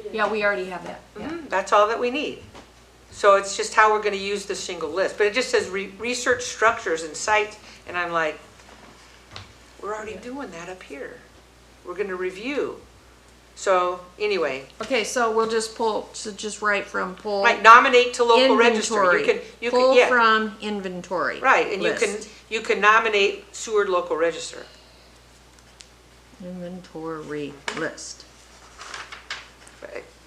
is. yeah, we already have that. Yeah. That's all that we need. So it's just how we're gonna use the single list. But it just says research structures and sites, and I'm like, we're already doing that up here. We're gonna review. So, anyway, Okay, so we'll just pull, so just write from pull right, nominate to local register. inventory. You Pull can, yeah, from inventory. right, and list. you can nominate Seward local register. Inventory list.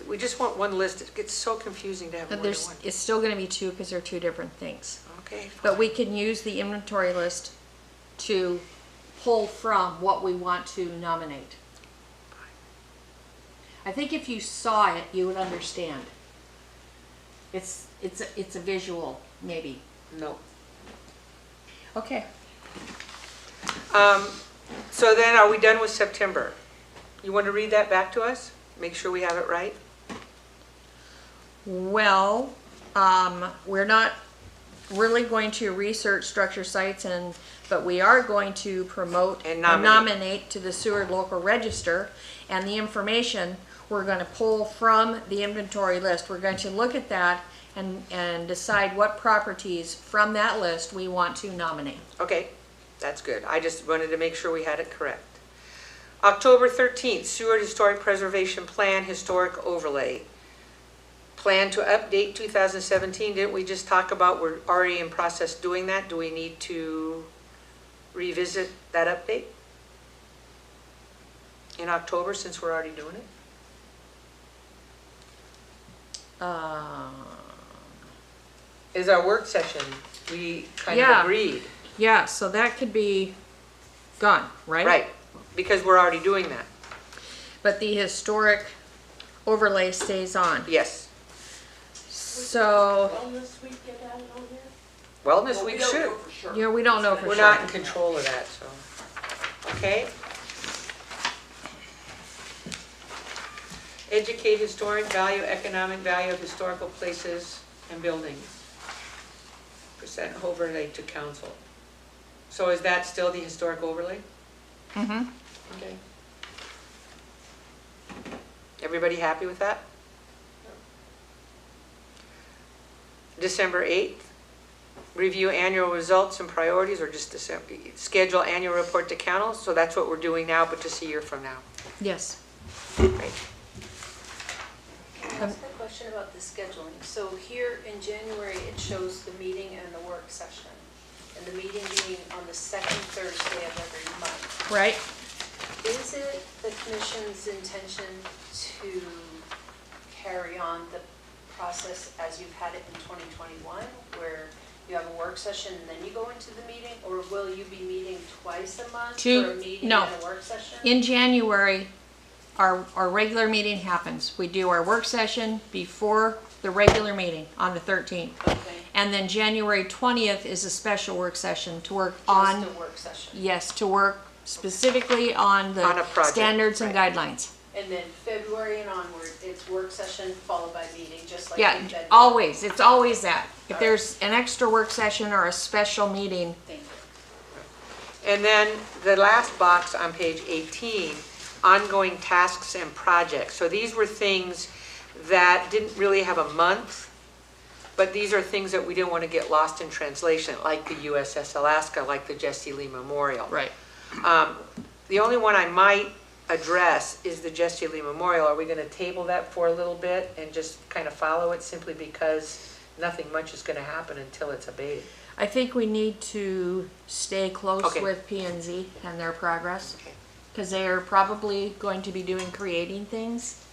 We just want one list. It gets so confusing to have But more than there's, one. it's still gonna be 2 because they're 2 different things. Okay, But we can use the inventory list to pull from what we want to nominate. I think if you saw it, you would understand. It's a visual, maybe. no. Okay. So then, are we done with September? You want to read that back to us? Make sure we have it right? Well, we're not really going to research structure sites but we are going to promote And and nominate. nominate to the Seward Local Register, and the information we're gonna pull from the inventory list. We're going to look at that and decide what properties from that list we want to nominate. Okay, that's good. I just wanted to make sure we had it correct. October 13th, Seward Historic Preservation Plan, Historic Overlay. Plan to update 2017, didn't we just talk about we're already in process doing that? Do we need to revisit that update in October since we're already doing it? Is our work session, we kind of Yeah. agreed. Yeah, so that could be gone, right? Right, because we're already doing that. But the historic overlay stays on. Yes. So, Wellness week get added on there? Wellness week should. you know, we don't know for We're sure. not in control of that, so. Okay? Educate historic value, economic value of historical places and buildings. Present overlay to council. So is that still the historic overlay? Mm-hmm. Okay. Everybody happy with that? December 8th, review annual results and priorities, or just December, schedule annual report to council. So that's what we're doing now, but just a year from now. Yes. Great. Can I ask a question about the scheduling? So here in January, it shows the meeting and the work session, and the meeting being on the second Thursday of every month. Right? Is it the commission's intention to carry on the process as you've had it in 2021, where you have a work session and then you go into the meeting? Or will you be meeting twice a month for a meeting no. and a work session? In January, our regular meeting happens. We do our work session before the regular meeting on the 13th. Okay, And then January 20th is a special work session to work on, just a work session. yes, to work specifically on On a the project, standards and right. guidelines. And then February and onward, it's work session followed by meeting, just like Yeah, you've been doing. always, it's always that. If there's an extra work session or a special meeting, Thank you. And then the last box on page 18, ongoing tasks and projects. So these were things that didn't really have a month, but these are things that we didn't want to get lost in translation, like the USS Alaska, like the Jesse Lee Memorial. Right. The only one I might address is the Jesse Lee Memorial. Are we going to table that for a little bit and just kind of follow it, simply because nothing much is going to happen until it's abated? I think we need to stay close Okay. with P and Z and their progress, Okay. because they are probably going to be creating things,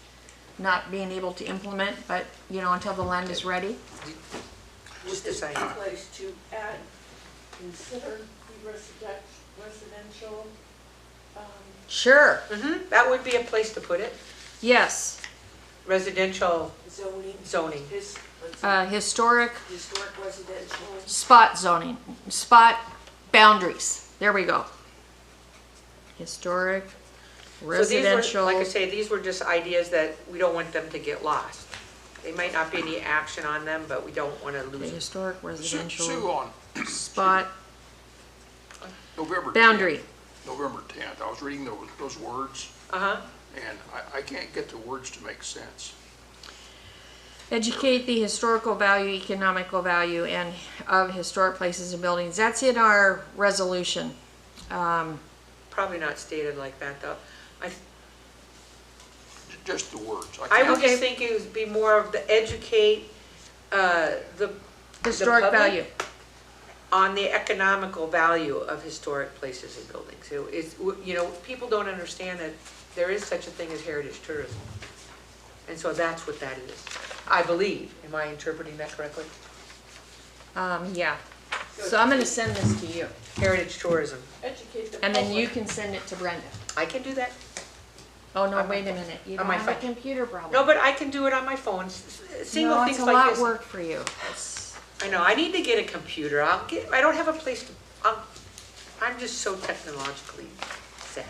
not being able to implement, but, until the land is ready. Just Would this be decide. a place to add, consider the residential, Sure, That would be a place to put it, yes. residential zoning? zoning. Historic Historic residential. spot zoning, spot boundaries. There we go. Historic, So these were, residential. like I say, these were just ideas that we don't want them to get lost. They might not be any action on them, but we don't want to Okay, lose them. historic, Sue, residential, on spot, November 10th. boundary. November 10th, I was reading those words, Uh-huh. and I can't get the words to make sense. Educate the historical value, economical value, and of historic places and buildings. That's in our resolution. Probably not stated like that, though. Just the words. I can't- would just think it would be more of the educate, the Historic public value. on the economical value of historic places and buildings. People don't understand that there is such a thing as heritage tourism. And so that's what that is, I believe. Am I interpreting that correctly? Yeah. So I'm gonna send this to you, Heritage tourism. Educate the and then you public. can send it to Brenda. I can do that. Oh, no, On my wait a minute, you on don't my have a phone. computer problem. No, but I can do it on my phone. Single No, things it's a like lot this. work for you. It's- I know, I need to get a computer. I don't have a place to, I'm just so technologically sad.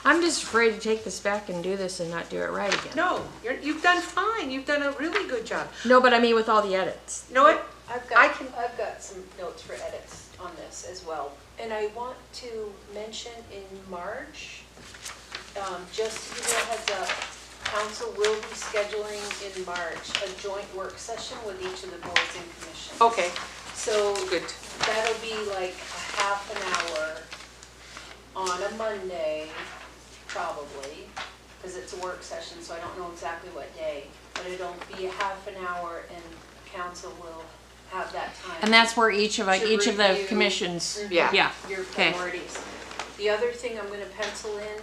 I'm just afraid to take this back and do this and not do it right again. No, you've done fine. You've done a really good job. No, but I mean with all the edits. You know what? I've I got, can- I've got some notes for edits on this as well. And I want to mention in March, just to give you a heads up, council will be scheduling in March a joint work session with each of the boards and commissions. Okay, So good. that'll be like a half an hour on a Monday, probably, because it's a work session, so I don't know exactly what day. But it'll be a half an hour and council will have that time. And that's where each of To the review- commissions, Yeah. yeah, Your okay. priorities. The other thing I'm gonna pencil in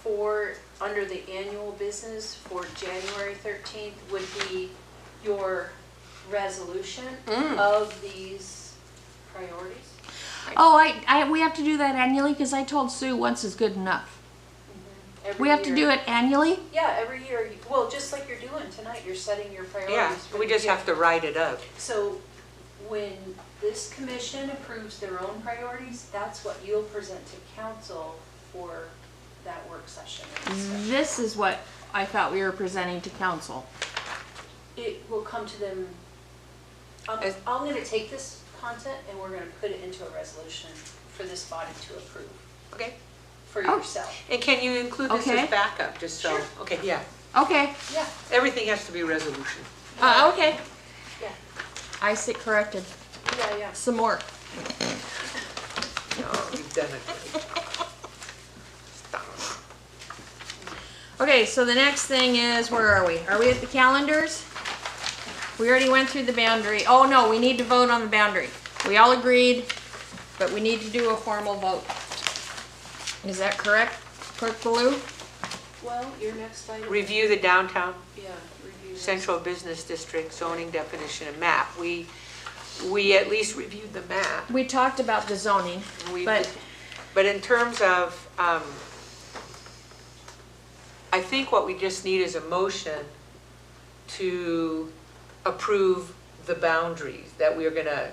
for, under the annual business for January 13th would be your resolution of these priorities. Oh, we have to do that annually, because I told Sue once is good enough. Every We have to year. do it annually? Yeah, every year, well, just like you're doing tonight, you're setting your priorities. Yeah, for we the just year. have to write it up. So when this commission approves their own priorities, that's what you'll present to council for that work session and stuff. This is what I thought we were presenting to council. It will come to them, As- I'm gonna take this content and we're gonna put it into a resolution for this body to approve, Okay. for Oh. yourself. And can you include this Okay. as backup, just so? Sure. Okay, yeah. Okay, Yeah, Everything has to be resolution. okay. yeah, I sit corrected. yeah. Some more. No, you've done it. Stop. Okay, so the next thing is, where are we? Are we at the calendars? We already went through the boundary. Oh, no, we need to vote on the boundary. We all agreed, but we need to do a formal vote. Is that correct, Clerk Baloo? Well, your next item. Review the downtown Yeah, review. this. central business district zoning definition and map. We at least reviewed the map. We talked about the zoning, We- but But in terms of, I think what we just need is a motion to approve the boundaries that we are gonna,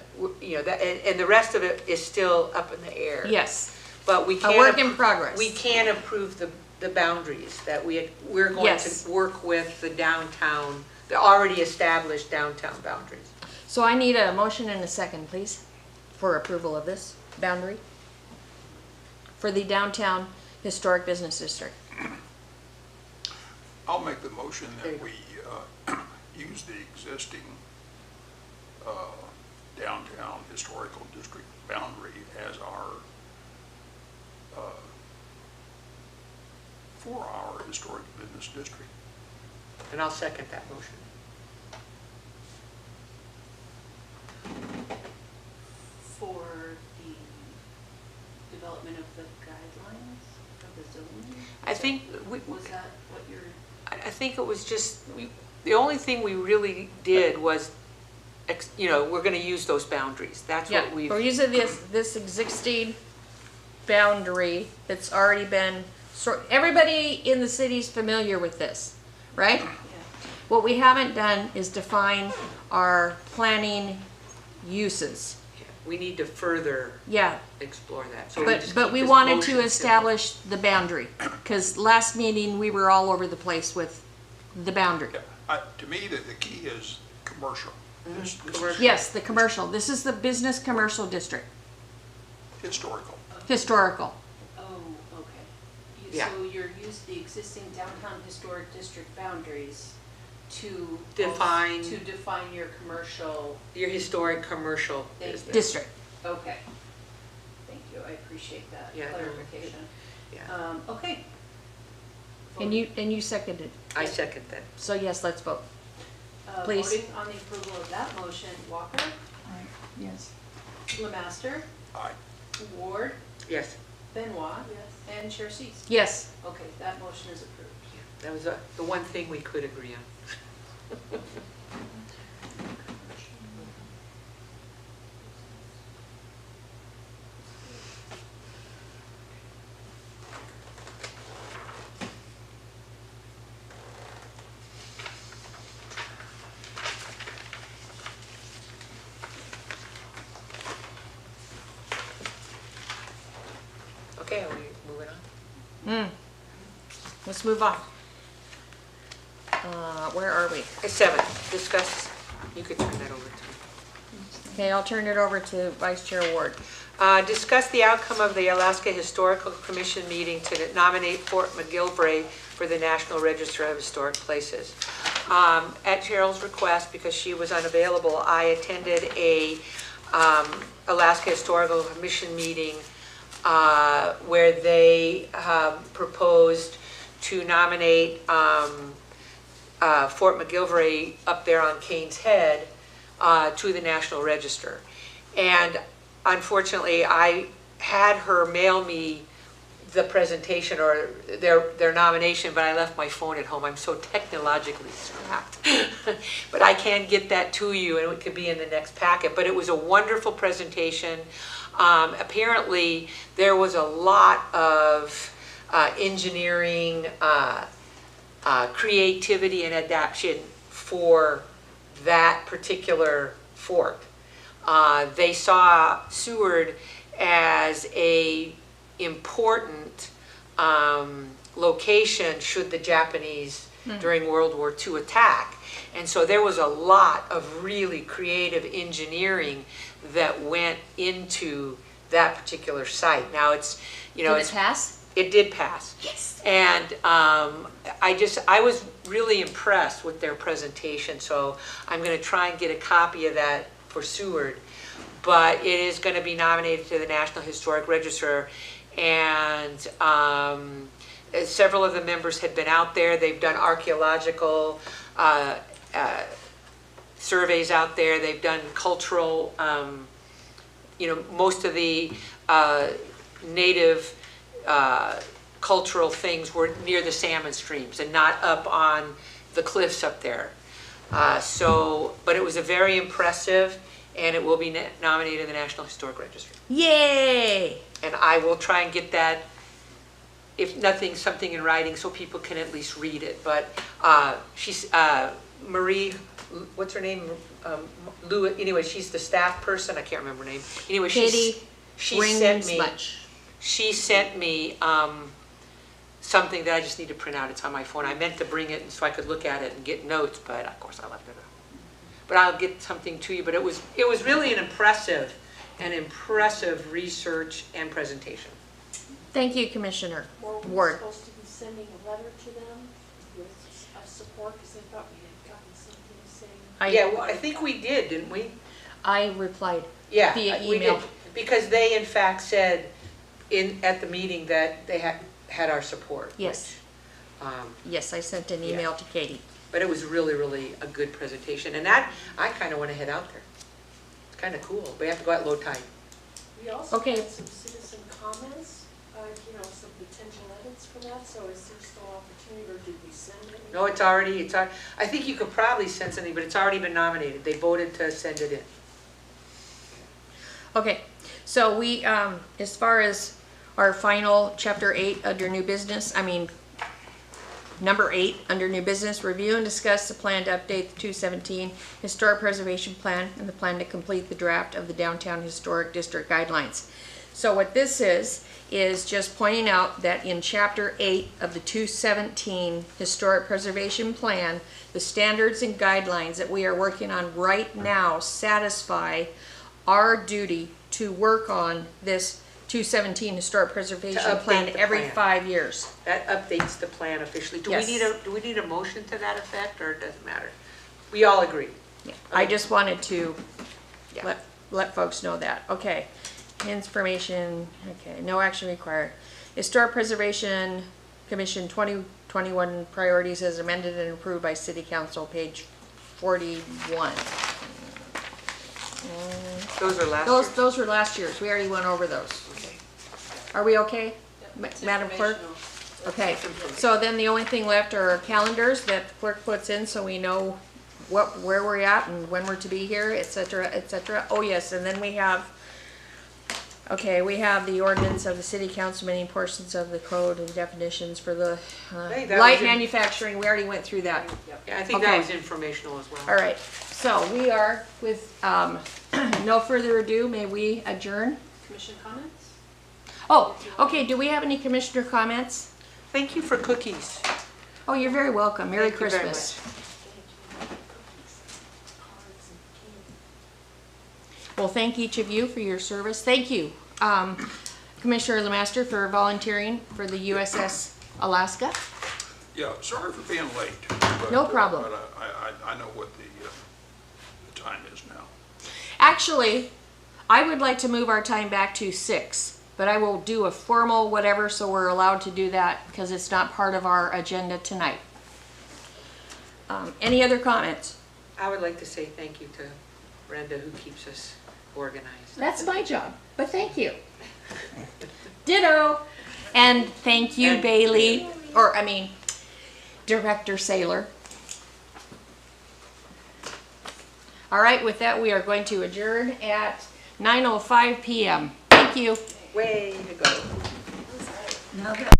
that, and the rest of it is still up in the air. yes, But we a can. work in progress. We can approve the boundaries that we're going Yes. to work with the downtown, the already established downtown boundaries. So I need a motion and a second, please, for approval of this boundary for the downtown historic business district. I'll make the motion There that you we use the existing downtown historical district boundary as our, for our historic business district. And I'll second that motion. For the development of the guidelines of the zoning? I think, Was that what you're? I think it was just, the only thing we really did was, we're gonna use those boundaries. That's Yeah, what we've. we're using this existing boundary that's already been, everybody in the city's familiar with this, right? Yeah. What we haven't done is define our planning uses. We need to further Yeah, explore that. So but keep we this wanted motion to simple. establish the boundary, because last meeting, we were all over the place with the boundary. Yeah, to me, the key is commercial. This is Commercial. Yes, the commercial, this is the business commercial district, historical. historical. Oh, okay. Yeah. So you're using the existing downtown historic district boundaries to. Define- To define your commercial, Your historic commercial Thank you. business. District. okay. Thank you, I appreciate that Yeah, no, clarification. Yeah, Okay. And you seconded, I second that. so yes, let's vote. please. Voting on the approval of that motion, Walker, Right, yes. Lemaster, Aye. Ward, Yes, Benoit, and Chair Cease. Yes, Okay, that motion is approved. that was the one thing we could agree on. Okay, are we moving on? let's move on. Where are we? 7, discuss, you could turn that over to me. Okay, I'll turn it over to Vice Chair Ward. Discuss the outcome of the Alaska Historical Commission meeting to nominate Fort McGillivray for the National Register of Historic Places. At Cheryl's request, because she was unavailable, I attended a Alaska Historical Commission meeting where they proposed to nominate Fort McGillivray up there on Kane's Head to the National Register. And unfortunately, I had her mail me the presentation or their nomination, but I left my phone at home. I'm so technologically strapped. But I can get that to you, and it could be in the next packet. But it was a wonderful presentation. Apparently, there was a lot of engineering, creativity, and adaptation for that particular fort. They saw Seward as a important location should the Japanese during World War II attack. And so there was a lot of really creative engineering that went into that particular site. Now it's, Did it pass? it did pass. Yes. And I was really impressed with their presentation, so I'm going to try and get a copy of that for Seward. But it is going to be nominated to the National Historic Register, and several of the members had been out there. They've done archaeological surveys out there. They've done cultural, most of the native cultural things were near the salmon streams and not up on the cliffs up there. But it was a very impressive, and it will be nominated in the National Historic Register. Yay! And I will try and get that, if nothing, something in writing so people can at least read it. But she's, Marie, what's her name? Lou, anyway, she's the staff person, I can't remember her name. Anyway, Katie she sent me. Much. She sent me something that I just need to print out. It's on my phone. I meant to bring it so I could look at it and get notes, but of course I left it out. But I'll get something to you. But it was really an impressive research and presentation. Thank you, Commissioner Were we Ward. supposed to be sending a letter to them with support, because I thought we had gotten something saying. Yeah, well, I think we did, didn't we? I replied. Yeah, Via we email. did. Because they in fact said at the meeting that they had our support. Yes. which, Yes, I sent an email to Katie. But it was really, really a good presentation, and that, I kind of want to head out there. It's kind of cool. We have to go at low tide. We also Okay. had some citizen comments, some potential edits for that, so is there still opportunity, or did we send it? No, it's already, I think you could probably send something, but it's already been nominated. They voted to send it in. Okay, so we, as far as our final chapter 8 under new business, number 8 under new business, review and discuss the plan to update the 217 historic preservation plan and the plan to complete the draft of the downtown historic district guidelines. So what this is just pointing out that in chapter 8 of the 217 historic preservation plan, the standards and guidelines that we are working on right now satisfy our duty to work on this 217 historic preservation update plan the every plan. 5 years. That updates the plan officially. Do Yes. we need a motion to that effect, or it doesn't matter? We all agree. Yeah, I just wanted to Yeah. let folks know that. Okay, information, okay, no action required. Historic Preservation Commission 2021 priorities as amended and approved by City Council, page 41. Those are last year's? Those were last year's, we already went over those. Okay. Are we okay, It's Madam Clerk? informational. Okay, so then the only thing left are calendars that the clerk puts in so we know where we're at and when we're to be here, et cetera, et cetera. Oh, yes, and then we have the ordinance of the city council, many portions of the code and definitions for the Hey, that light was in- manufacturing, we already went through that. Yeah, I think that Okay. was informational as well. All right, so we are with, no further ado, may we adjourn? Commission comments? Oh, okay, do we have any commissioner comments? Thank you for cookies. Oh, you're very welcome, Merry Thank you very Christmas. Thank you, cookies, cards, and candy. Well, thank each of you for your service. Thank you, Commissioner Lemaster, for volunteering for the USS Alaska. Yeah, sorry for being late. but, No problem. But I know what the time is now. Actually, I would like to move our time back to 6, but I will do a formal whatever, so we're allowed to do that because it's not part of our agenda tonight. Any other comments? I would like to say thank you to Brenda, who keeps us organized. That's my job, but thank you. Ditto. And thank you, And- Bailey, Director Saylor. All right, with that, we are going to adjourn at 9:05 p.m. Thank you. Way to go. Now that